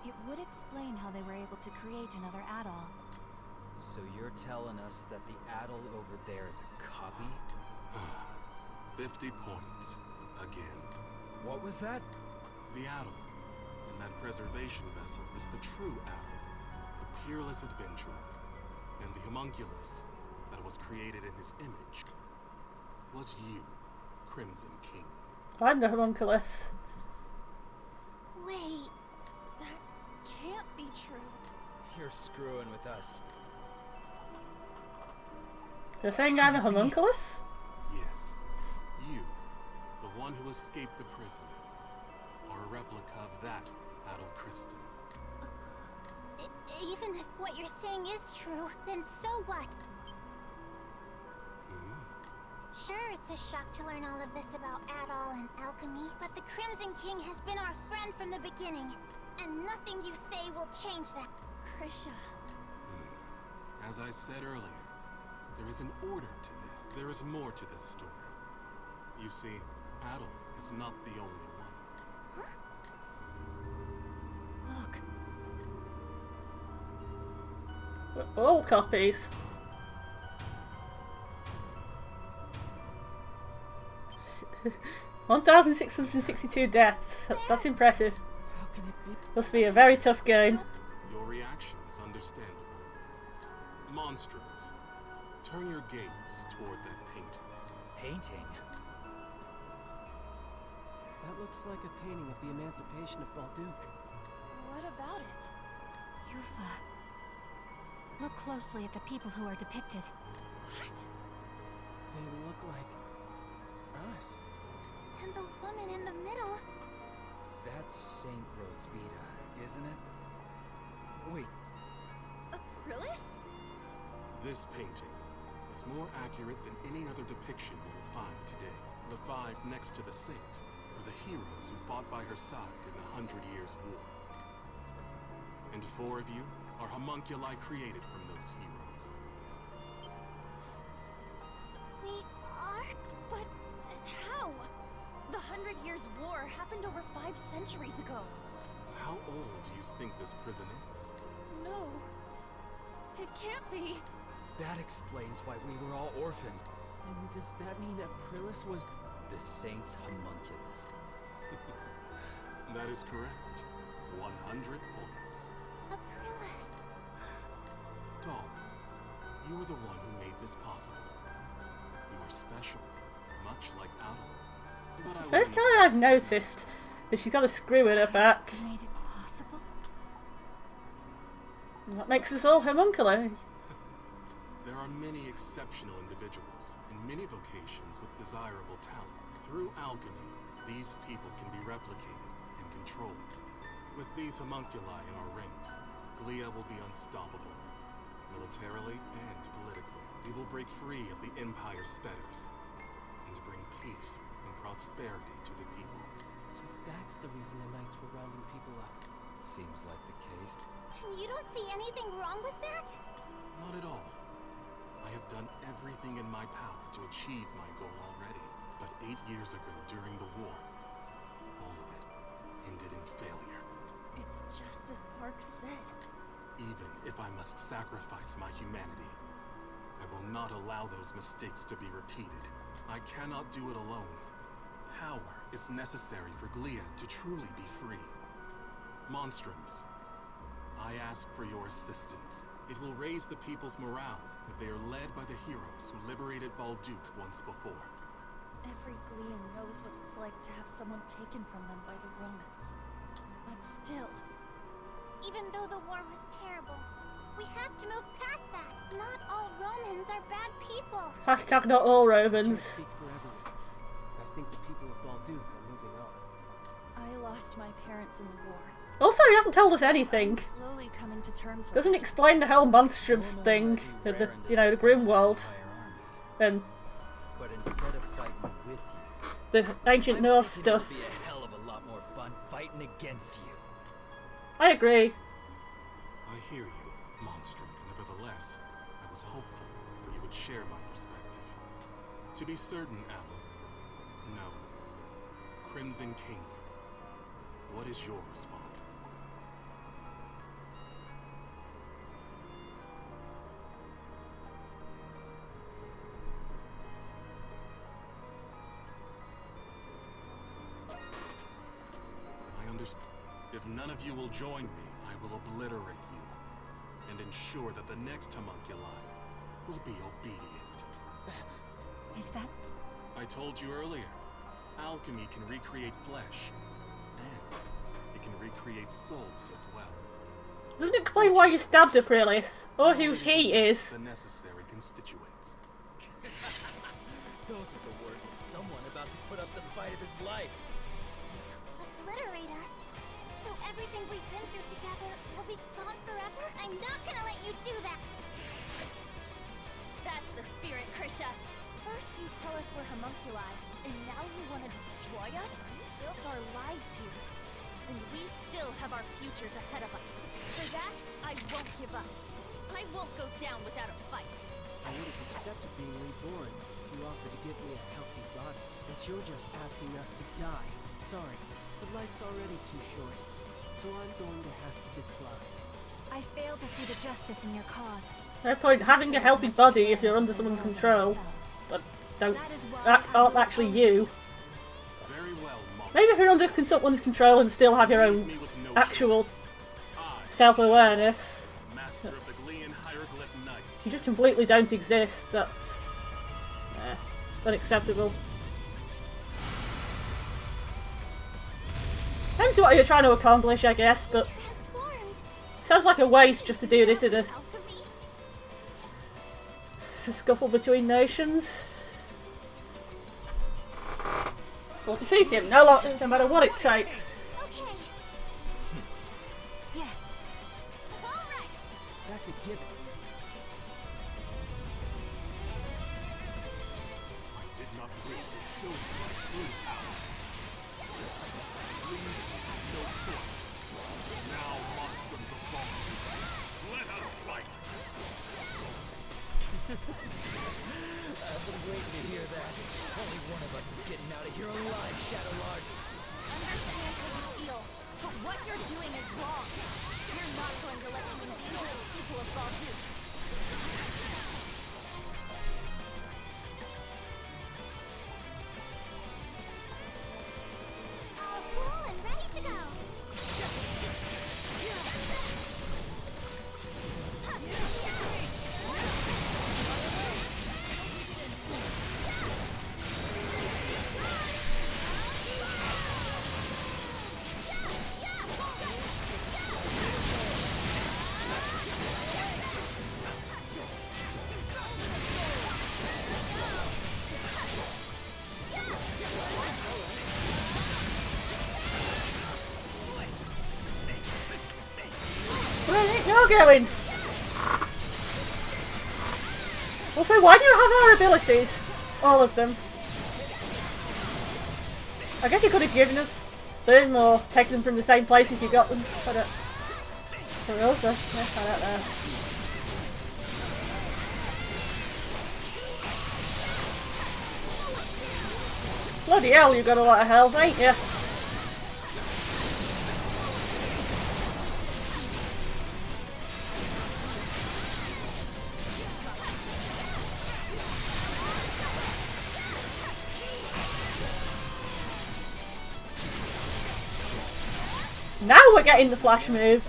it would explain how they were able to create another Adol. So you're telling us that the Adol over there is a copy? 50 points. Again. What was that? The Adol in that preservation vessel is the true Adol, the peerless adventurer. And the homunculus that was created in his image was you, Crimson King. I'm the homunculus. Wait, that can't be true. You're screwing with us. You're saying I'm a homunculus? Yes, you, the one who escaped the prison, are a replica of that Adol Kristen. Even if what you're saying is true, then so what? Sure, it's a shock to learn all of this about Adol and alchemy, but the Crimson King has been our friend from the beginning, and nothing you say will change that. Krisha. As I said earlier, there is an order to this. There is more to this story. You see, Adel is not the only one. Look. All copies. $1,662 deaths. That's impressive. How can it be? Must be a very tough game. Your reaction is understandable. Monstrums, turn your gaze toward that painting. Painting? That looks like a painting of the emancipation of Balduc. What about it? Yufa. Look closely at the people who are depicted. What? They look like us. And the woman in the middle. That's Saint Rosvita, isn't it? Wait. Aprillis? This painting is more accurate than any other depiction you will find today. The five next to the saint were the heroes who fought by her side in the 100 Years' War. And 4 of you are homunculi created from those heroes. We are? But how? The 100 Years' War happened over 5 centuries ago. How old do you think this prison is? No. It can't be. That explains why we were all orphans. And does that mean Aprillis was the saint's homunculus? That is correct. 100 points. Aprillis. Doan, you were the one who made this possible. You are special, much like Adel. First time I've noticed that she's got a screw in her back. Made it possible? That makes us all homunculi. There are many exceptional individuals in many vocations with desirable talent. Through alchemy, these people can be replicated and controlled. With these homunculi in our ranks, Glia will be unstoppable. Militarily and politically, we will break free of the Empire's fetters and bring peace and prosperity to the people. So that's the reason the knights were rounding people up. Seems like the case. And you don't see anything wrong with that? Not at all. I have done everything in my power to achieve my goal already. But 8 years ago, during the war, all of it ended in failure. It's just as Park said. Even if I must sacrifice my humanity, I will not allow those mistakes to be repeated. I cannot do it alone. Power is necessary for Glia to truly be free. Monstrums, I ask for your assistance. It will raise the people's morale if they are led by the heroes who liberated Balduc once before. Every Glian knows what it's like to have someone taken from them by the Romans. But still... Even though the war was terrible, we have to move past that. Not all Romans are bad people. Hashtag not all I can't Romans. speak for everyone. I think the people of Balduc are moving on. I lost my parents in the war. Also, you haven't told us anything. Slowly coming to terms with Doesn't explain the whole monstrums thing, the Grim world, and But instead of fighting with you, the ancient Norse stuff. it'll be a hell of a lot more fun fighting against you. I agree. I hear you, Monstrum. Nevertheless, I was hopeful that you would share my perspective. To be certain, Adel, no. Crimson King, what is your response? I understand. If none of you will join me, I will obliterate you and ensure that the next homunculi will be obedient. Is that... I told you earlier, alchemy can recreate flesh, and it can recreate souls as well. Doesn't explain why you stabbed Aprillis, or who he is. The necessary constituents. Those are the words of someone about to put up the fight of his life. Obliterate us. So everything we've been through together will be gone forever? I'm not gonna let you do that! That's the spirit, Krisha. First you tell us we're homunculi, and now you want to destroy us? We built our lives here, and we still have our futures ahead of us. For that, I won't give up. I won't go down without a fight. I would have accepted being reborn if you offered to give me a healthy body. But you're just asking us to die. Sorry, but life's already too short. So I'm going to have to decline. I fail to see the justice in your cause. No point having a healthy body if you're under someone's control. But aren't actually you. Very well, Monk. Maybe if you're under someone's control and still have your own actual self-awareness. Master of the Glean Hieroglyph Knights. You just completely don't exist. That's unacceptable. Depends what you're trying to accomplish, I guess, but sounds like a waste just to do this in a scuffle between nations. We'll defeat him, no matter what it takes. Yes. That's a given. I did not wish to show you my true power. Leave no choice. Now, monsters of Baldur, let us fight! I've been waiting to hear that. Only one of us is getting out of here alive, Shadowlord. Understand how you feel, but what you're doing is wrong. We're not going to let you endanger the people of Baldur. All full and ready to go. Where are you going? Also, why do you have our abilities? All of them. I guess you could have given us them or taken them from the same place if you got them. I don't. For real, so yeah, I don't know. Bloody hell, you got a lot of health, ain't you? Now we're getting the flash move.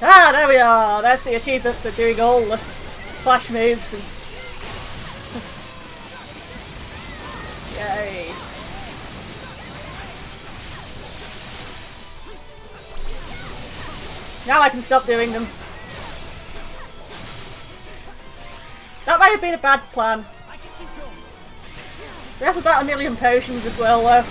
Ah, there we are! That's the achievement for doing all the flash moves and... Yay! Now I can stop doing them. That might have been a bad plan. We have about 1,000,000 potions as well, though.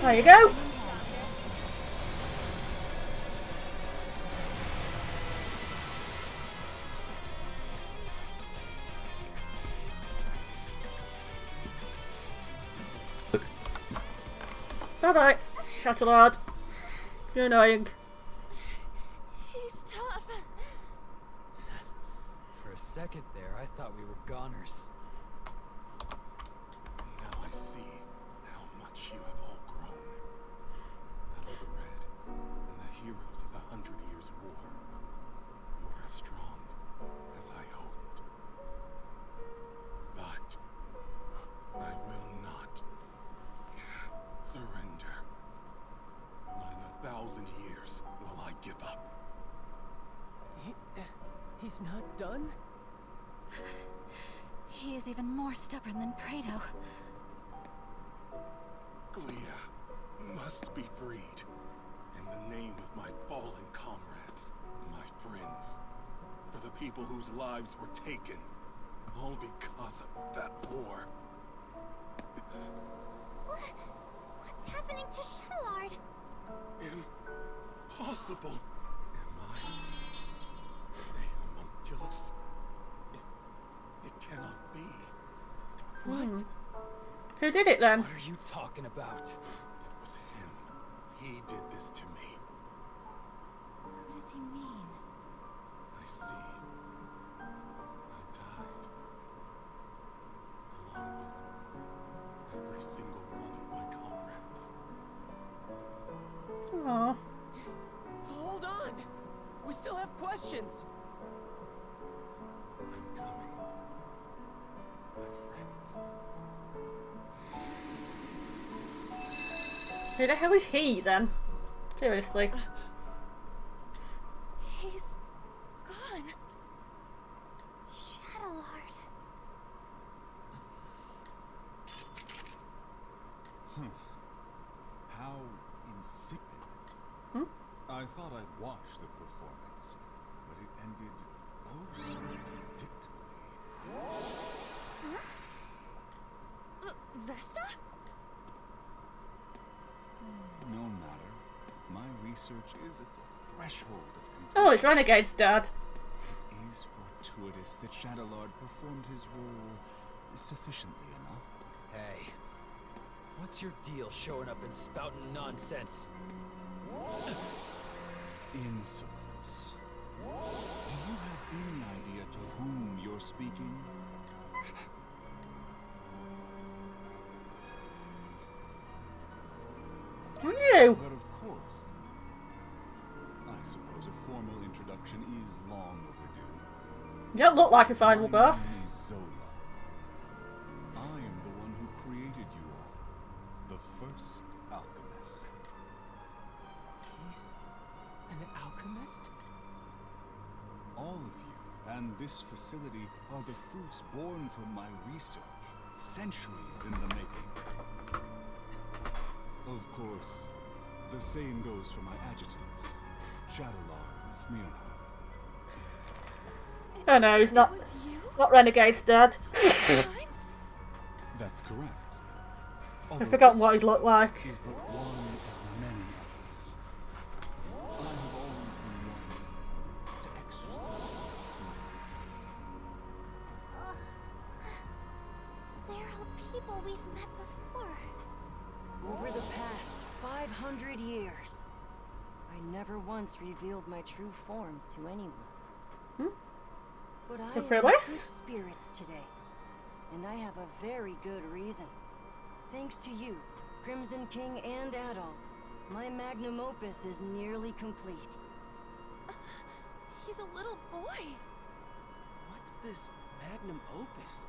There you go. Bye-bye. Shatterlord. You're annoying. He's tough. For a second there, I thought we were goners. Now I see how much you have all grown. Out of the Red and the heroes of the 100 Years' War. You are as strong as I hoped. But I will not surrender. Not in 1,000 years will I give up. He's not done? He is even more stubborn than Prado. Glia must be freed. In the name of my fallen comrades, my friends. For the people whose lives were taken. All because of that war. What's happening to Shatterlord? Impossible. Am I a homunculus? It cannot be. What? Who did it then? What are you talking about? It was him. He did this to me. What does he mean? I see. I died. Along with every single one of my comrades. Aww. Hold on! We still have questions! I'm coming. My friends. Who the hell is he then? Seriously. He's gone. Shatterlord. How insipid. Hmm? I thought I'd watch the performance, but it ended oh so predictably. Huh? Vesta? No matter. My research is at the threshold of completion. Oh, it's Renegade's dad. It is fortuitous that Shadowlord performed his role sufficiently enough. Hey, what's your deal showing up and spouting nonsense? Insolence. Do you have any idea to whom you're speaking? No. But of course. I suppose a formal introduction is long overdue. You don't look like a final My name boss. is Zola. I am the one who created you all. The first alchemist. He's an alchemist? All of you and this facility are the fruits born from my research. Centuries in the making. Of course, the same goes for my adjutants, Shadowlar and Smirna. Oh no, he's not Renegade's dad. That's correct. I've forgotten what he'd look like. Is but one of many others. I have always been one to exercise influence. They're all people we've met before. Over the past 500 years, I never once revealed my true form to anyone. But I am in good spirits today, and I have a very good reason. Thanks to you, Crimson King and Adol, my magnum opus is nearly complete. He's a little boy. What's this magnum opus?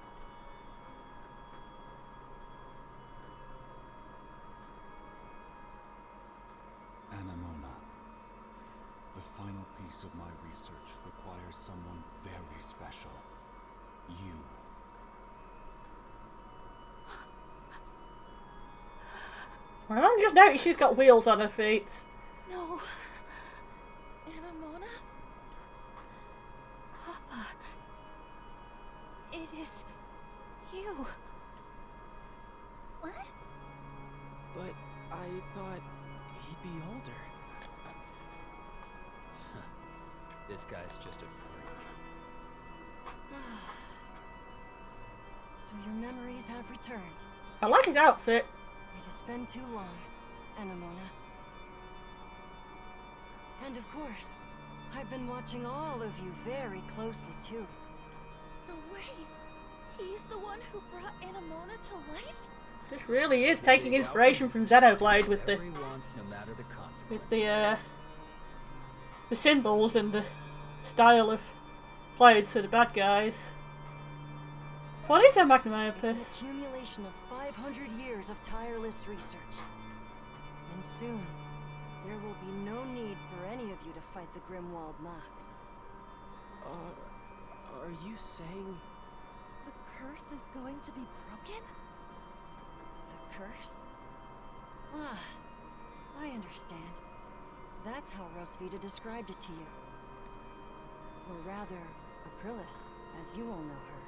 Anemona. The final piece of my research requires someone very special. You. I don't just noticed she's got wheels on her feet. No. Anemona? Papa. It is you. What? But I thought he'd be older. This guy's just a freak. So your memories have returned. I like his outfit. It has been too long, Anemona. And of course, I've been watching all of you very closely too. No way! He's the one who brought Anamona to life? This really is taking inspiration from Xenoblade with the symbols and the style of blades for the bad guys. What is a magnum opus? It's an accumulation of 500 years of tireless research. And soon, there will be no need for any of you to fight the Grimwald Nox. Are you saying... The curse is going to be broken? The curse? Ah, I understand. That's how Rosvita described it to you. Or rather, Aprilis, as you all know her.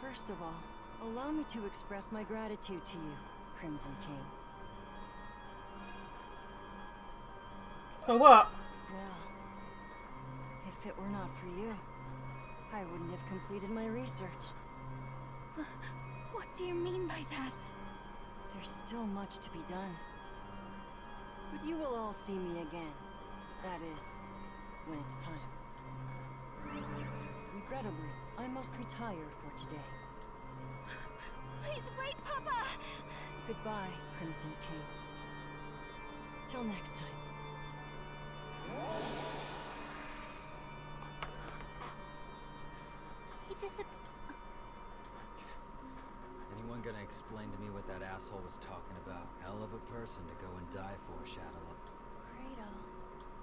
First of all, allow me to express my gratitude to you, Crimson King. For what? Well, if it were not for you, I wouldn't have completed my research. What do you mean by that? There's still much to be done. But you will all see me again. That is, when it's time. Regrettably, I must retire for today. Please wait, Papa! Goodbye, Crimson King. Till next time. He Anyone gonna explain to me what that asshole was talking about? Hell of a person to go and die for, Shadowlord. Credo.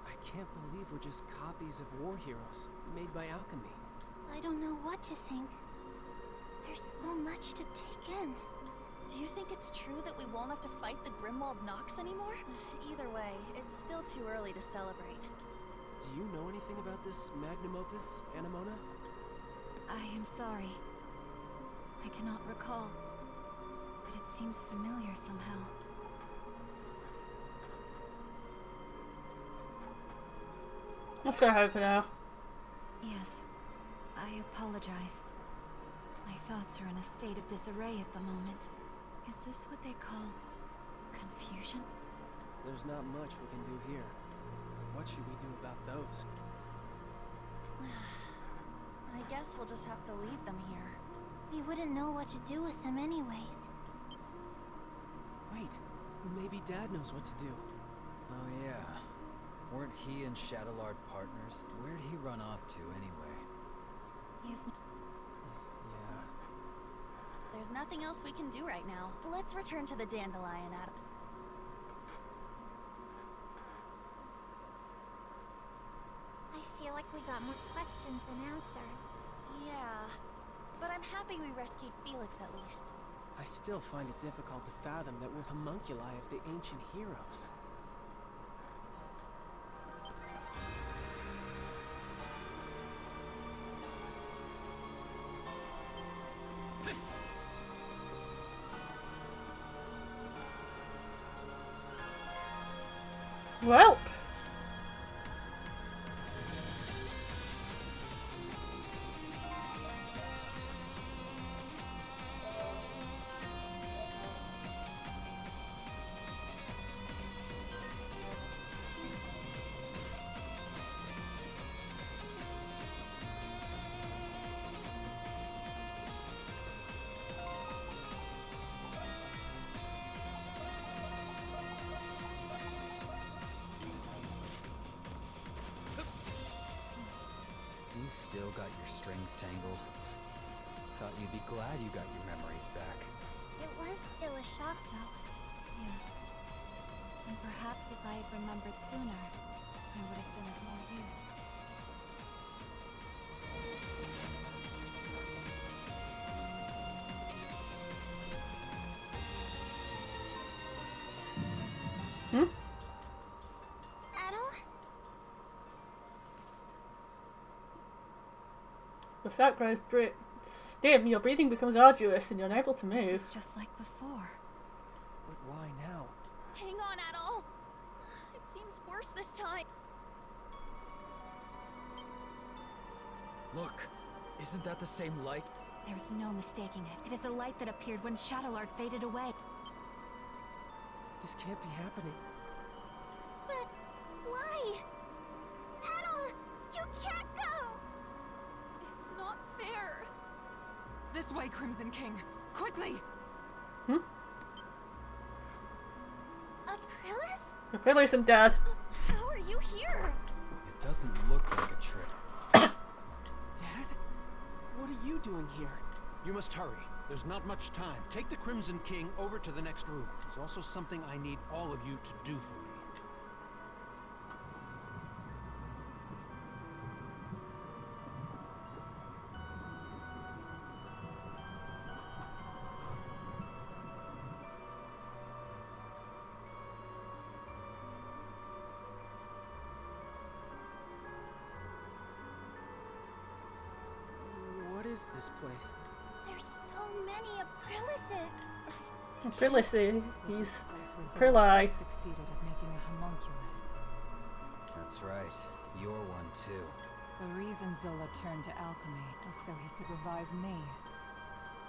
I can't believe we're just copies of war heroes, made by alchemy. I don't know what to think. There's so much to take in. Do you think it's true that we won't have to fight the Grimwald Nox anymore? Either way, it's still too early to celebrate. Do you know anything about this magnum opus, Anamona? I am sorry. I cannot recall, but it seems familiar somehow. Let's go home for now. Yes, I apologize. My thoughts are in a state of disarray at the moment. Is this what they call confusion? There's not much we can do here. What should we do about those? I guess we'll just have to leave them here. We wouldn't know what to do with them anyways. Wait, maybe Dad knows what to do. Oh yeah. Weren't he and Shadowlord partners? Where'd he run off to anyway? He's... Yeah. There's nothing else we can do right now. Let's return to the Dandelion, Adam. I feel like we got more questions than answers. Yeah, but I'm happy we rescued Felix at least. I still find it difficult to fathom that we're homunculi of the ancient heroes. Well. You still got your strings tangled? Thought you'd be glad you got your memories back. It was still a shock, though. Yes. And perhaps if I had remembered sooner, I would have been of more use. If that grows dim, your breathing becomes arduous and you're unable to move. This is just like before. But why now? Hang on, Adol! It seems worse this time. Look! Isn't that the same light? There is no mistaking it. It is the light that appeared when Shadowlord faded away. This can't be happening. But Why? Adol, you can't go! It's not fair. This way, Crimson King. Quickly! Aprillis? Aprillis and Dad. How are you here? It doesn't look like a trick. Dad? What are you doing here? You must hurry. There's not much time. Take the Crimson King over to the next room. There's also something I need all of you to do for me. What is this place? There's so many Aprillises. Aprillis, he's Zola Aprilli. succeeded at making a homunculus. That's right. You're one too. The reason Zola turned to alchemy was so he could revive me.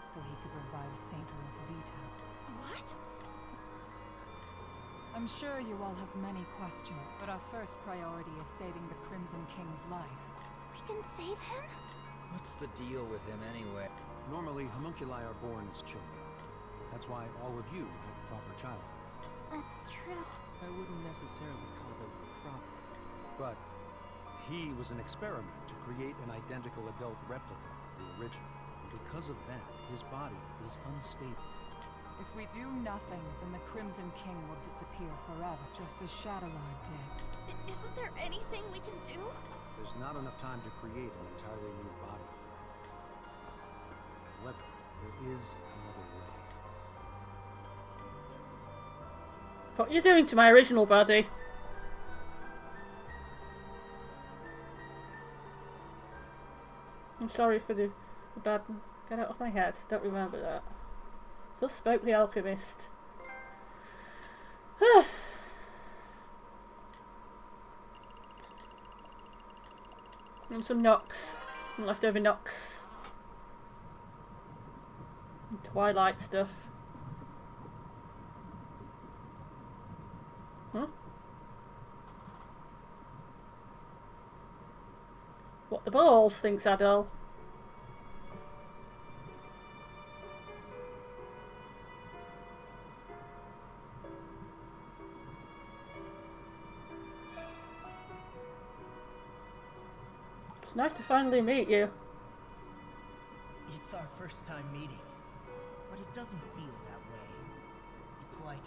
So he could revive Saint Rosvita. What? I'm sure you all have many questions, but our first priority is saving the Crimson King's life. We can save him? What's the deal with him anyway? Normally, homunculi are born as children. That's why all of you have proper childhood. That's true. I wouldn't necessarily call them proper. But he was an experiment to create an identical adult replica of the original. And because of that, his body is unstable. If we do nothing, then the Crimson King will disappear forever, just as Shadowlord did. Isn't there anything we can do? There's not enough time to create an entirely new body for him. However, there is another way. What are you doing to my original body? I'm sorry for the bad. Get out of my head. Don't remember that. So spoke the alchemist. And some knocks. Some leftover knocks. And Twilight stuff. Huh? What the balls, thinks Adol. It's nice to finally meet you. It's our first time meeting, but it doesn't feel that way. It's like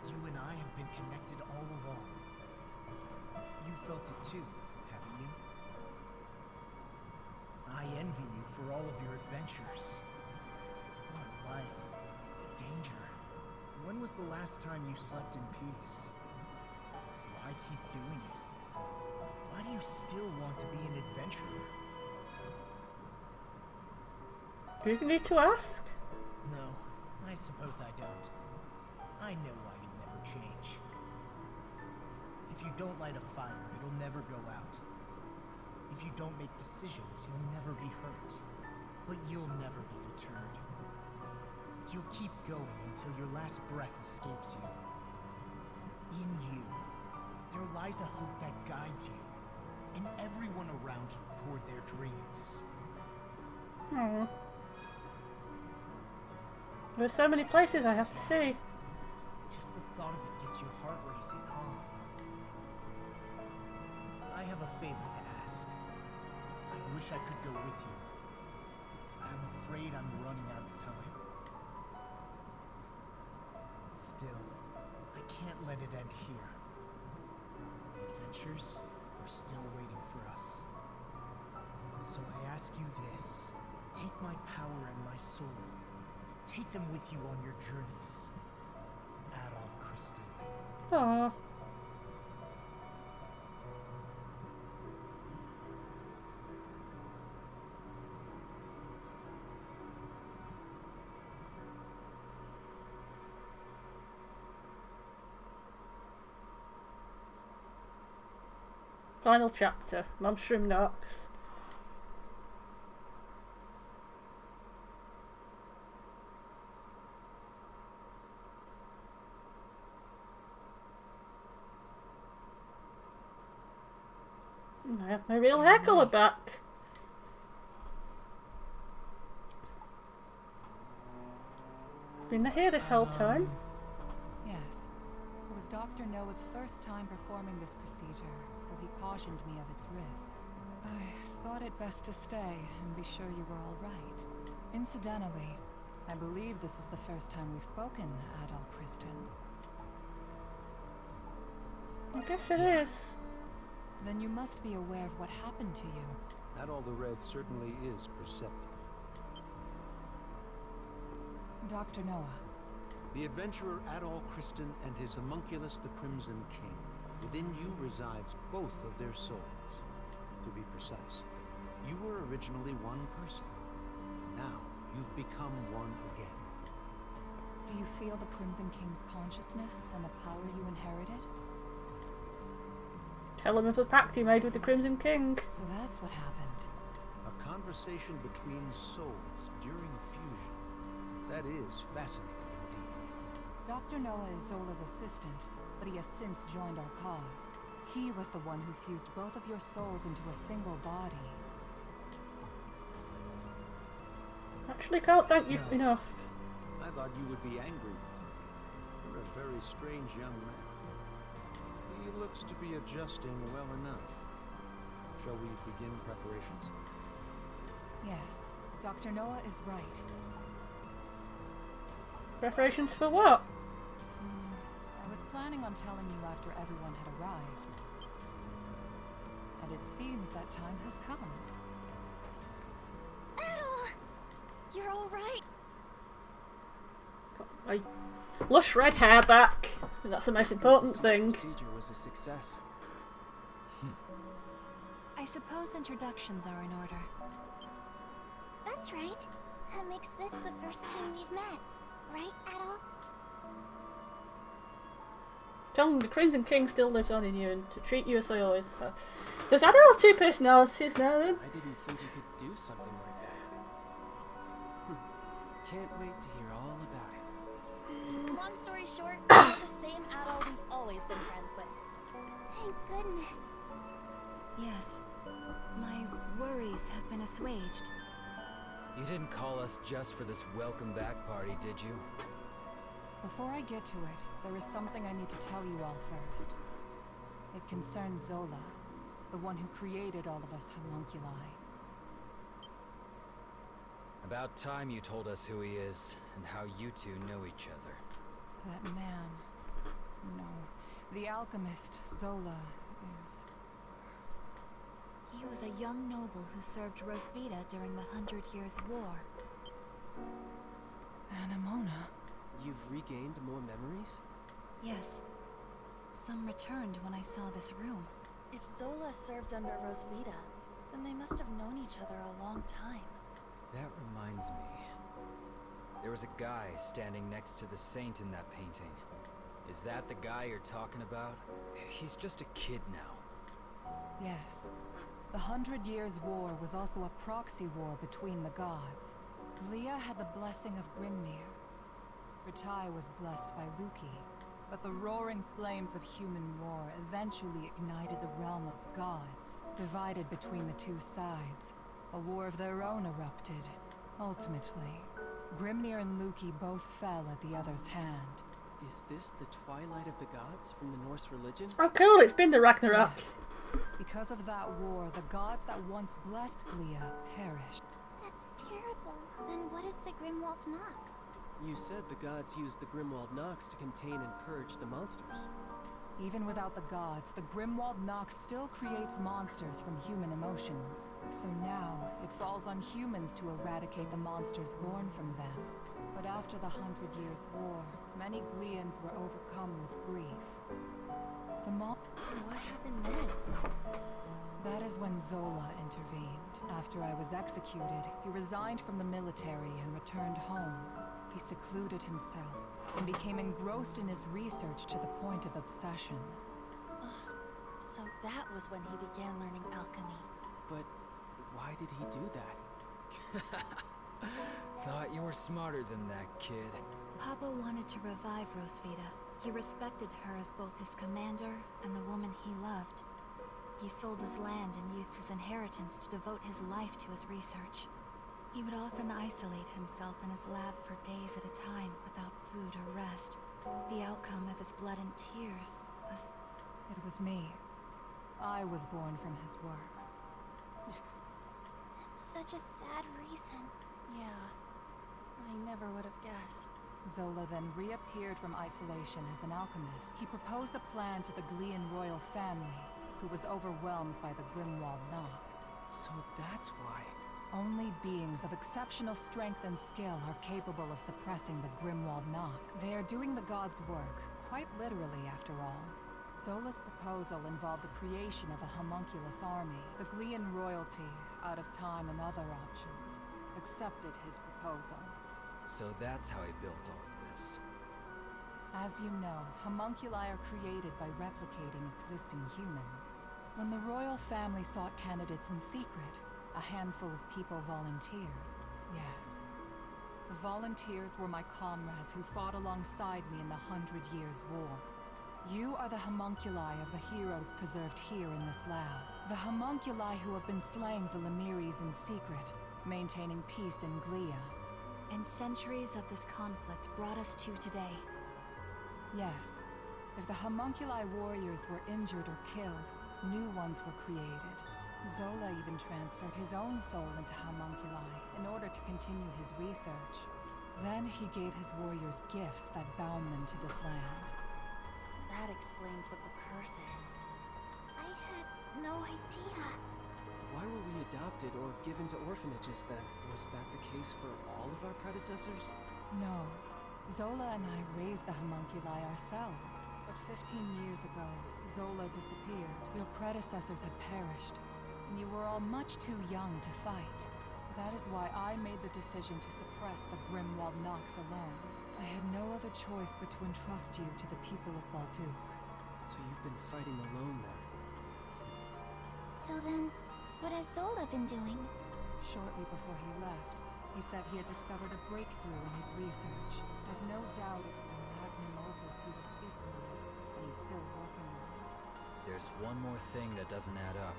you and I have been connected all along. You felt it too, haven't you? I envy you for all of your adventures. What a life. The danger. When was the last time you slept in peace? Why keep doing it? Why do you still want to be an adventurer? Do you need to ask? No, I suppose I don't. I know why you'll never change. If you don't light a fire, it'll never go out. If you don't make decisions, you'll never be hurt. But you'll never be deterred. You'll keep going until your last breath escapes you. In you, there lies a hope that guides you, and everyone around you toward their dreams. Aww. There's so many places I have to see. Just the thought of it gets your heart racing, huh? I have a favor to ask. I wish I could go with you, but I'm afraid I'm running out of time. Still, I can't let it end here. Adventures are still waiting for us. So I ask you this. Take my power and my soul. Take them with you on your journeys. Adol Kristen. Aww. Final chapter. Mushroom Knocks. have my real hair colour back. Been here this whole time. Yes. It was Dr. Noah's first time performing this procedure, so he cautioned me of its risks. I thought it best to stay and be sure you were all right. Incidentally, I believe this is the first time we've spoken, Adol Kristen. I guess it is. Then you must be aware of what happened to you. Adol the Red certainly is perceptive. Dr. Noah. The adventurer Adol Kristen and his homunculus the Crimson King. Within you resides both of their souls. To be precise, you were originally one person. Now you've become one again. Do you feel the Crimson King's consciousness and the power you inherited? Tell him of the pact you made with the Crimson King. So that's what happened. A conversation between souls during fusion. That is fascinating indeed. Dr. Noah is Zola's assistant, but he has since joined our cause. He was the one who fused both of your souls into a single body. Actually can't thank you enough. I thought you would be angry with me. You're a very strange young man. He looks to be adjusting well enough. Shall we begin preparations? Yes, Dr. Noah is right. Preparations for what? I was planning on telling you after everyone had arrived. And it seems that time has come. Adol! You're alright? My lush red hair back. That's the most important thing. The procedure was a success. I suppose introductions are in order. That's right. That makes this the first time we've met. Right, Adol? Tell them the Crimson King still lives on in you and to treat you as they always have. Does Adol have two personalities now then? I didn't think you could do something like that. Can't wait to hear all about it. Long story short, we're the same Adol we've always been friends with. Thank goodness. Yes. My worries have been assuaged. You didn't call us just for this welcome back party, did you? Before I get to it, there is something I need to tell you all first. It concerns Zola, the one who created all of us homunculi. About time you told us who he is, and how you two know each other. That man... No. The alchemist, Zola, is... He was a young noble who served Rosvita during the 100 Years' War. Anemona. You've regained more memories? Yes. Some returned when I saw this room. If Zola served under Rosvita, then they must have known each other a long time. That reminds me. There was a guy standing next to the saint in that painting. Is that the guy you're talking about? He's just a kid now. Yes. The 100 Years' War was also a proxy war between the gods. Leah had the blessing of Grimnir. Ratai was blessed by Luki. But the roaring flames of human war eventually ignited the realm of the gods. Divided between the two sides, a war of their own erupted. Ultimately, Grimnir and Luki both fell at the other's hand. Is this the twilight of the gods from the Norse religion? Oh cool, it's been the Ragnarok. Yes. Because of that war, the gods that once blessed Leah perished. That's terrible. Then what is the Grimwald Nox? You said the gods used the Grimwald Nox to contain and purge the monsters. Even without the gods, the Grimwald Nox still creates monsters from human emotions. So now, it falls on humans to eradicate the monsters born from them. But after the 100 Years' War, many Gleans were overcome with grief. What happened then? That is when Zola intervened. After I was executed, he resigned from the military and returned home. He secluded himself and became engrossed in his research to the point of obsession. So that was when he began learning alchemy. But why did he do that? Thought you were smarter than that, kid. Papa wanted to revive Rosvita. He respected her as both his commander and the woman he loved. He sold his land and used his inheritance to devote his life to his research. He would often isolate himself in his lab for days at a time without food or rest. The outcome of his blood and tears was... It was me. I was born from his work. That's such a sad reason. Yeah, I never would have guessed. Zola then reappeared from isolation as an alchemist. He proposed a plan to the Glean royal family, who was overwhelmed by the Grimwald Nox. So that's why. Only beings of exceptional strength and skill are capable of suppressing the Grimwald Nox. They are doing the gods' work, quite literally after all. Zola's proposal involved the creation of a homunculus army. The Glean royalty, out of time and other options, accepted his proposal. So that's how he built all of this. As you know, homunculi are created by replicating existing humans. When the royal family sought candidates in secret, a handful of people volunteered. Yes. The volunteers were my comrades who fought alongside me in the 100 Years' War. You are the homunculi of the heroes preserved here in this lab. The homunculi who have been slaying the Lemiris in secret, maintaining peace in Glia. And centuries of this conflict brought us to today. Yes. If the homunculi warriors were injured or killed, new ones were created. Zola even transferred his own soul into homunculi in order to continue his research. Then he gave his warriors gifts that bound them to this land. That explains what the curse is. I had no idea. Why were we adopted or given to orphanages then? Was that the case for all of our predecessors? No. Zola and I raised the homunculi ourselves. But 15 years ago, Zola disappeared. Your predecessors had perished, and you were all much too young to fight. That is why I made the decision to suppress the Grimwald Nox alone. I had no other choice but to entrust you to the people of Balduc. So you've been fighting alone then? So then, what has Zola been doing? Shortly before he left, he said he had discovered a breakthrough in his research. I've no doubt it's the magnum opus he was speaking of, and he's still working on it. There's one more thing that doesn't add up.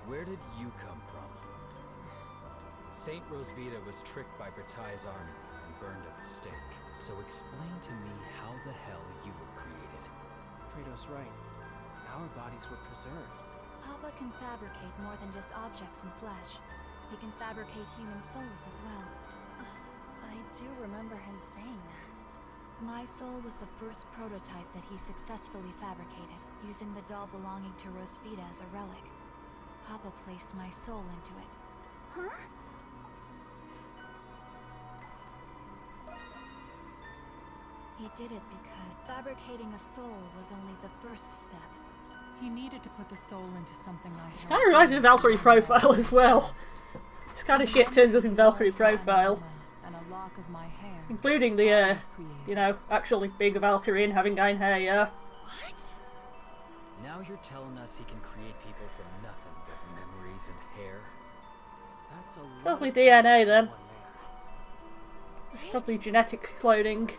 Where did you come from? Saint Rosvita was tricked by Bertai's army and burned at the stake. So explain to me how the hell you were created. Kratos' right. Our bodies were preserved. Papa can fabricate more than just objects and flesh. He can fabricate human souls as well. I do remember him saying that. My soul was the first prototype that he successfully fabricated, using the doll belonging to Rosvita as a relic. Papa placed my soul into it. Huh? He did it because fabricating a soul was only the first step. He needed to put the soul into something I had. Kind of reminds me of Valkyrie Profile as well. This kind of shit turns up in Valkyrie Profile. And a lock of my hair. Including the, you know, actually being a Valkyrie and having iron hair, yeah. What? Now you're telling us he can create people from nothing but memories and hair? That's a lot. Probably DNA then. Probably genetic cloning.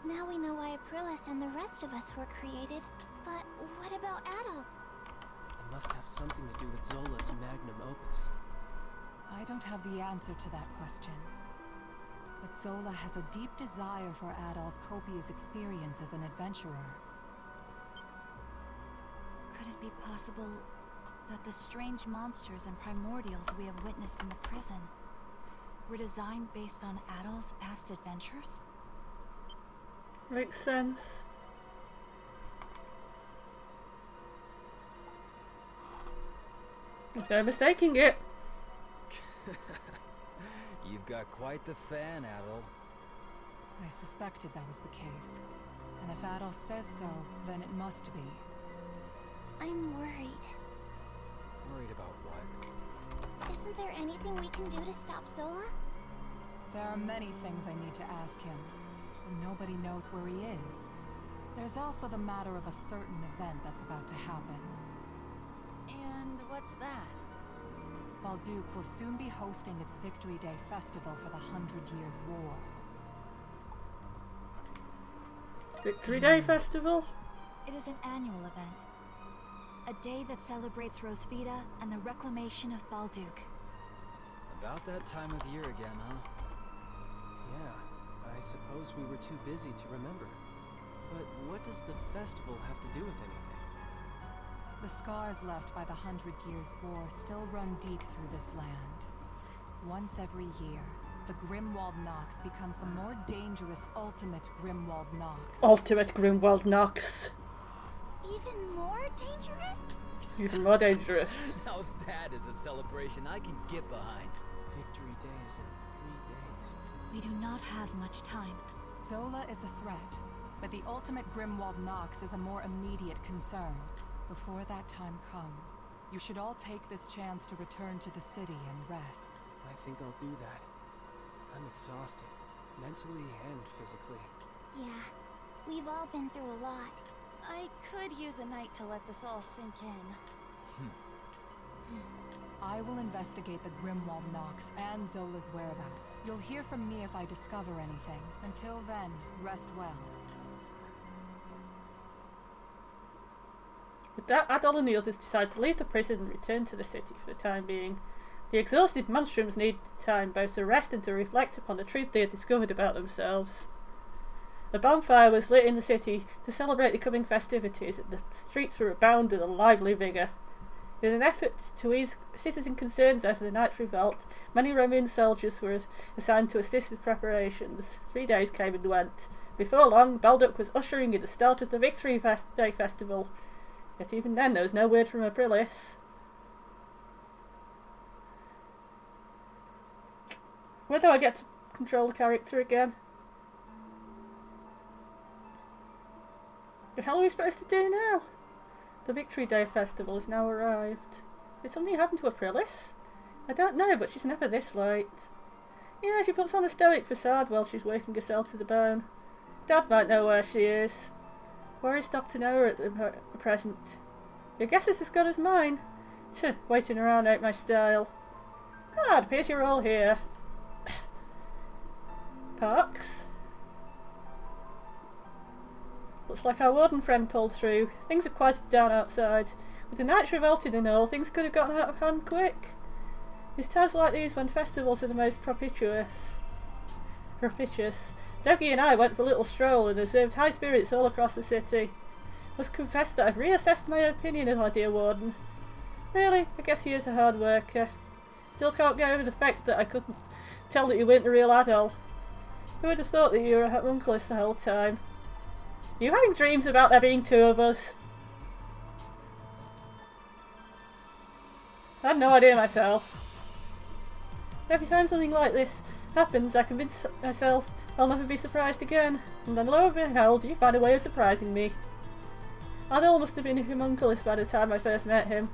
Now we know why Aprilis and the rest of us were created. But what about Adol? It must have something to do with Zola's magnum opus. I don't have the answer to that question. But Zola has a deep desire for Adol's copious experience as an adventurer. Could it be possible that the strange monsters and primordials we have witnessed in the prison were designed based on Adol's past adventures? Makes sense. There's no mistaking it. You've got quite the fan, Adol. I suspected that was the case. And if Adol says so, then it must be. I'm worried. Worried about what? Isn't there anything we can do to stop Zola? There are many things I need to ask him, and nobody knows where he is. There's also the matter of a certain event that's about to happen. And what's that? Balduc will soon be hosting its Victory Day festival for the 100 Years' War. Victory Day festival? It is an annual event. A day that celebrates Rosvita and the reclamation of Balduke. About that time of year again, huh? Yeah, I suppose we were too busy to remember. But what does the festival have to do with anything? The scars left by the 100 Years' War still run deep through this land. Once every year, the Grimwald Nox becomes the more dangerous ultimate Grimwald Nox. Ultimate Grimwald Nox. Even more dangerous? Even more dangerous. Now that is a celebration I can get behind. Victory Day is in 3 days. We do not have much time. Zola is a threat, but the ultimate Grimwald Nox is a more immediate concern. Before that time comes, you should all take this chance to return to the city and rest. I think I'll do that. I'm exhausted, mentally and physically. Yeah, we've all been through a lot. I could use a night to let this all sink in. I will investigate the Grimwald Nox and Zola's whereabouts. You'll hear from me if I discover anything. Until then, rest well. With that, Adol and the others decide to leave the prison and return to the city for the time being. The exhausted monstroms need time both to rest and to reflect upon the truth they had discovered about themselves. A bonfire was lit in the city to celebrate the coming festivities, and the streets were abound with a lively vigour. In an effort to ease citizen concerns over the night's revolt, many Roman soldiers were assigned to assist with preparations. 3 days came and went. Before long, Balduke was ushering in the start of the Victory Day festival. Yet even then there was no word from Aprilis. Where do I get to control the character again? The hell are we supposed to do now? The Victory Day festival has now arrived. Did something happen to Aprilis? I don't know, but she's never this late. Yeah, she puts on a stoic facade while she's working herself to the bone. Dad might know where she is. Where is Dr. Noah at the present? Your guess is as good as mine. Waiting around ain't my style. Ah, it appears you're all here. Parks? Looks like our warden friend pulled through. Things have quieted down outside. With the nights revolted and all, things could have gotten out of hand quick. It's times like these when festivals are the most propitious. Dougie and I went for a little stroll and observed high spirits all across the city. Must confess that I've reassessed my opinion of our dear warden. Really, I guess he is a hard worker. Still can't get over the fact that I couldn't tell that you weren't the real Adol. Who would have thought that you were a homunculus the whole time? Are you having dreams about there being 2 of us? I had no idea myself. Every time something like this happens, I convince myself I'll never be surprised again, and then lo and behold, you find a way of surprising me. Adol must have been a homunculus by the time I first met him.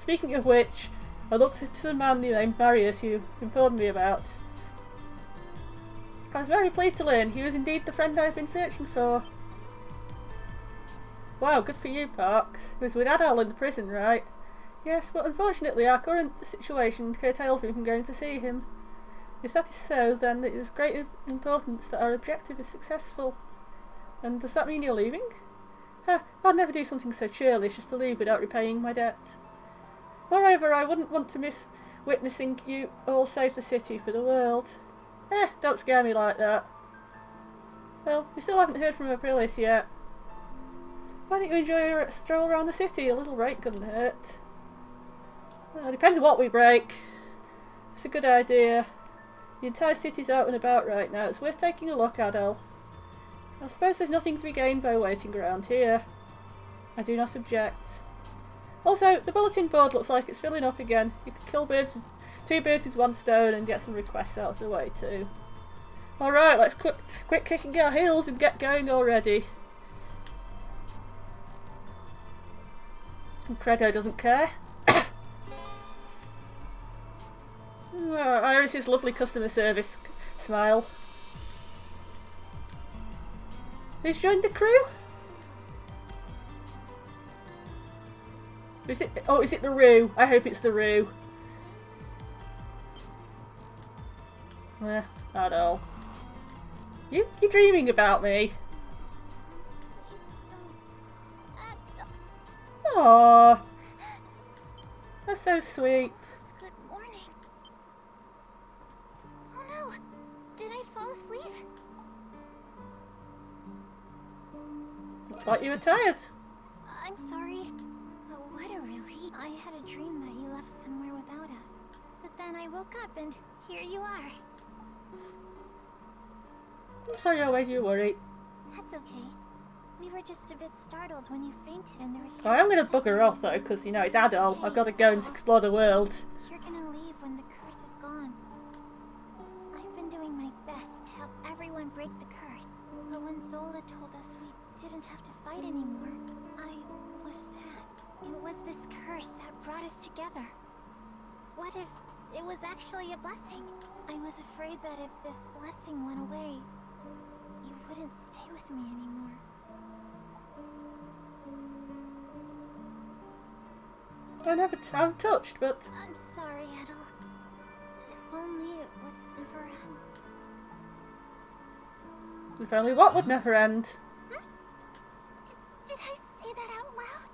Speaking of which, I looked into the man named Marius you informed me about. I was very pleased to learn he was indeed the friend I've been searching for. Wow, good for you, Parks. He was with Adol in the prison, right? Yes, but unfortunately our current situation curtails me from going to see him. If that is so, then it is of great importance that our objective is successful. And does that mean you're leaving? I'd never do something so churlish as to leave without repaying my debt. Moreover, I wouldn't want to miss witnessing you all save the city for the world. Don't scare me like that. Well, we still haven't heard from Aprilis yet. Why don't you enjoy a stroll around the city? A little break couldn't hurt. Well, depends on what we break. It's a good idea. The entire city's out and about right now. It's worth taking a look, Adol. I suppose there's nothing to be gained by waiting around here. I do not object. Also, the bulletin board looks like it's filling up again. You could kill 2 birds with 1 stone and get some requests out of the way too. Alright, let's quit kicking our heels and get going already. And Credo doesn't care. Iris's lovely customer service smile. Who's joined the crew? Is it? Oh, is it the Roo? I hope it's the Roo. Not all. You dreaming about me? Aww. That's so sweet. Good morning. Oh no! Did I fall asleep? Looks like you were tired. I'm sorry. But what a relief. I had a dream that you left somewhere without us. But then I woke up and here you are. I'm sorry I made you worry. That's okay. We were just a bit startled when you fainted and there was. I am going to bugger off though, because you know it's adult. I've got to go and explore the world. You're gonna leave when the curse is gone. I've been doing my best to help everyone break the curse. But when Zola told us we didn't have to fight anymore, I was sad. It was this curse that brought us together. What if it was actually a blessing? I was afraid that if this blessing went away, you wouldn't stay with me anymore. I'm touched, but... I'm sorry, Edel. If only it would never end. If only what would never end. Did I say that out loud?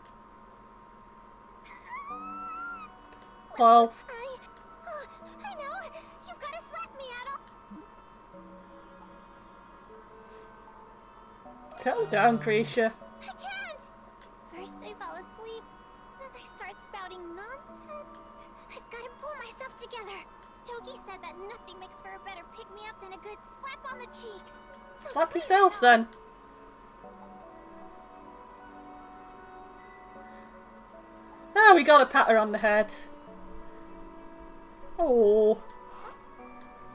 Well... I know! You've got to slap me, Edel! Calm down, Creature. I can't! First I fall asleep, then I start spouting nonsense. I've got to pull myself together. Togi said that nothing makes for a better pick-me-up than a good slap on the cheeks. So Slap yourself then. Ah, we got a pat her on the head. Oh.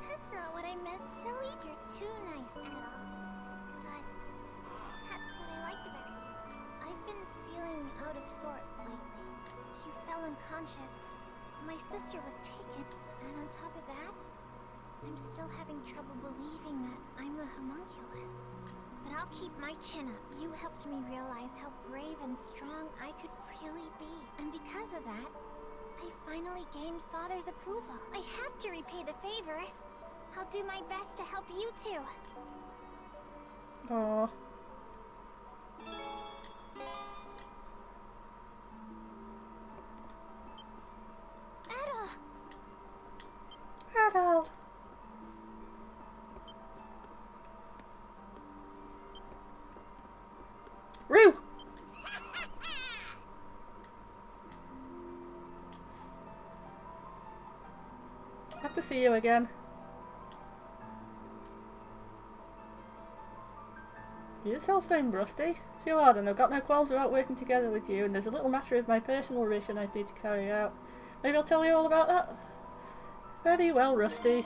That's not what I meant, silly. You're too nice, Edel. But that's what I like about you. I've been feeling out of sorts lately. You fell unconscious. My sister was taken. And on top of that, I'm still having trouble believing that I'm a homunculus. But I'll keep my chin up. You helped me realize how brave and strong I could really be. And because of that, I finally gained Father's approval. I have to repay the favor. I'll do my best to help you too. Aww. Edel! Edel! Roo! Glad to see you again. You yourself sound rusty. If you are, then I've got no qualms about working together with you, and there's a little matter of my personal mission I need to carry out. Maybe I'll tell you all about that. Very well, Rusty.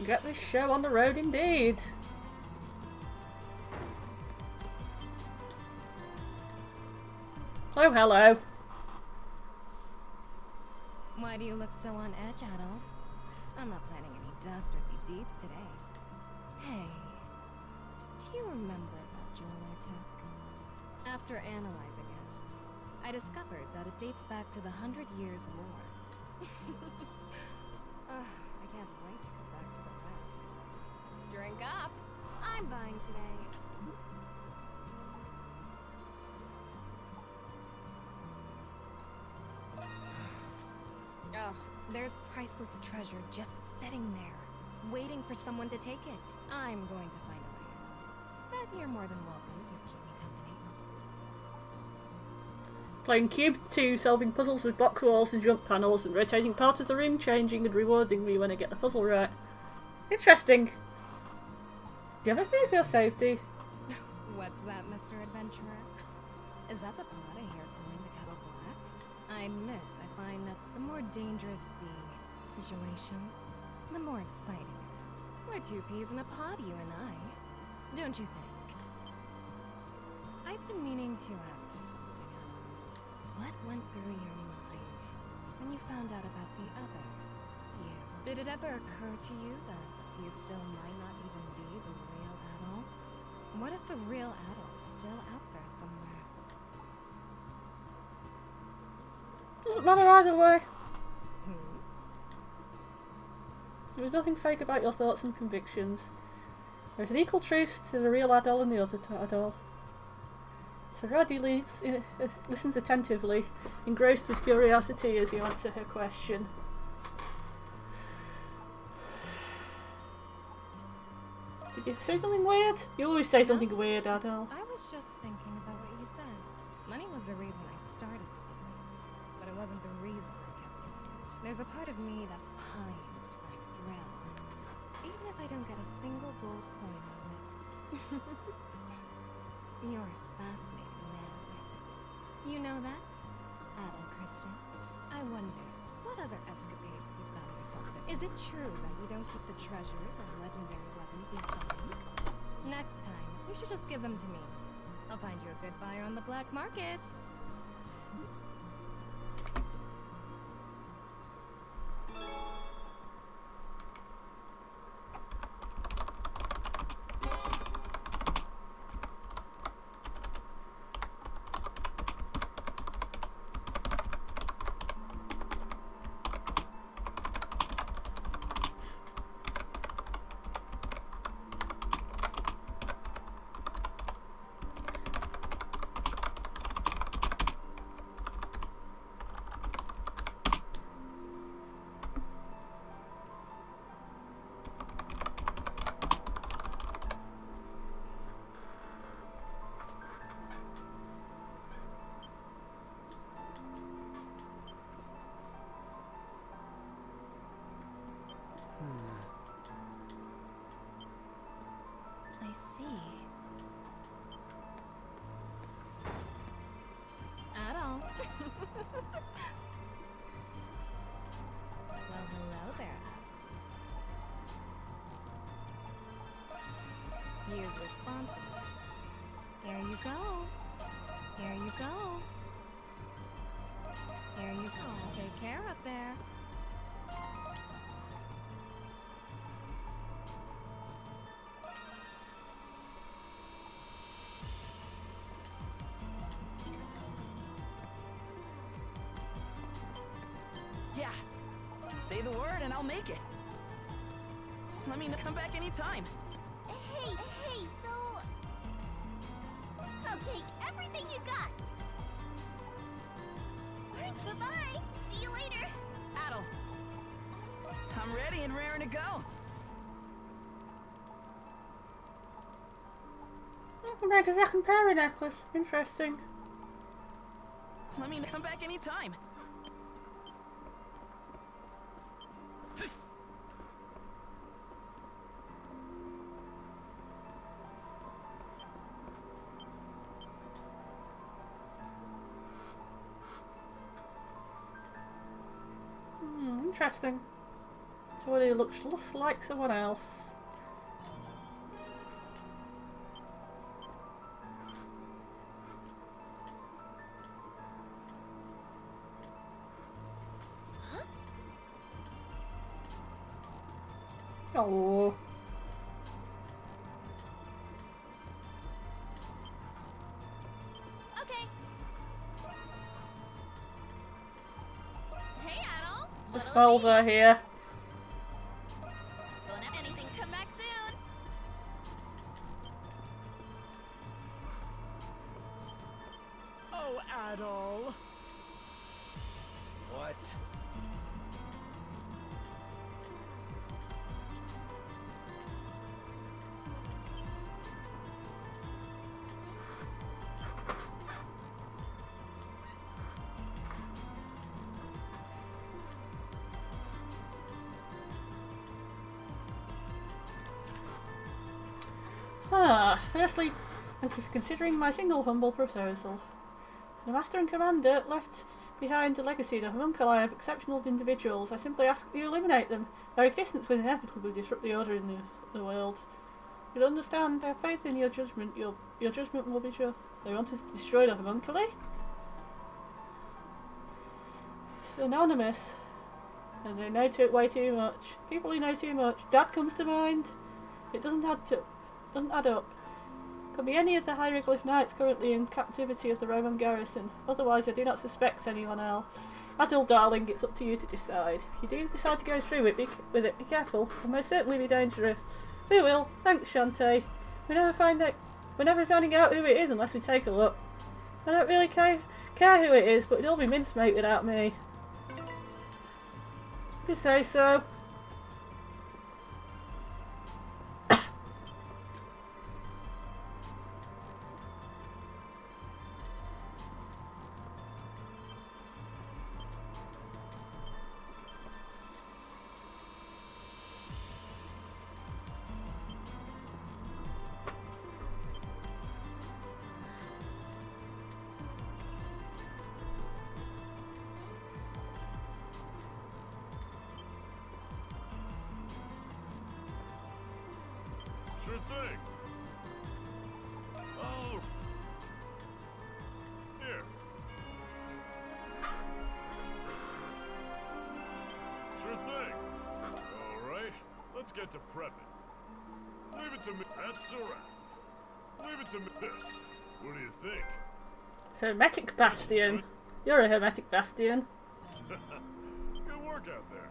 Get this show on the road indeed. Oh, hello. Why do you look so on edge, Adol? I'm not planning any dastardly deeds today. Hey, do you remember that jewel I took? After analyzing it, I discovered that it dates back to the 100 Years' War. I can't wait to go back for the rest. Drink up! I'm buying today. Oh, there's priceless treasure just sitting there, waiting for someone to take it. I'm going to find a way in. But you're more than welcome to keep me company. Playing Cube 2, solving puzzles with block walls and jump panels, and rotating parts of the room, changing and rewarding me when I get the puzzle right. Interesting. Do you ever feel for your safety? What's that, Mr. Adventurer? Is that the pot I hear calling the kettle black? I admit, I find that the more dangerous the situation, the more exciting it is. We're two peas in a pod, you and I. Don't you think? I've been meaning to ask you something, Emma. What went through your mind when you found out about the other you? Did it ever occur to you that you still might not even be the real Adol? What if the real Adol's still out there somewhere? Doesn't matter either way. There's nothing fake about your thoughts and convictions. There's an equal truth to the real Adol and the other Adol. Sir Raddy listens attentively, engrossed with curiosity as you answer her question. Did you say something weird? You always say something weird, Adol. I was just thinking about what you said. Money was the reason I started stealing, but it wasn't the reason I kept doing it. There's a part of me that pines for a thrill, even if I don't get a single gold coin out of it. You're a fascinating man. You know that, Adol Kristen? I wonder, what other escapades you've got yourself in? Is it true that you don't keep the treasures and legendary weapons you find? Next time, you should just give them to me. I'll find you a good buyer on the black market. I see. Adol. Well, hello there, Adol. Use responsibly. Here you go. Here you go. Here you go. Take care up there. Yeah. Say the word and I'll make it. Let me come back anytime. Hey, so... I'll take everything you got. Bye-bye. See you later. Adol. I'm ready and raring to go. I made a second fairy necklace. Interesting. Let me come back anytime. Interesting. Somebody looks just like someone else. Oh. Okay. Hey, Adol. The spells are here. Don't have anything. Come back soon. Oh, Adol. What? Firstly, thank you for considering my single humble proposal. The Master and Commander left behind a legacy of homunculi of exceptional individuals. I simply ask that you eliminate them. Their existence would inevitably disrupt the order in the world. You'll understand. I have faith in your judgment. Your judgment will be just. They wanted to destroy the homunculi? It's anonymous. And they know way too much. People who know too much. Dad comes to mind. It doesn't add up. Could be any of the hieroglyph knights currently in captivity of the Roman garrison. Otherwise, I do not suspect anyone else. Adil, darling, it's up to you to decide. If you do decide to go through with it, be careful. It may certainly be dangerous. We will. Thanks, Shantae. We're never finding out who it is unless we take a look. I don't really care who it is, but it'll be mincemeat without me. If you say so. Sure thing. Oh. Here. Sure thing. All right. Let's get to prepping. Leave it to me. That's a wrap. Leave it to me. What do you think? Hermetic Bastion. You're a Hermetic Bastion. Good work out there.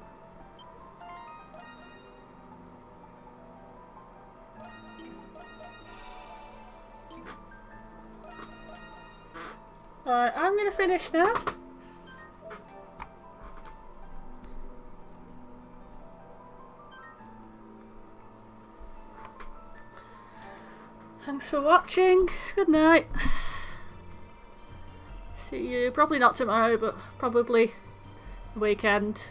Alright, I'm gonna finish now. Thanks for watching. Good night. See you probably not tomorrow, but probably the weekend.